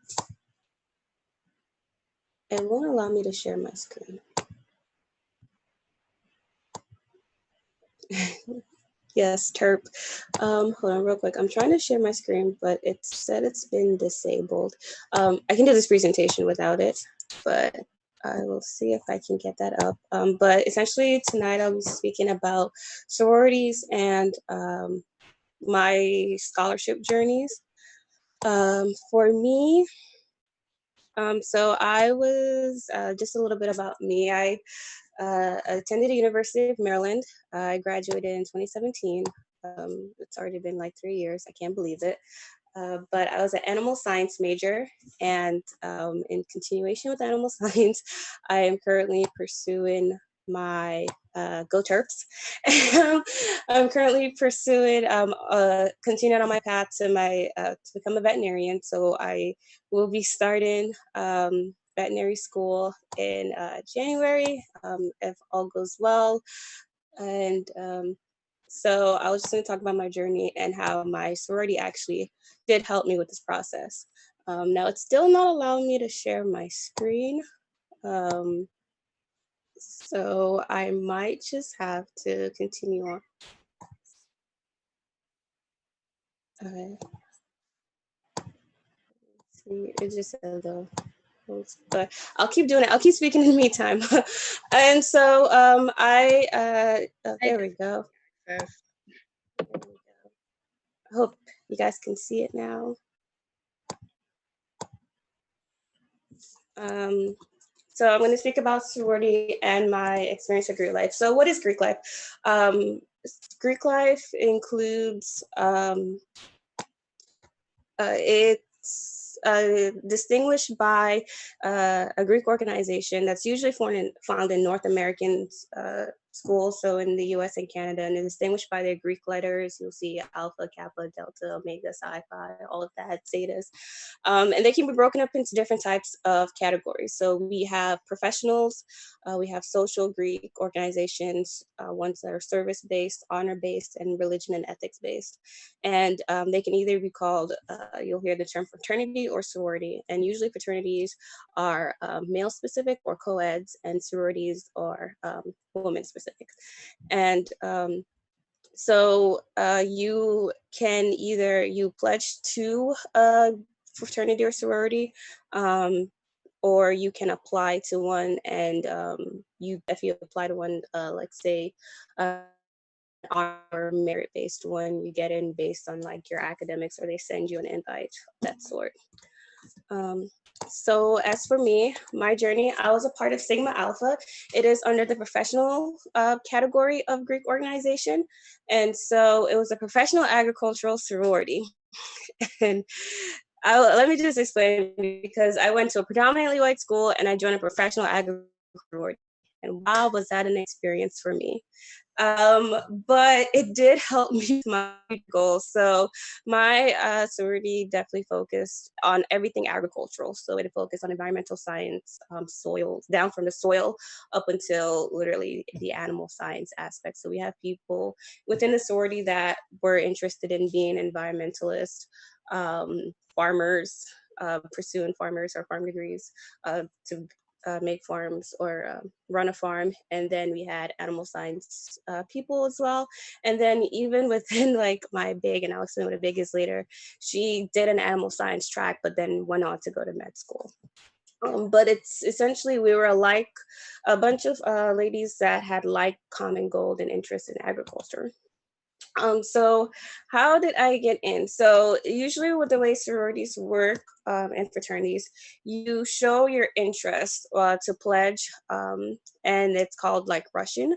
it won't allow me to share my screen. Yes, Terp. Hold on real quick. I'm trying to share my screen, but it said it's been disabled. I can do this presentation without it, but I will see if I can get that up. But essentially tonight I'll be speaking about sororities and my scholarship journeys. For me, so I was, just a little bit about me. I attended the University of Maryland. I graduated in 2017. It's already been like 3 years. I can't believe it. But I was an animal science major, and in continuation with animal science, I am currently pursuing my Go Terps. I'm currently pursuing, continuing on my path to become a veterinarian. So I will be starting veterinary school in January, if all goes well. And so I was just going to talk about my journey and how my sorority actually did help me with this process. Now it's still not allowing me to share my screen. So I might just have to continue on. Okay. See, it just said the, but I'll keep doing it. I'll keep speaking in the meantime. And so there we go. I hope you guys can see it now. So I'm going to speak about sorority and my experience with Greek life. So what is Greek life? Greek life includes, it's distinguished by a Greek organization that's usually found in North American schools, so in the US and Canada, and it's distinguished by their Greek letters. You'll see Alpha, Kappa, Delta, Omega, Psi, Phi, all of that, Zetas. And they can be broken up into different types of categories. So we have professionals, we have social Greek organizations, ones that are service-based, honor-based, and religion and ethics-based. And they can either be called, you'll hear the term fraternity or sorority. And usually fraternities are male-specific or co-eds, and sororities are women-specific. And so you can either, you pledge to a fraternity or sorority, or you can apply to one, and if you apply to one, like say, or merit-based one, you get in based on like your academics, or they send you an invite, that sort. So as for me, my journey, I was a part of Sigma Alpha. It is under the professional category of Greek organization. And so it was a professional agricultural sorority. And let me just explain, because I went to a predominantly white school and I joined a professional agricultural sorority. And wow, was that an experience for me. But it did help me with my goals. So my sorority definitely focused on everything agricultural. So it focused on environmental science, soil, down from the soil up until literally the animal science aspect. So we have people within the sorority that were interested in being environmentalists, farmers, pursuing farmers or farm degrees to make farms or run a farm. And then we had animal science people as well. And then even within like my big, and I'll explain what a big is later, she did an animal science track, but then went on to go to med school. But it's essentially, we were like a bunch of ladies that had like common goal and interest in agriculture. So how did I get in? So usually with the way sororities work and fraternities, you show your interest to pledge, and it's called like rushing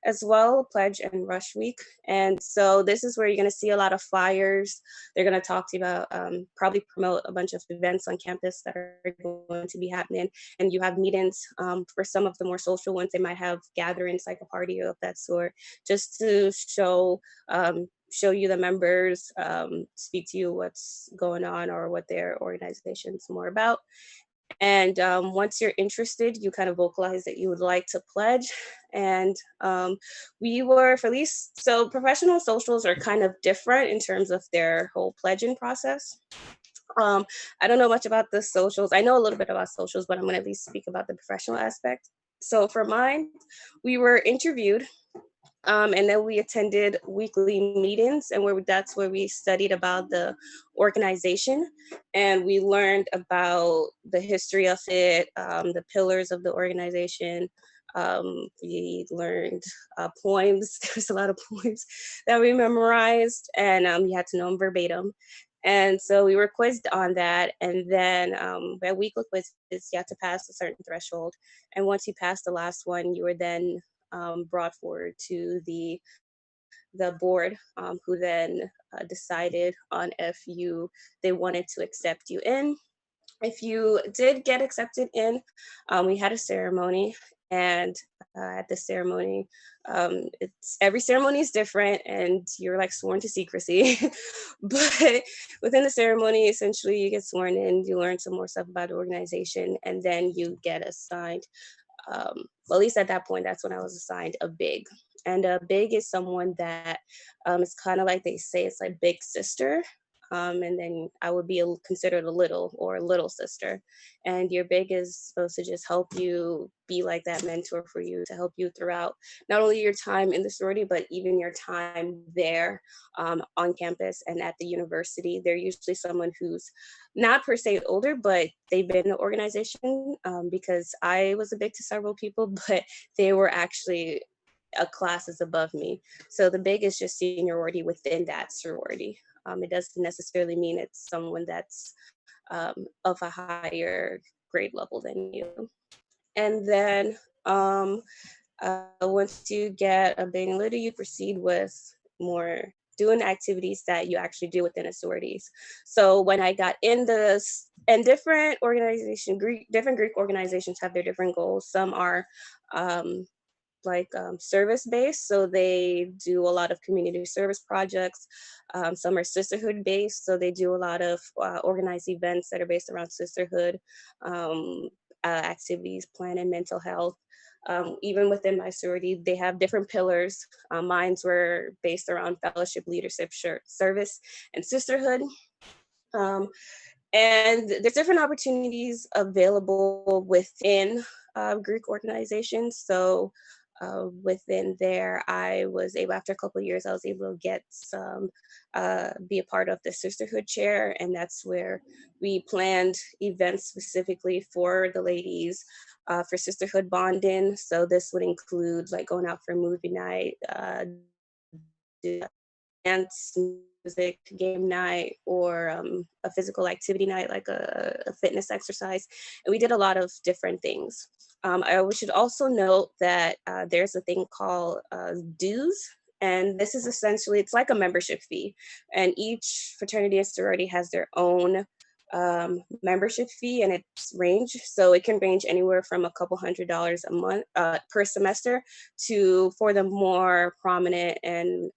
as well, pledge and rush week. And so this is where you're gonna see a lot of flyers. They're gonna talk to you about, probably promote a bunch of events on campus that are going to be happening. And you have meetings for some of the more social ones. They might have gatherings like a party of that sort, just to show you the members, speak to you what's going on or what their organization's more about. And once you're interested, you kind of vocalize that you would like to pledge. And we were, for least, so professional socials are kind of different in terms of their whole pledging process. I don't know much about the socials. I know a little bit about socials, but I'm going to at least speak about the professional aspect. So for mine, we were interviewed. And then we attended weekly meetings, and that's where we studied about the organization, and we learned about the history of it, the pillars of the organization. We learned poems. There's a lot of poems that we memorized, and we had to know them verbatim. And so we were quizzed on that. And then at weekly quizzes, you have to pass a certain threshold. And once you pass the last one, you were then brought forward to the board, who then decided on if they wanted to accept you in. If you did get accepted in, we had a ceremony. And at the ceremony, every ceremony is different, and you're like sworn to secrecy. But within the ceremony, essentially, you get sworn in, you learn some more stuff about the organization, and then you get assigned. Well, at least at that point, that's when I was assigned a big. And a big is someone that is kind of like, they say it's like big sister. and then I would be considered a little or a little sister. And your big is supposed to just help you be like that mentor for you, to help you throughout not only your time in the sorority, but even your time there on campus and at the university. They're usually someone who's not per se older, but they've been in the organization, because I was a big to several people, but they were actually classes above me. So the big is just seniority within that sorority. It doesn't necessarily mean it's someone that's of a higher grade level than you. And then once you get a big leader, you proceed with more doing activities that you actually do within the sororities. So when I got in this, and different different Greek organizations have their different goals. Some are service based, so they do a lot of community service projects. Some are sisterhood based, so they do a lot of organized events that are based around sisterhood, activities, planning, mental health. Even within my sorority, they have different pillars. Mine's were based around fellowship, leadership, service, and sisterhood. And there's different opportunities available within Greek organizations. So within there, I was able, after a couple of years, I was able to get some, be a part of the sisterhood chair. And that's where we planned events specifically for the ladies for sisterhood bonding. So this would include like going out for a movie night, dance, music, game night, or a physical activity night, like a fitness exercise. And we did a lot of different things. I should also note that there's a thing called dues. And this is essentially, it's like a membership fee. And each fraternity and sorority has their own membership fee, and it's range. So it can range anywhere from a couple $100s a month per semester to, for the more prominent and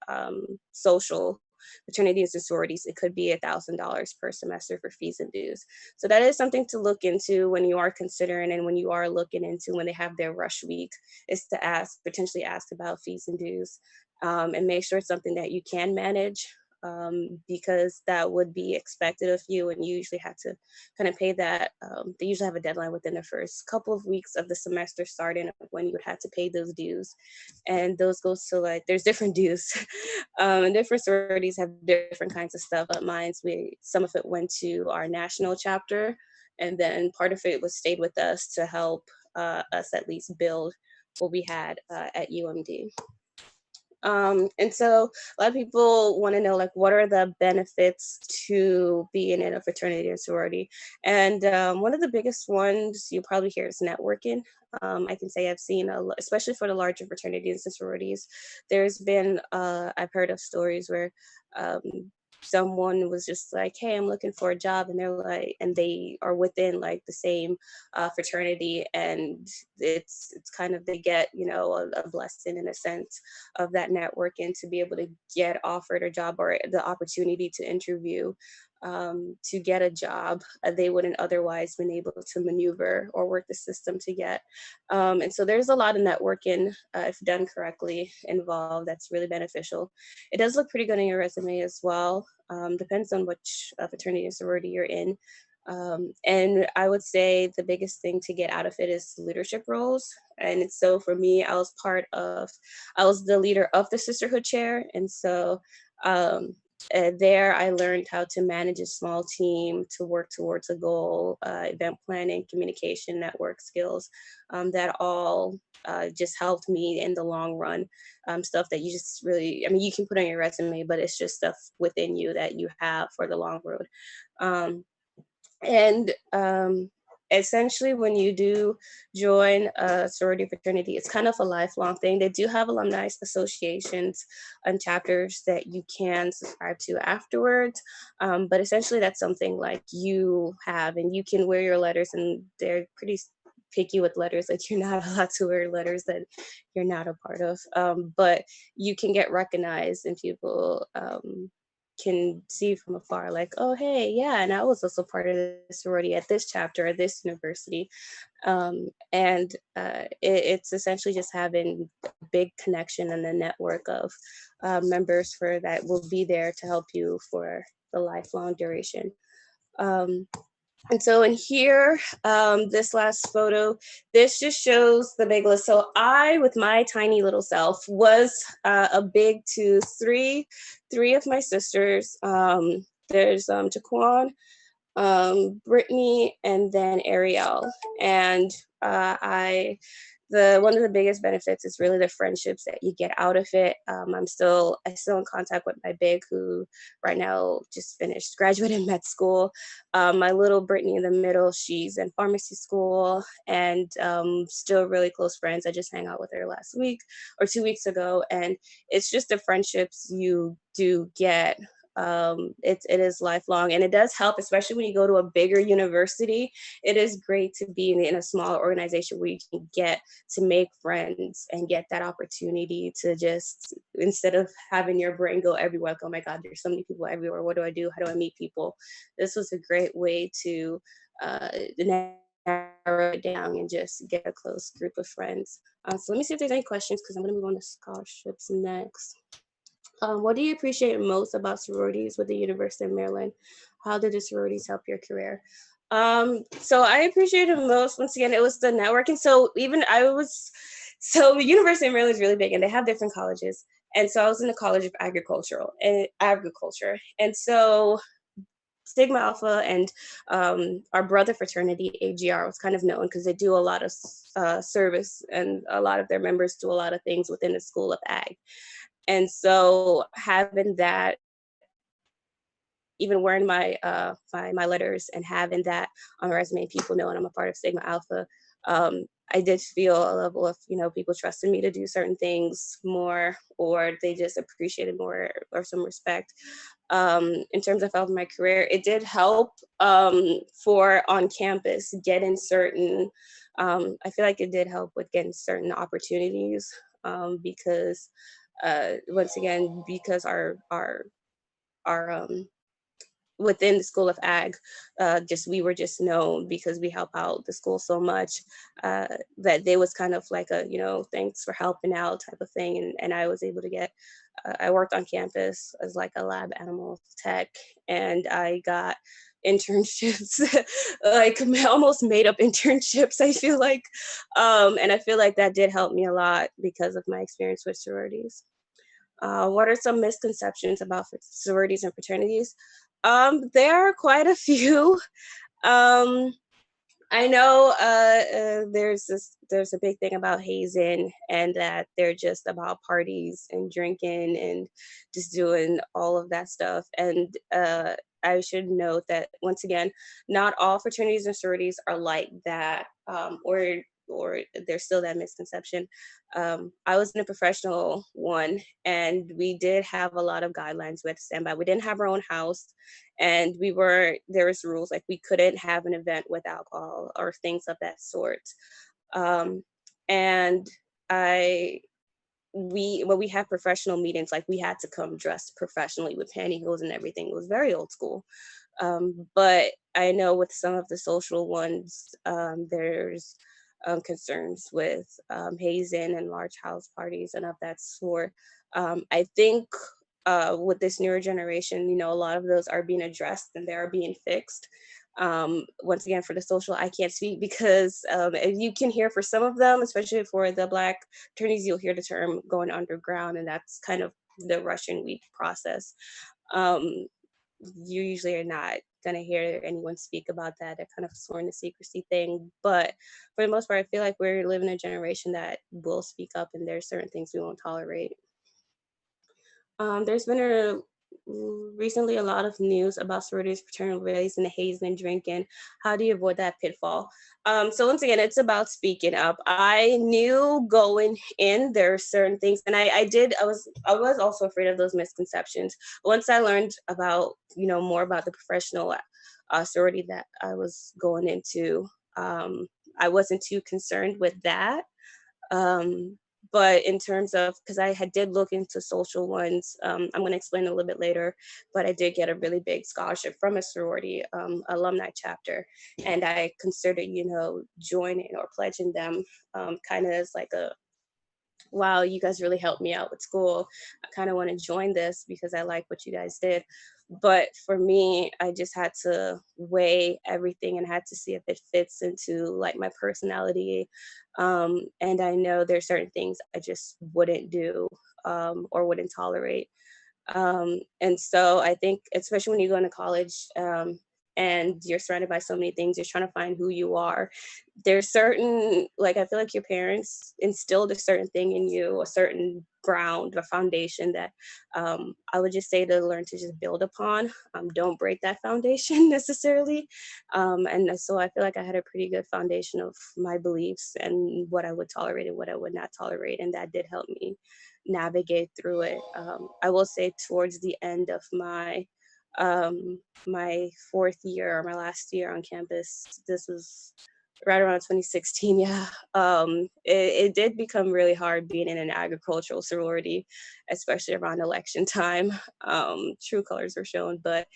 social fraternities and sororities, it could be $1,000 per semester for fees and dues. So that is something to look into when you are considering, and when you are looking into when they have their rush week, is to potentially ask about fees and dues, and make sure it's something that you can manage. Because that would be expected of you, and you usually have to kind of pay that. They usually have a deadline within the first couple of weeks of the semester starting when you would have to pay those dues. And those goes to like, there's different dues, and different sororities have different kinds of stuff. But some of it went to our national chapter, and then part of it was stayed with us to help us at least build what we had at UMD. And so a lot of people want to know, like, what are the benefits to being in a fraternity or sorority? And one of the biggest ones you probably hear is networking. I can say I've seen, especially for the larger fraternities and sororities, there's been, I've heard of stories where someone was just like, hey, I'm looking for a job, and they're like, and they are within like the same fraternity, and it's kind of, they get, you know, a blessing in a sense of that networking to be able to get offered a job or the opportunity to interview to get a job they wouldn't otherwise been able to maneuver or work the system to get. And so there's a lot of networking, if done correctly, involved, that's really beneficial. It does look pretty good on your resume as well. Depends on which fraternity or sorority you're in. And I would say the biggest thing to get out of it is leadership roles. And so for me, I was the leader of the sisterhood chair. And so there I learned how to manage a small team, to work towards a goal, event planning, communication, network skills, that all just helped me in the long run. Stuff that you just really, I mean, you can put on your resume, but it's just stuff within you that you have for the long road. And essentially, when you do join a sorority fraternity, it's kind of a lifelong thing. They do have alumni associations and chapters that you can subscribe to afterwards. But essentially, that's something like you have, and you can wear your letters, and they're pretty picky with letters. Like, you're not allowed to wear letters that you're not a part of. But you can get recognized, and people can see from afar, like, oh, hey, yeah, and I was also part of the sorority at this chapter at this university. And it's essentially just having a big connection and a network of members for that will be there to help you for the lifelong duration. And so in here, this last photo, this just shows the big list. So I, with my tiny little self, was a big to three of my sisters. There's Jaquan, Brittany, and then Ariel. And one of the biggest benefits is really the friendships that you get out of it. I'm still in contact with my big, who right now just finished graduating med school. My little Brittany in the middle, she's in pharmacy school, and still really close friends. I just hang out with her last week or 2 weeks ago, and it's just the friendships you do get. It is lifelong, and it does help, especially when you go to a bigger university. It is great to be in a smaller organization where you can get to make friends and get that opportunity to just, instead of having your brain go everywhere, like, oh my God, there's so many people everywhere. What do I do? How do I meet people? This was a great way to narrow it down and just get a close group of friends. So let me see if there's any questions, because I'm going to move on to scholarships next. What do you appreciate most about sororities with the University of Maryland? How did the sororities help your career? So I appreciated most, once again, it was the networking. So the University of Maryland is really big, and they have different colleges. And so I was in the College of Agriculture. And so Sigma Alpha and our brother fraternity, AGR, was kind of known because they do a lot of service, and a lot of their members do a lot of things within the School of Ag. And so having that, even wearing my my letters and having that on my resume, people knowing I'm a part of Sigma Alpha, I did feel a level of, people trusting me to do certain things more, or they just appreciated more, or some respect. In terms of helping my career, it did help for on campus getting certain, I feel like it did help with getting certain opportunities, because once again, because our within the School of Ag, we were just known because we help out the school so much, that they was kind of like a, thanks for helping out type of thing. And I was able to get, I worked on campus as like a lab animal tech, and I got internships, like almost made up internships, I feel like. And I feel like that did help me a lot because of my experience with sororities. What are some misconceptions about sororities and fraternities? There are quite a few. I know there's a big thing about hazing, and that they're just about parties and drinking and just doing all of that stuff. And I should note that, once again, not all fraternities and sororities are like that, or there's still that misconception. I was in a professional one, and we did have a lot of guidelines we had to stand by. We didn't have our own house, and there was rules, like we couldn't have an event with alcohol or things of that sort. And when we had professional meetings, like we had to come dressed professionally with pantyhose and everything. It was very old school. But I know with some of the social ones, there's concerns with hazing and large house parties and of that sort. I think with this newer generation, a lot of those are being addressed and they are being fixed. Once again, for the social, I can't speak because you can hear for some of them, especially for the Black attorneys, you'll hear the term going underground, and that's kind of the Russian weed process. You usually are not going to hear anyone speak about that. They're kind of sworn to secrecy thing. But for the most part, I feel like we're living in a generation that will speak up, and there's certain things we won't tolerate. There's been recently a lot of news about sororities, fraternities, and the hazing and drinking. How do you avoid that pitfall? So once again, it's about speaking up. I knew going in there are certain things, and I was also afraid of those misconceptions. Once I learned about more about the professional sorority that I was going into, I wasn't too concerned with that. But in terms of, because I did look into social ones, I'm going to explain a little bit later, but I did get a really big scholarship from a sorority alumni chapter, and I considered, joining or pledging them kind of as like wow, you guys really helped me out with school. I kind of want to join this because I like what you guys did. But for me, I just had to weigh everything and had to see if it fits into like my personality. And I know there's certain things I just wouldn't do or wouldn't tolerate. And so I think, especially when you go into college and you're surrounded by so many things, you're trying to find who you are. There's certain, like, I feel like your parents instilled a certain thing in you, a certain ground, a foundation that I would just say to learn to just build upon. Don't break that foundation necessarily. And so I feel like I had a pretty good foundation of my beliefs and what I would tolerate and what I would not tolerate. And that did help me navigate through it. I will say towards the end of my fourth year or my last year on campus, this was right around 2016. Yeah, it did become really hard being in an agricultural sorority, especially around election time. True colors were shown, but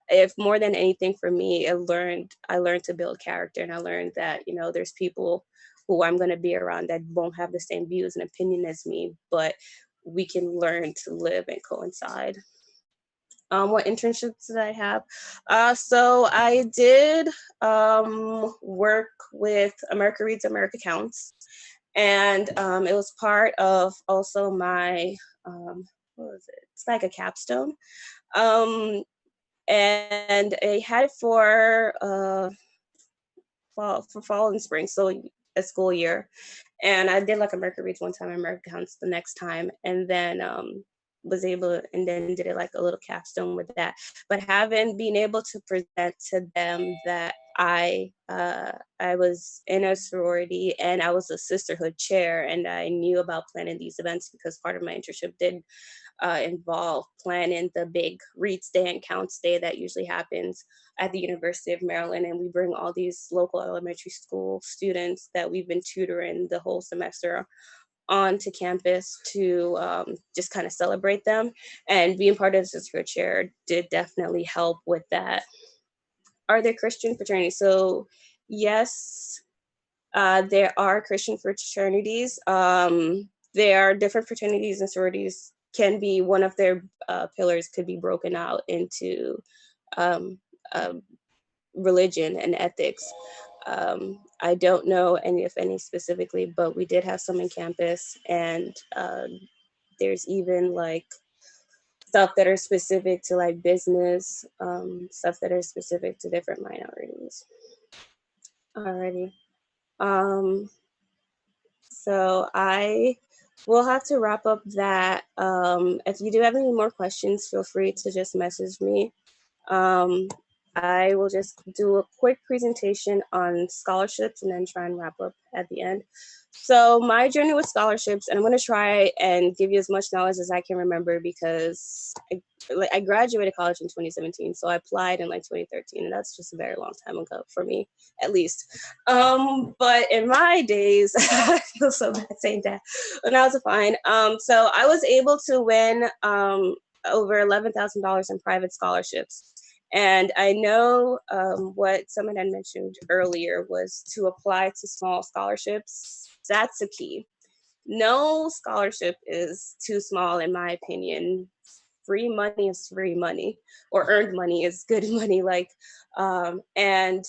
if more than anything for me, I learned to build character, and I learned that, you know, there's people who I'm going to be around that won't have the same views and opinion as me, but we can learn to live and coincide. What internships did I have? So I did work with America Reads, America Counts, and it was part of also my, what was it? It's like a capstone. And I had it for fall and spring, so a school year. And I did like America Reads one time, America Counts the next time, and then was able and then did it like a little capstone with that. But having been able to present to them that I was in a sorority and I was a sisterhood chair, and I knew about planning these events because part of my internship did involve planning the big Reads Day and Counts Day that usually happens at the University of Maryland. And we bring all these local elementary school students that we've been tutoring the whole semester onto campus to just kind of celebrate them. And being part of the sisterhood chair did definitely help with that. Are there Christian fraternities? So yes, there are Christian fraternities. There are different fraternities and sororities can be, one of their pillars could be broken out into um, uh, religion and ethics. I don't know any, if any specifically, but we did have some in campus, and there's even like stuff that are specific to like business, stuff that are specific to different minorities. Alrighty. So I will have to wrap up that. If you do have any more questions, feel free to just message me. I will just do a quick presentation on scholarships and then try and wrap up at the end. So my journey with scholarships, and I'm going to try and give you as much knowledge as I can remember because I graduated college in 2017. So I applied in like 2013, and that's just a very long time ago for me, at least. But in my days, I feel so bad saying that, when I was applying. So I was able to win over $11,000 in private scholarships. And I know what someone had mentioned earlier was to apply to small scholarships. That's a key. No scholarship is too small, in my opinion. Free money is free money, or earned money is good money. And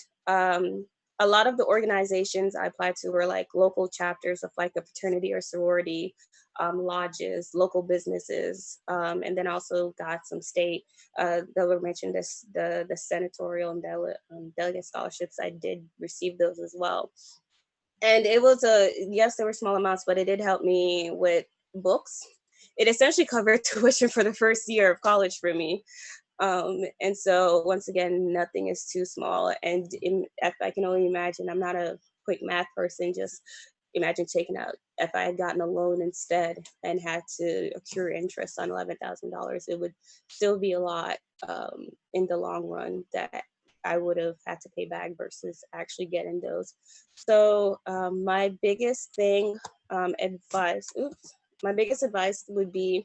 a lot of the organizations I applied to were like local chapters of like a fraternity or sorority, lodges, local businesses, and then also got some state. That were mentioned as the senatorial and delegate scholarships. I did receive those as well. And it was yes, there were small amounts, but it did help me with books. It essentially covered tuition for the first year of college for me. And so once again, nothing is too small. And if I can only imagine, I'm not a quick math person, just imagine taking out, if I had gotten a loan instead and had to accrue interest on $11,000, it would still be a lot in the long run that I would have had to pay back versus actually getting those. So my biggest advice would be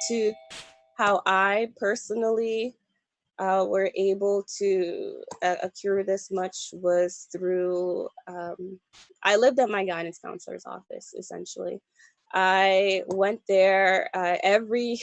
to how I personally were able to accrue this much was through, I lived at my guidance counselor's office, essentially. I went there every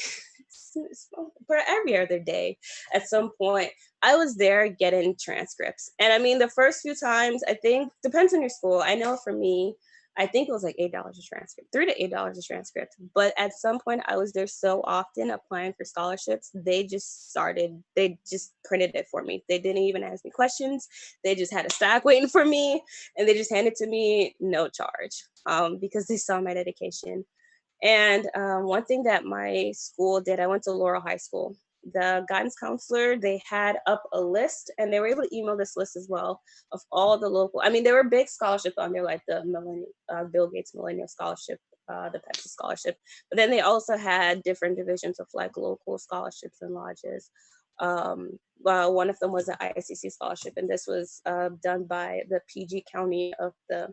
for every other day at some point. I was there getting transcripts. And I mean, the first few times, I think, depends on your school. I know for me, I think it was like $8 a transcript, $3 to $8 a transcript. But at some point, I was there so often applying for scholarships, they just printed it for me. They didn't even ask me questions. They just had a stack waiting for me, and they just handed it to me, no charge, because they saw my dedication. And one thing that my school did, I went to Laurel High School. The guidance counselor, they had up a list, and they were able to email this list as well of all the local, I mean, there were big scholarships on there, like the Bill Gates Millennial Scholarship, the Pepsi Scholarship. But then they also had different divisions of like local scholarships and lodges. Well, one of them was an ICC scholarship, and this was done by the PG County of the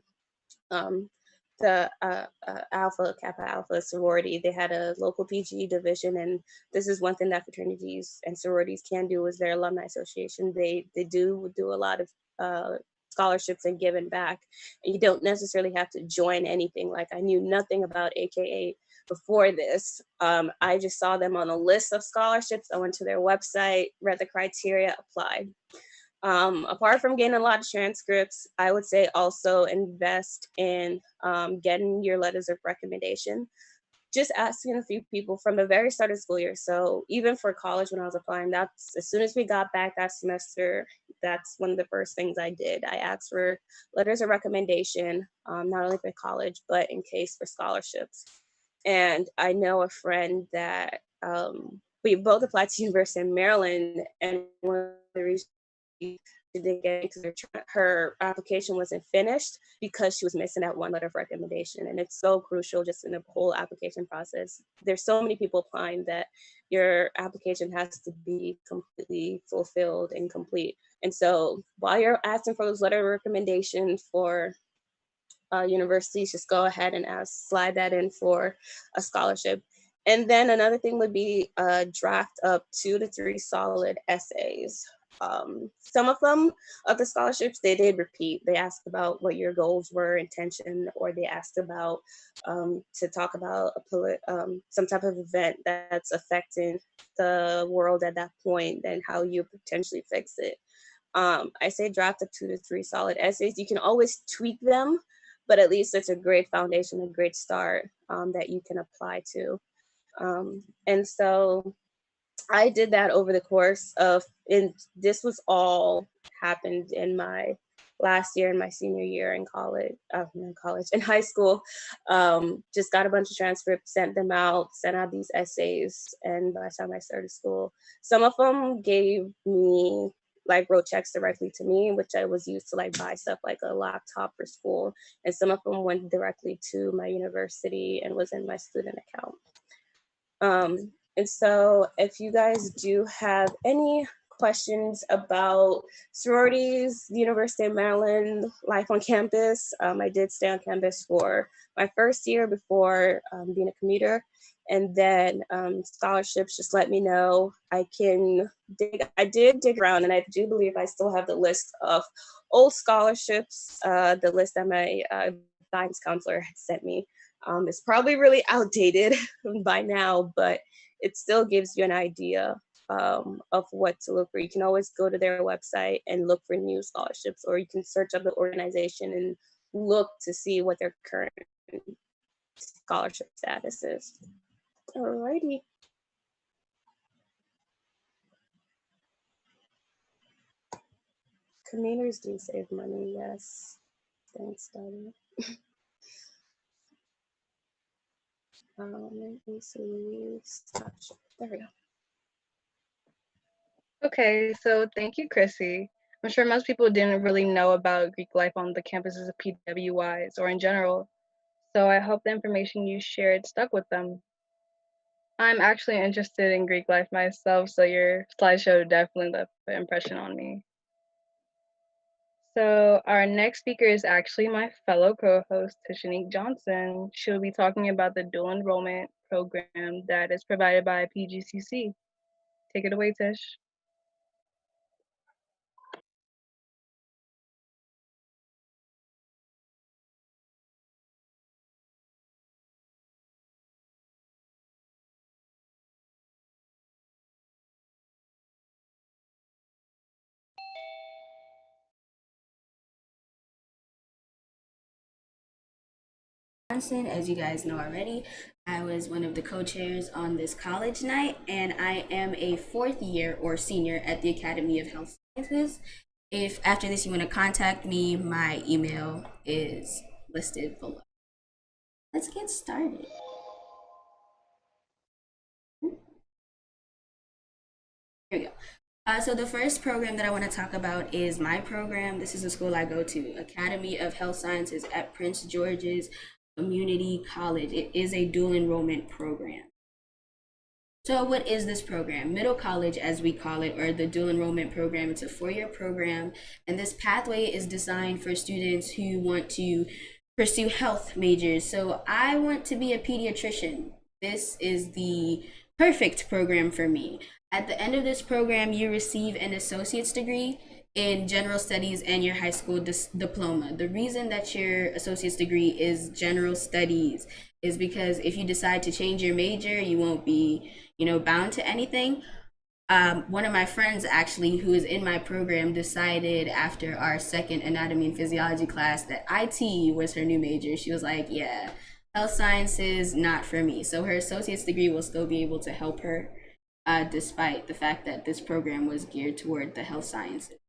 Alpha Kappa Alpha sorority. They had a local PG division, and this is one thing that fraternities and sororities can do is their alumni association. They do a lot of scholarships and giving back. And you don't necessarily have to join anything. Like, I knew nothing about AKA before this. I just saw them on a list of scholarships. I went to their website, read the criteria, applied. Apart from getting a lot of transcripts, I would say also invest in getting your letters of recommendation. Just asking a few people from the very start of school year. So even for college, when I was applying, that's as soon as we got back that semester, that's one of the first things I did. I asked for letters of recommendation, not only for college, but in case for scholarships. And I know a friend that we both applied to University of Maryland, and one of the reasons she didn't get it because her application wasn't finished because she was missing that one letter of recommendation. And it's so crucial just in the whole application process. There's so many people applying that your application has to be completely fulfilled and complete. And so while you're asking for those letter of recommendation for universities, just go ahead and slide that in for a scholarship. And then another thing would be draft up 2 to 3 solid essays. Some of them, of the scholarships, they did repeat. They asked about what your goals were, intention, or they asked about to talk about some type of event that's affecting the world at that point and how you potentially fix it. I say draft up 2 to 3 solid essays. You can always tweak them, but at least it's a great foundation, a great start that you can apply to. And so I did that over the course of, and this was all happened in my last year, in my senior year in in high school. Just got a bunch of transcripts, sent out these essays. And by the time I started school, some of them gave me, like, wrote checks directly to me, which I was used to like buy stuff like a laptop for school. And some of them went directly to my university and was in my student account. And so if you guys do have any questions about sororities, the University of Maryland, life on campus, I did stay on campus for my first year before being a commuter. And then scholarships, just let me know. I did dig around, and I do believe I still have the list of old scholarships, the list that my guidance counselor had sent me. It's probably really outdated by now, but it still gives you an idea of what to look for. You can always go to their website and look for new scholarships, or you can search up the organization and look to see what their current scholarship status is. Alrighty. Commuters do save money, yes. Thanks, Daddy. Let me see. There we go. Okay, so thank you, Chrissy. I'm sure most people didn't really know about Greek life on the campuses of PWIs or in general, so I hope the information you shared stuck with them. I'm actually interested in Greek life myself, so your slideshow definitely left an impression on me. So our next speaker is actually my fellow co-host, Tishanique Johnson. She'll be talking about the dual enrollment program that is provided by PGCC. Take it away, Tish. St, as you guys know already. I was one of the co-chairs on this college night, and I am a 4th year or senior at the Academy of Health Sciences. If after this you want to contact me, my email is listed below. Let's get started. Here we go. So the first program that I want to talk about is my program. This is the school I go to, Academy of Health Sciences at Prince George's Community College. It is a dual enrollment program. So what is this program? Middle college, as we call it, or the dual enrollment program. It's a 4-year program, and this pathway is designed for students who want to pursue health majors. So I want to be a pediatrician. This is the perfect program for me. At the end of this program, you receive an associate's degree in general studies and your high school diploma. The reason that your associate's degree is general studies is because if you decide to change your major, you won't be, bound to anything. One of my friends actually, who is in my program, decided after our second anatomy and physiology class that IT was her new major. She was like, yeah, health sciences, not for me. So her associate's degree will still be able to help her, despite the fact that this program was geared toward the health sciences.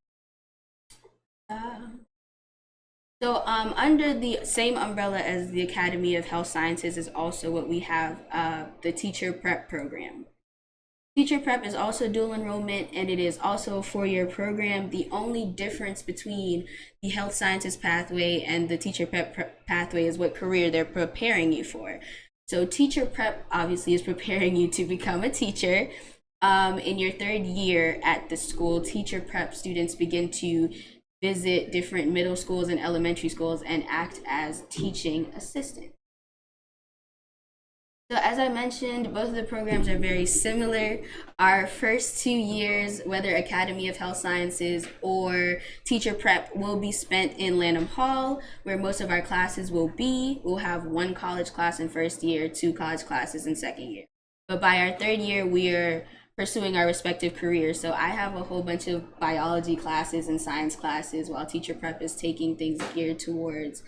So under the same umbrella as the Academy of Health Sciences is also what we have, the teacher prep program. Teacher prep is also dual enrollment, and it is also a 4-year program. The only difference between the health sciences pathway and the teacher prep pathway is what career they're preparing you for. So teacher prep obviously is preparing you to become a teacher. In your 3rd year at the school, teacher prep students begin to visit different middle schools and elementary schools and act as teaching assistants. So as I mentioned, both of the programs are very similar. Our first 2 years, whether Academy of Health Sciences or teacher prep, will be spent in Lanham Hall, where most of our classes will be. We'll have 1 college class in 1st year, 2 college classes in 2nd year. But by our 3rd year, we are pursuing our respective careers. So I have a whole bunch of biology classes and science classes, while teacher prep is taking things geared towards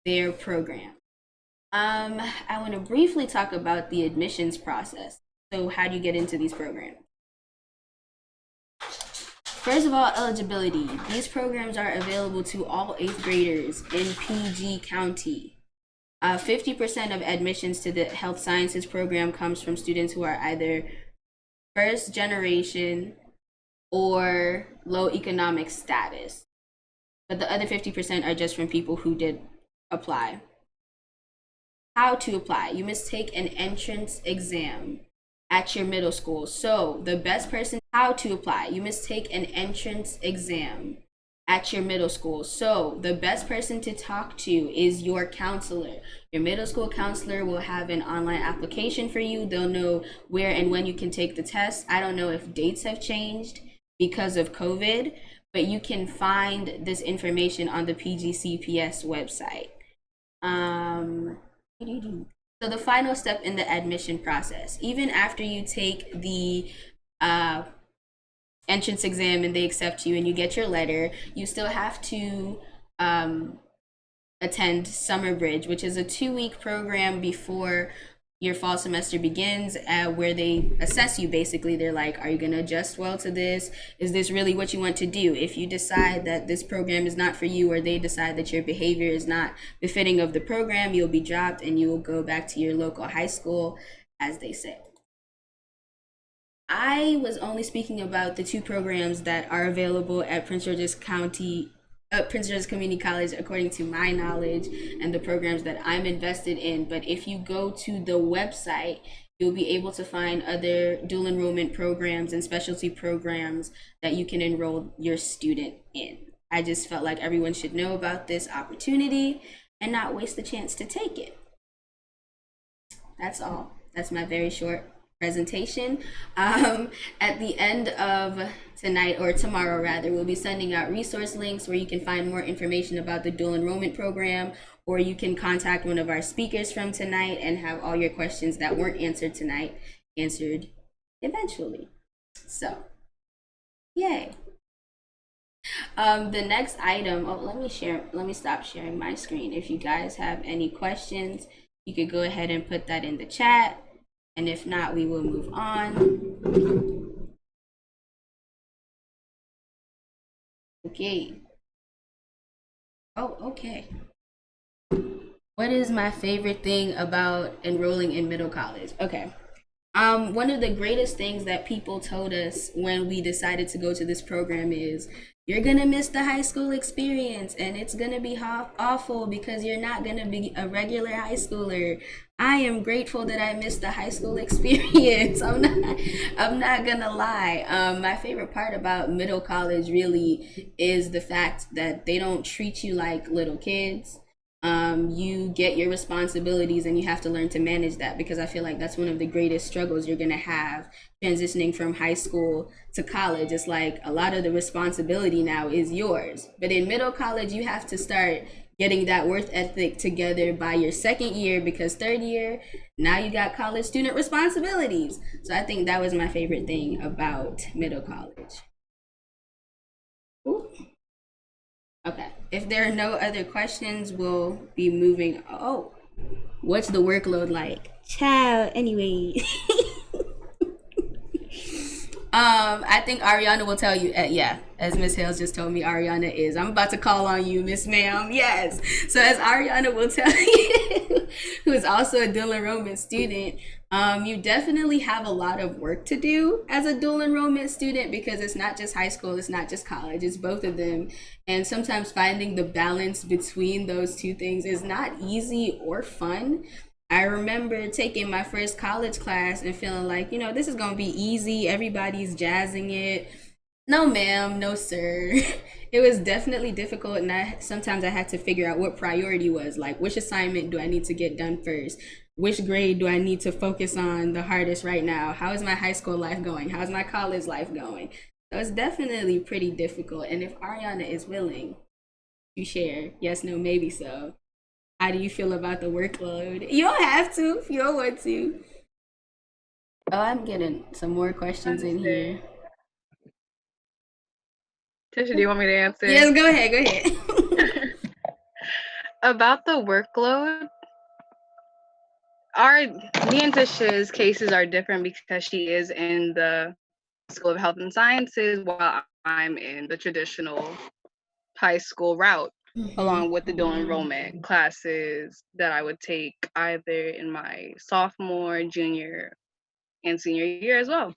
their program. I want to briefly talk about the admissions process. So how do you get into these programs? First of all, eligibility. These programs are available to all 8th graders in PG County. 50% of admissions to the health sciences program comes from students who are either first generation or low economic status. But the other 50% are just from people who did apply. How to apply? You must take an entrance exam at your middle school. So the best person, how to apply? You must take an entrance exam at your middle school. So the best person to talk to is your counselor. Your middle school counselor will have an online application for you. They'll know where and when you can take the test. I don't know if dates have changed because of COVID, but you can find this information on the PGCPS website. So the final step in the admission process, even after you take the entrance exam and they accept you and you get your letter, you still have to attend Summer Bridge, which is a 2-week program before your fall semester begins, where they assess you. Basically, they're like, are you going to adjust well to this? Is this really what you want to do? If you decide that this program is not for you, or they decide that your behavior is not befitting of the program, you'll be dropped and you will go back to your local high school, as they say. I was only speaking about the 2 programs that are available at Prince George's Community College, according to my knowledge and the programs that I'm invested in. But if you go to the website, you'll be able to find other dual enrollment programs and specialty programs that you can enroll your student in. I just felt like everyone should know about this opportunity and not waste the chance to take it. That's all. That's my very short presentation. At the end of tonight, or tomorrow rather, we'll be sending out resource links where you can find more information about the dual enrollment program, or you can contact one of our speakers from tonight and have all your questions that weren't answered tonight answered eventually. So, yay. The next item, oh, let me stop sharing my screen. If you guys have any questions, you could go ahead and put that in the chat. And if not, we will move on. Okay. Oh, okay. What is my favorite thing about enrolling in middle college? Okay. One of the greatest things that people told us when we decided to go to this program is you're gonna miss the high school experience and it's gonna be awful because you're not gonna be a regular high schooler. I am grateful that I missed the high school experience. I'm not gonna lie. My favorite part about middle college really is the fact that they don't treat you like little kids. You get your responsibilities and you have to learn to manage that, because I feel like that's one of the greatest struggles you're going to have transitioning from high school to college. It's like a lot of the responsibility now is yours, but in middle college you have to start getting that work ethic together by your second year, because third year now you got college student responsibilities. So I think that was my favorite thing about middle college. Ooh. Okay, if there are no other questions, we'll be moving. Oh, what's the workload like? Ciao, anyway. I think Ariana will tell you, yeah, as Miss Hales just told me, Ariana is. I'm about to call on you, Miss Ma'am, yes. So as Ariana will tell you, who is also a dual enrollment student, you definitely have a lot of work to do as a dual enrollment student, because it's not just high school, it's not just college, it's both of them. And sometimes finding the balance between those two things is not easy or fun. I remember taking my first college class and feeling like, this is going to be easy. Everybody's jazzing it. No, ma'am. No, sir. It was definitely difficult. And sometimes I had to figure out what priority was. Like, which assignment do I need to get done first? Which grade do I need to focus on the hardest right now? How is my high school life going? How's my college life going? So it's definitely pretty difficult. And if Ariana is willing to share, yes, no, maybe so. How do you feel about the workload? You don't have to if you don't want to. Oh, I'm getting some more questions in here. Tisha, do you want me to answer? Yes, go ahead. About the workload, me and Tisha's cases are different because she is in the School of Health and Sciences while I'm in the traditional high school route. Along with the dual enrollment classes that I would take either in my sophomore, junior, and senior year as well.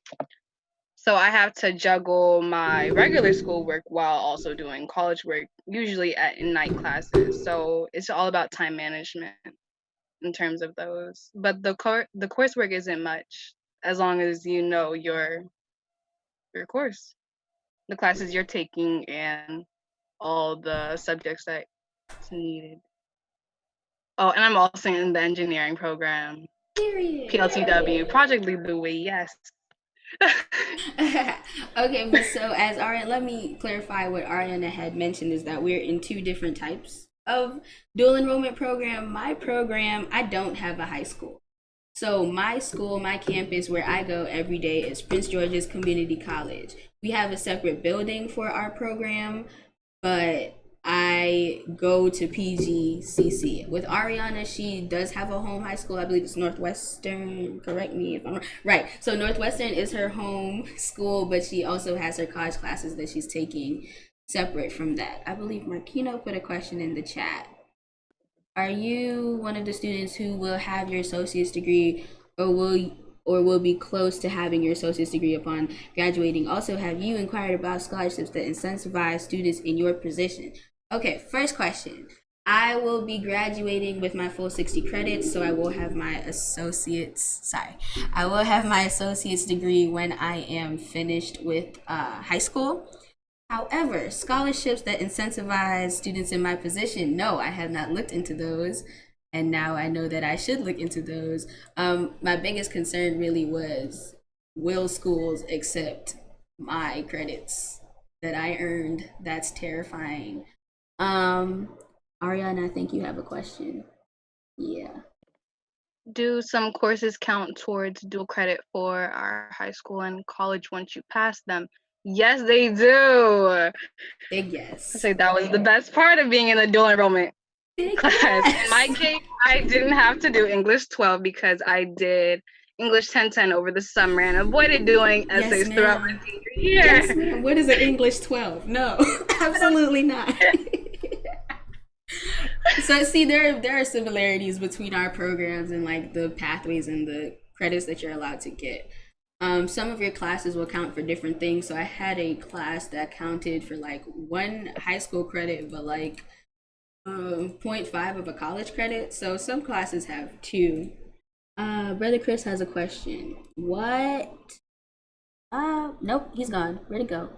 So I have to juggle my regular school work while also doing college work, usually in night classes. So it's all about time management in terms of those. But the coursework isn't much, as long as you know your course, the classes you're taking, and all the subjects that's needed. Oh, and I'm also in the engineering program. Period. PLTW, Project Lead the Way, yes. Okay, but so as Ariana, let me clarify what Ariana had mentioned is that we're in two different types of dual enrollment program. My program, I don't have a high school. So my school, my campus where I go every day is Prince George's Community College. We have a separate building for our program, but I go to PGCC. With Ariana, she does have a home high school. I believe it's Northwestern. Correct me if I'm wrong. Right. So Northwestern is her home school, but she also has her college classes that she's taking separate from that. I believe Marquino put a question in the chat. Are you one of the students who will have your associate's degree, or will be close to having your associate's degree upon graduating? Also, have you inquired about scholarships that incentivize students in your position? Okay, first question. I will be graduating with my full 60 credits, so I will have my associate's degree when I am finished with high school. However, scholarships that incentivize students in my position, no, I have not looked into those. And now I know that I should look into those. My biggest concern really was, will schools accept my credits that I earned? That's terrifying. Ariana, I think you have a question. Yeah. Do some courses count towards dual credit for our high school and college once you pass them? Yes, they do. Big yes. I say that was the best part of being in the dual enrollment class. Yes. In my case, I didn't have to do English 12 because I did English 1010 over the summer and avoided doing essays throughout my senior year. Yes, ma'am. What is an English 12? No, absolutely not. So see, there are similarities between our programs and like the pathways and the credits that you're allowed to get. Some of your classes will count for different things. So I had a class that counted for like 1 high school credit, but like 0.5 of a college credit. So some classes have 2. Brother Chris has a question. What? Nope, he's gone. Where'd it go?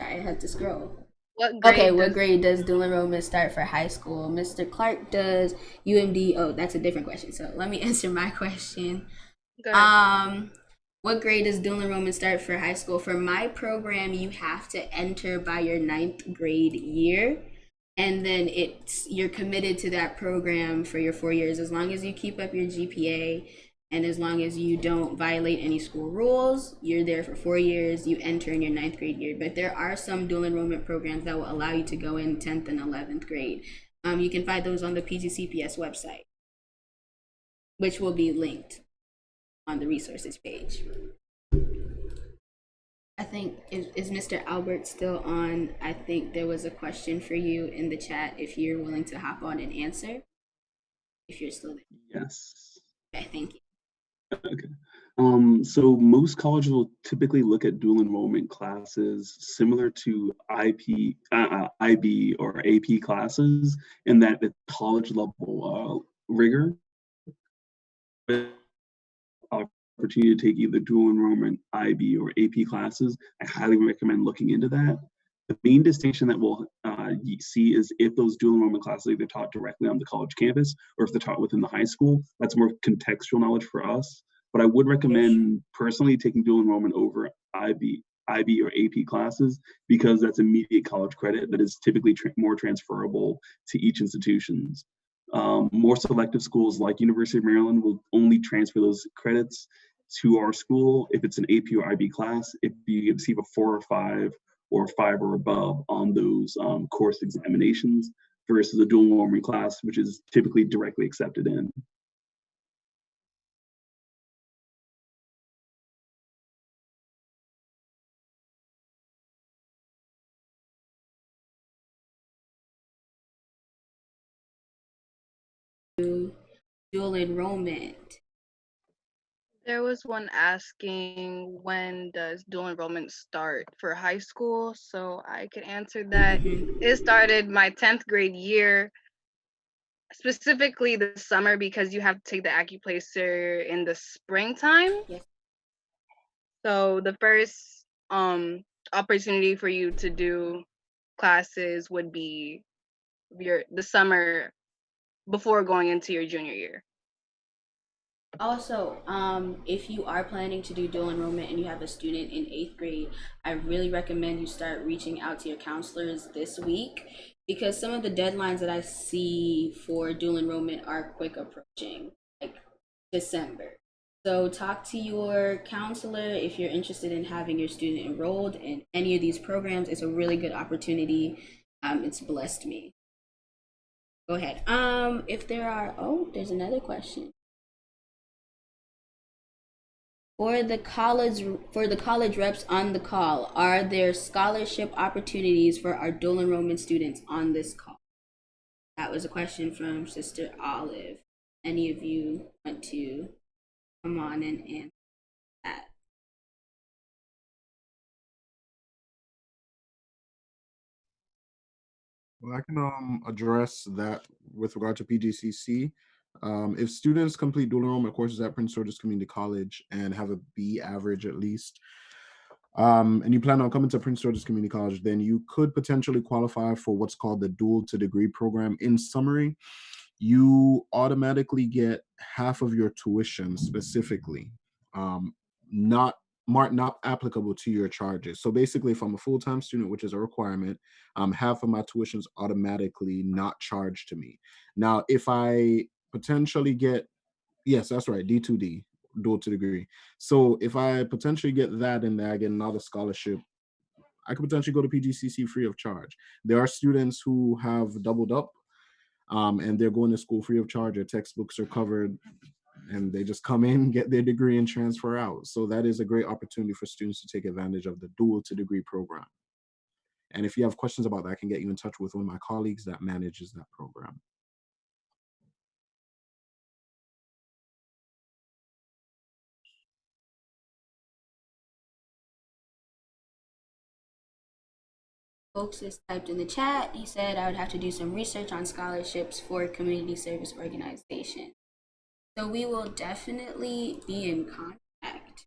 Sorry, I had to scroll. What grade what grade does dual enrollment start for high school? Mr. Clark does UMD. Oh, that's a different question. So let me answer my question. What grade does dual enrollment start for high school? For my program, you have to enter by your 9th grade year. And then you're committed to that program for your 4 years. As long as you keep up your GPA and as long as you don't violate any school rules, you're there for 4 years. You enter in your 9th grade year. But there are some dual enrollment programs that will allow you to go in 10th and 11th grade. You can find those on the PGCPS website, which will be linked on the resources page. I think, is Mr. Albert still on? I think there was a question for you in the chat if you're willing to hop on and answer. If you're still there. Yes. Okay, thank you. Okay. So most colleges will typically look at dual enrollment classes similar to IB or AP classes in that the college level rigor. Opportunity to take either dual enrollment, IB, or AP classes, I highly recommend looking into that. The main distinction that we'll see is if those dual enrollment classes are either taught directly on the college campus or if they're taught within the high school. That's more contextual knowledge for us. But I would recommend personally taking dual enrollment over IB or AP classes because that's immediate college credit that is typically more transferable to each institutions. More selective schools like University of Maryland will only transfer those credits to our school if it's an AP or IB class, if you receive a 4 or 5 or 5 or above on those course examinations versus a dual enrollment class, which is typically directly accepted in. Dual enrollment. There was one asking when does dual enrollment start for high school, so I could answer that. It started my 10th grade year, specifically the summer because you have to take the acuplacer in the springtime. Yes. So the first opportunity for you to do classes would be the summer before going into your junior year. Also, if you are planning to do dual enrollment and you have a student in 8th grade, I really recommend you start reaching out to your counselors this week because some of the deadlines that I see for dual enrollment are quick approaching, like December. So talk to your counselor if you're interested in having your student enrolled in any of these programs. It's a really good opportunity. It's blessed me. Go ahead. If there are, there's another question. For the college reps on the call, are there scholarship opportunities for our dual enrollment students on this call? That was a question from Sister Olive. Any of you want to come on and answer that? Well, I can address that with regard to PGCC. If students complete dual enrollment courses at Prince George's Community College and have a B average at least, and you plan on coming to Prince George's Community College, then you could potentially qualify for what's called the Dual to Degree program. In summary, you automatically get half of your tuition specifically, not applicable to your charges. So basically, if I'm a full-time student, which is a requirement, half of my tuition is automatically not charged to me. Now, if I potentially get, yes, that's right, D2D, dual to degree. So if I potentially get that and then I get another scholarship I could potentially go to PGCC free of charge. There are students who have doubled up and they're going to school free of charge. Their textbooks are covered and they just come in, get their degree and transfer out. So that is a great opportunity for students to take advantage of the dual to degree program. And if you have questions about that, I can get you in touch with one of my colleagues that manages that program. Folks has typed in the chat. He said I would have to do some research on scholarships for community service organization. So we will definitely be in contact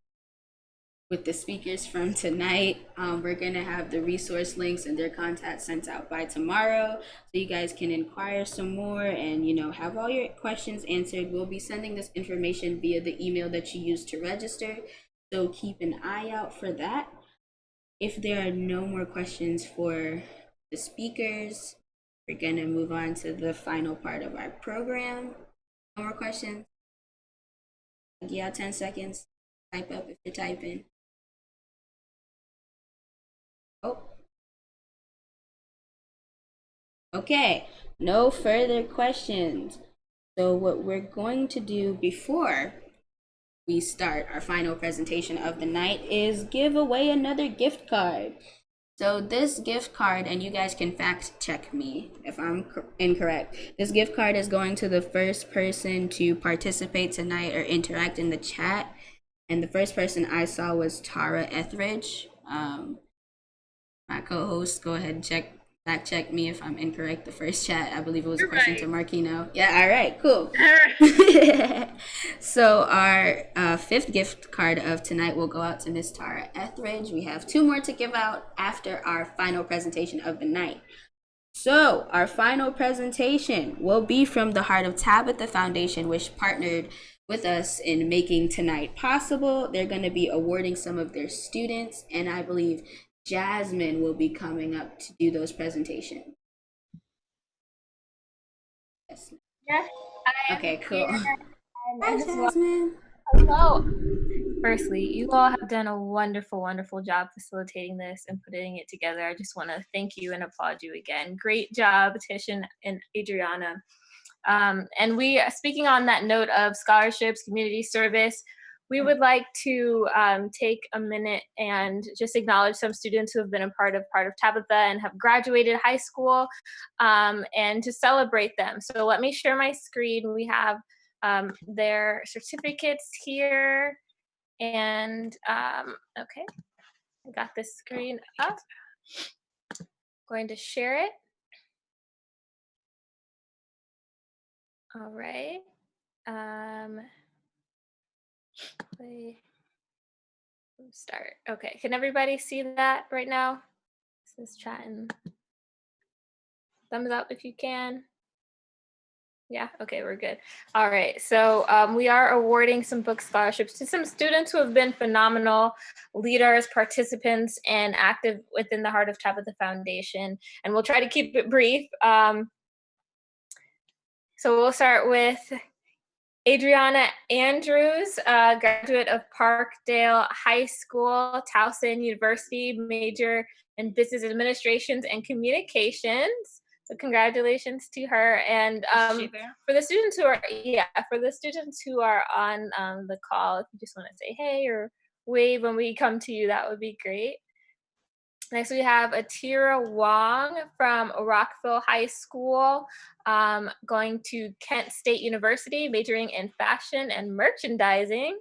with the speakers from tonight. We're gonna have the resource links and their contacts sent out by tomorrow, so you guys can inquire some more and have all your questions answered. We'll be sending this information via the email that you used to register, so keep an eye out for that. If there are no more questions for the speakers, we're gonna move on to the final part of our program. No more questions? Yeah, 10 seconds. Type up if you're typing. Oh. Okay, no further questions. So what we're going to do before we start our final presentation of the night is give away another gift card. So this gift card, and you guys can fact check me if I'm incorrect, this gift card is going to the first person to participate tonight or interact in the chat. And the first person I saw was Tara Etheridge. My co-host, go ahead and fact check me if I'm incorrect. The first chat, I believe it was a question to Marquino. Yeah, all right, cool. So our fifth gift card of tonight will go out to Miss Tara Etheridge. We have 2 more to give out after our final presentation of the night. So our final presentation will be from the Heart of Tabitha Foundation, which partnered with us in making tonight possible. They're going to be awarding some of their students, and I believe Jasmine will be coming up to do those presentations. Yes. Yes, I am. Okay, cool. Hi, Jasmine. Hello. Firstly, you all have done a wonderful, wonderful job facilitating this and putting it together. I just want to thank you and applaud you again. Great job, Tish and Adriana. And we, speaking on that note of scholarships, community service, we would like to take a minute and just acknowledge some students who have been a part of Tabitha and have graduated high school, and to celebrate them. So let me share my screen. We have their certificates here. And okay, I got this screen up. Going to share it. All right. Start. Okay, can everybody see that right now? This is chatting. Thumbs up if you can. Yeah, okay, we're good. All right, so we are awarding some book scholarships to some students who have been phenomenal leaders, participants, and active within the Heart of Tabitha Foundation. And we'll try to keep it brief. So we'll start with Adriana Andrews, graduate of Parkdale High School, Towson University, major in business administrations and communications. So congratulations to her. And for the students who are on the call, if you just want to say hey or wave when we come to you, that would be great. Next, we have Atira Wong from Rockville High School, going to Kent State University, majoring in fashion and merchandising.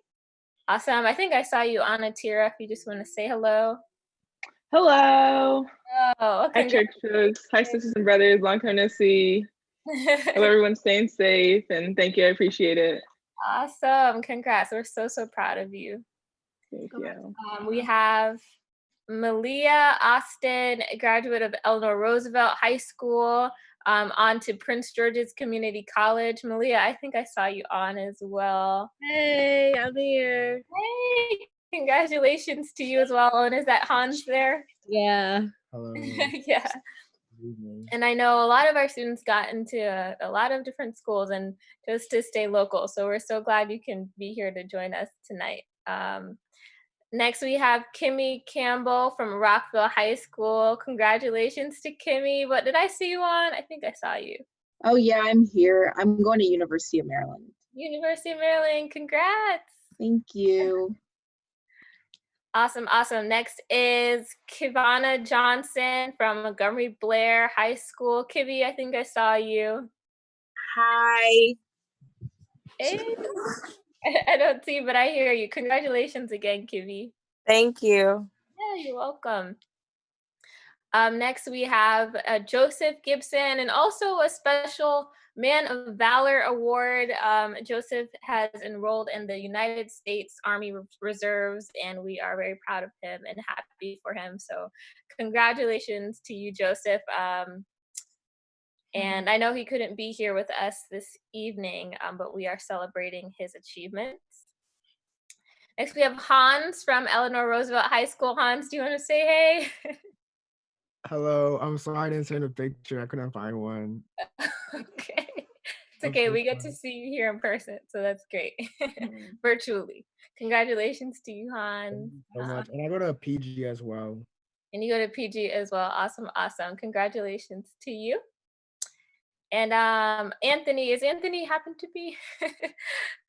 Awesome. I think I saw you on Atira, if you just want to say hello. Hello. Oh, hi, church folks. Hi, sisters and brothers. Long time no see. Hope everyone's staying safe, and thank you. I appreciate it. Awesome. Congrats. We're so, so proud of you. Thank you. We have Malia Austin, graduate of Eleanor Roosevelt High School, on to Prince George's Community College. Malia, I think I saw you on as well. Hey, I'm here. Hey, congratulations to you as well. And is that Hans there? Yeah. Hello. Yeah. And I know a lot of our students got into a lot of different schools and just to stay local. So we're so glad you can be here to join us tonight. Next, we have Kimmy Campbell from Rockville High School. Congratulations to Kimmy. What did I see you on? I think I saw you. Oh yeah, I'm here. I'm going to University of Maryland. University of Maryland, congrats. Thank you. Awesome, awesome. Next is Kivana Johnson from Montgomery Blair High School. Kibby, I think I saw you. Hi. Hey. I don't see, but I hear you. Congratulations again, Kibby. Thank you. Yeah, you're welcome. Next, we have Joseph Gibson, and also a special Man of Valor Award. Joseph has enrolled in the United States Army Reserves, and we are very proud of him and happy for him. So congratulations to you, Joseph. And I know he couldn't be here with us this evening, but we are celebrating his achievements. Next, we have Hans from Eleanor Roosevelt High School. Hans, do you want to say hey? Hello, I'm sorry I didn't send a picture. I couldn't find one. Okay. It's okay. We get to see you here in person, so that's great. Virtually. Congratulations to you, Hans. So much. And I go to PG as well. And you go to PG as well. Awesome, awesome. Congratulations to you. And Anthony, is Anthony happen to be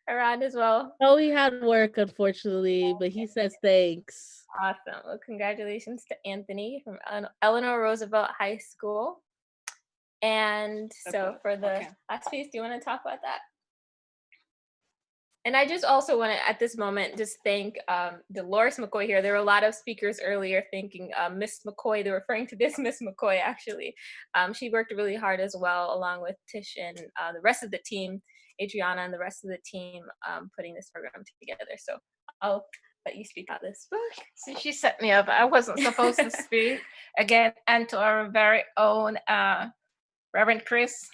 around as well? Oh, he had work, unfortunately, but he says thanks. Awesome. Well, congratulations to Anthony from Eleanor Roosevelt High School. And so for the last piece, do you want to talk about that? And I just also want to, at this moment, just thank Dolores McCoy here. There were a lot of speakers earlier thanking Miss McCoy. They're referring to this Miss McCoy, actually. She worked really hard as well, along with Tish and the rest of the team, Adriana and the rest of the team, putting this program together. So I'll let you speak about this book. See, she set me up. I wasn't supposed to speak. Again, and to our very own Reverend Chris,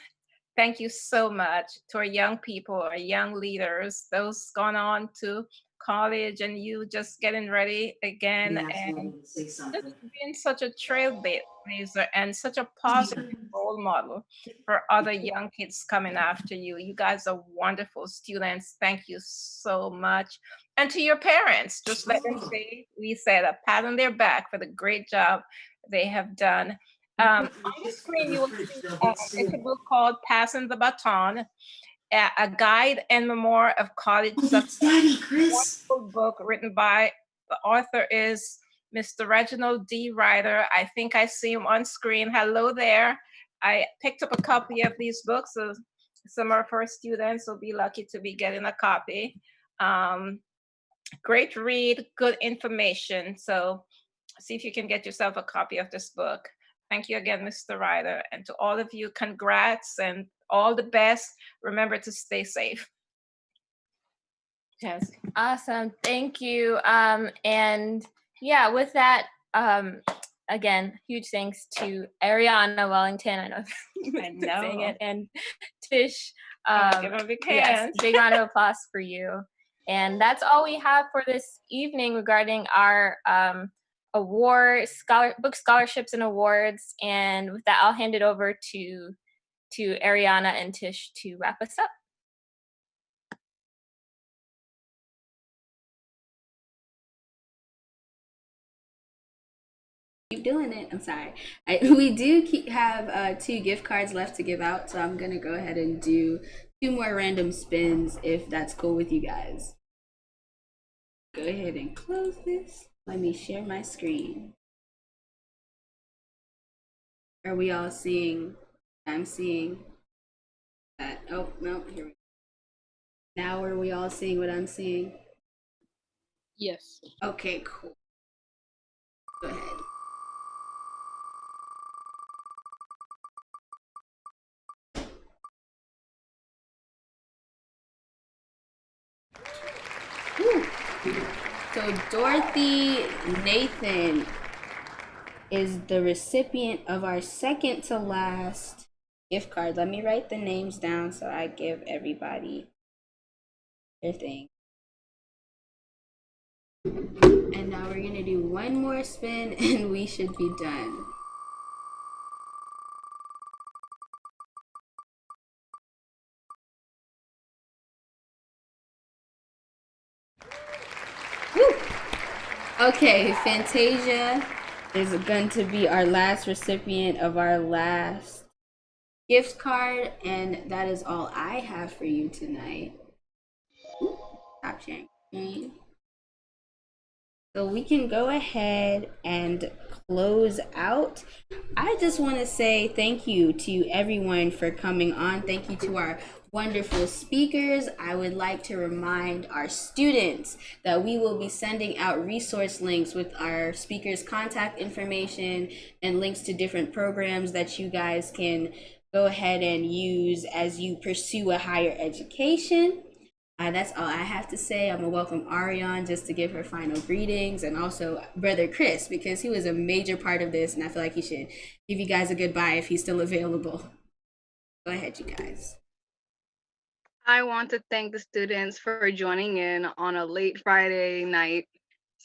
thank you so much to our young people, our young leaders, those gone on to college, and you just getting ready again, and just being such a trailblazer and such a positive role model for other young kids coming after you. You guys are wonderful students. Thank you so much. And to your parents, just let them say, we said a pat on their back for the great job they have done. On the screen, you will see it's a book called Passing the Baton, a guide and memoir of college success. Wonderful book written by, the author is Mr. Reginald D. Ryder. I think I see him on screen. Hello there. I picked up a copy of these books, so some of our students will be lucky to be getting a copy. Great read, good information. So see if you can get yourself a copy of this book. Thank you again, Mr. Ryder. And to all of you, congrats and all the best. Remember to stay safe. Yes. Awesome. Thank you. And yeah, with that, again, huge thanks to Ariana Wellington. I know I'm saying it, and Tish. Give them a big hand. Yes, big round of applause for you. And that's all we have for this evening regarding our book scholarships and awards. And with that, I'll hand it over to Ariana and Tish to wrap us up. Keep doing it. I'm sorry. We do have 2 gift cards left to give out, so I'm gonna go ahead and do 2 more random spins if that's cool with you guys. Go ahead and close this. Let me share my screen. Are we all seeing? I'm seeing that. Oh no, here we go. Now are we all seeing what I'm seeing? Yes. Okay, cool. Go ahead. Whew. So Dorothy Nathan is the recipient of our second to last gift card. Let me write the names down so I give everybody their thing. And now we're gonna do 1 more spin and we should be done. Woo! Okay, Fantasia is going to be our last recipient of our last gift card, and that is all I have for you tonight. Ooh, stop sharing screen. So we can go ahead and close out. I just want to say thank you to everyone for coming on. Thank you to our wonderful speakers. I would like to remind our students that we will be sending out resource links with our speakers' contact information and links to different programs that you guys can go ahead and use as you pursue a higher education. That's all I have to say. I'm gonna welcome Ariane just to give her final greetings, and also Brother Chris, because he was a major part of this, and I feel like he should give you guys a goodbye if he's still available. Go ahead, you guys. I want to thank the students for joining in on a late Friday night.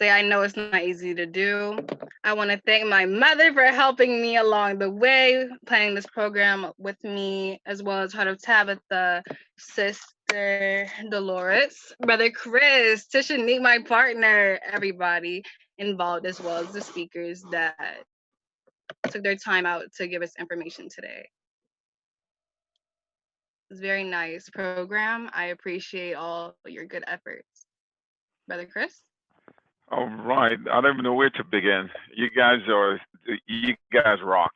I know it's not easy to do. I want to thank my mother for helping me along the way, planning this program with me, as well as Heart of Tabitha, Sister Dolores, Brother Chris, Tisha, my partner, everybody involved, as well as the speakers that took their time out to give us information today. It's a very nice program. I appreciate all your good efforts. Brother Chris? All right. I don't even know where to begin. You guys rock.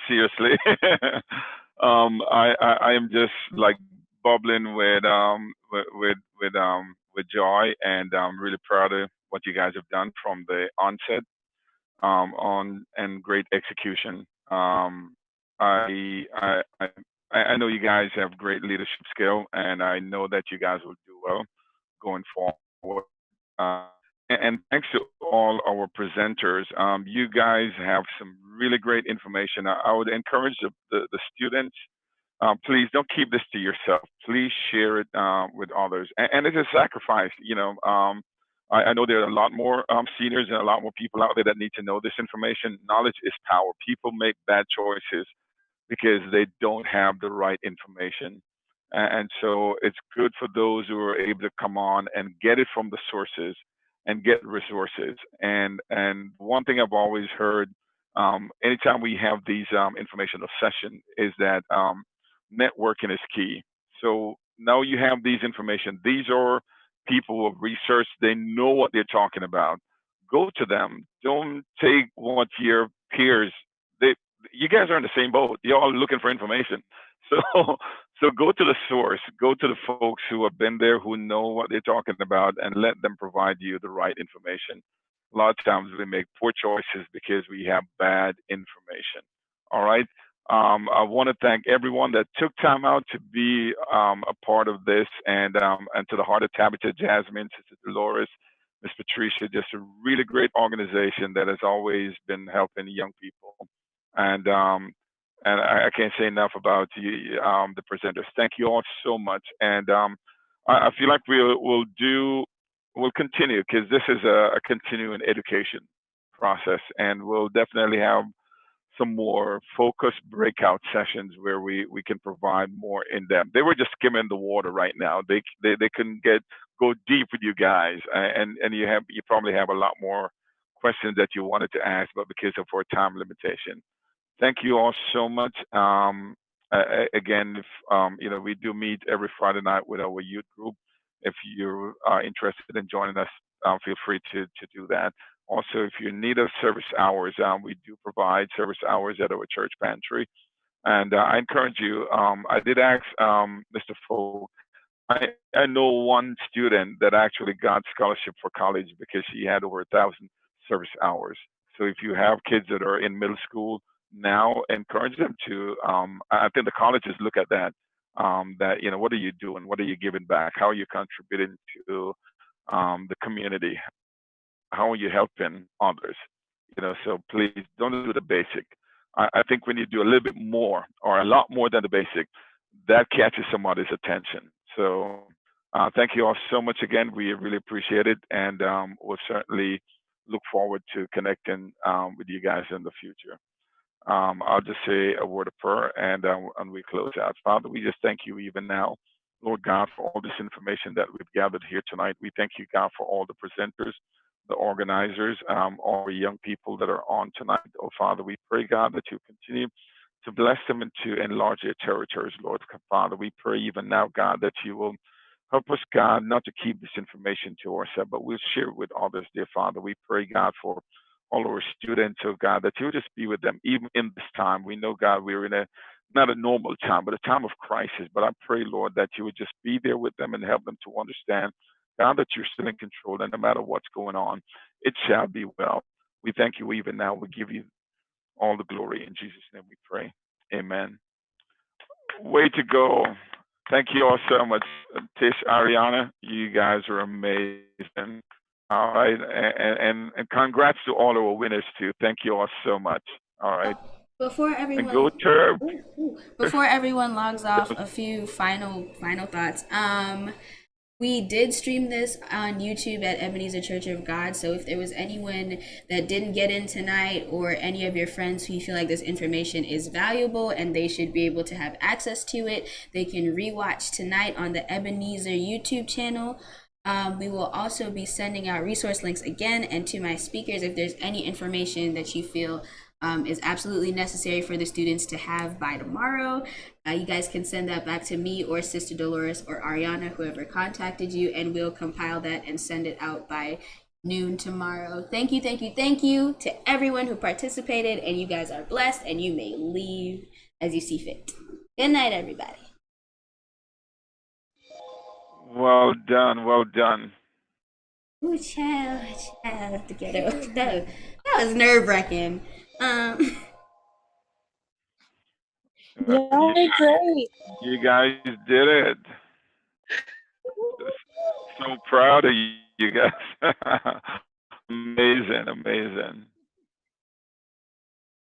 Seriously. I am just like bubbling with joy, and I'm really proud of what you guys have done from the onset, and great execution. I know you guys have great leadership skill, and I know that you guys will do well going forward. And thanks to all our presenters. You guys have some really great information. I would encourage the students, please don't keep this to yourself. Please share it with others. And it's a sacrifice. I know there are a lot more seniors and a lot more people out there that need to know this information. Knowledge is power. People make bad choices because they don't have the right information. And so it's good for those who are able to come on and get it from the sources and get resources. And one thing I've always heard, anytime we have these informational sessions, is that networking is key. So now you have these information. These are people who have researched. They know what they're talking about. Go to them. Don't take what your peers. You guys are in the same boat. You're all looking for information. So go to the source. Go to the folks who have been there, who know what they're talking about, and let them provide you the right information. A lot of times we make poor choices because we have bad information. All right. I want to thank everyone that took time out to be a part of this, and to the Heart of Tabitha, Jasmine, Sister Dolores, Miss Patricia, just a really great organization that has always been helping young people. And I can't say enough about the presenters. Thank you all so much. And I feel like we'll continue, because this is a continuing education process, and we'll definitely have some more focused breakout sessions where we can provide more in depth. They were just skimming the water right now. They couldn't go deep with you guys, and you probably have a lot more questions that you wanted to ask, but because of our time limitation. Thank you all so much. Again, if we do meet every Friday night with our youth group. If you are interested in joining us, feel free to do that. Also, if you need of service hours, we do provide service hours at our church pantry. And I encourage you. I did ask Mr. Fogg. I know one student that actually got scholarship for college because she had over 1,000 service hours. So if you have kids that are in middle school now, encourage them to. I think the colleges look at that. What are you doing? What are you giving back? How are you contributing to the community? How are you helping others? So please don't do the basic. I think when you do a little bit more, or a lot more than the basic, that catches somebody's attention. So thank you all so much again. We really appreciate it, and we'll certainly look forward to connecting with you guys in the future. I'll just say a word of prayer, and we close out. Father, we just thank you even now, Lord God, for all this information that we've gathered here tonight. We thank you, God, for all the presenters. the organizers, all the young people that are on tonight. Oh, Father, we pray, God, that you continue to bless them and to enlarge their territories, Lord. Father, we pray even now, God, that you will help us, God, not to keep this information to ourselves, but we'll share it with others, dear Father. We pray, God, for all our students, oh God, that you'll just be with them even in this time. We know, God, we're in not a normal time, but a time of crisis. But I pray, Lord, that you would just be there with them and help them to understand, God, that you're still in control, and no matter what's going on, it shall be well. We thank you even now. We give you all the glory. In Jesus' name we pray. Amen. Way to go. Thank you all so much. Tish, Ariana, you guys are amazing. All right. And congrats to all our winners, too. Thank you all so much. All right. Before everyone, and go Terp. Before everyone logs off, a few final thoughts. We did stream this on YouTube at Ebenezer Church of God. So if there was anyone that didn't get in tonight, or any of your friends who you feel like this information is valuable and they should be able to have access to it, they can rewatch tonight on the Ebenezer YouTube channel. We will also be sending out resource links again, and to my speakers, if there's any information that you feel is absolutely necessary for the students to have by tomorrow, you guys can send that back to me or Sister Dolores or Ariana, whoever contacted you, and we'll compile that and send it out by noon tomorrow. Thank you to everyone who participated, and you guys are blessed, and you may leave as you see fit. Good night, everybody. Well done, well done. Ooh, child, together. That was nerve-wracking. Great. You guys did it. So proud of you guys. Amazing.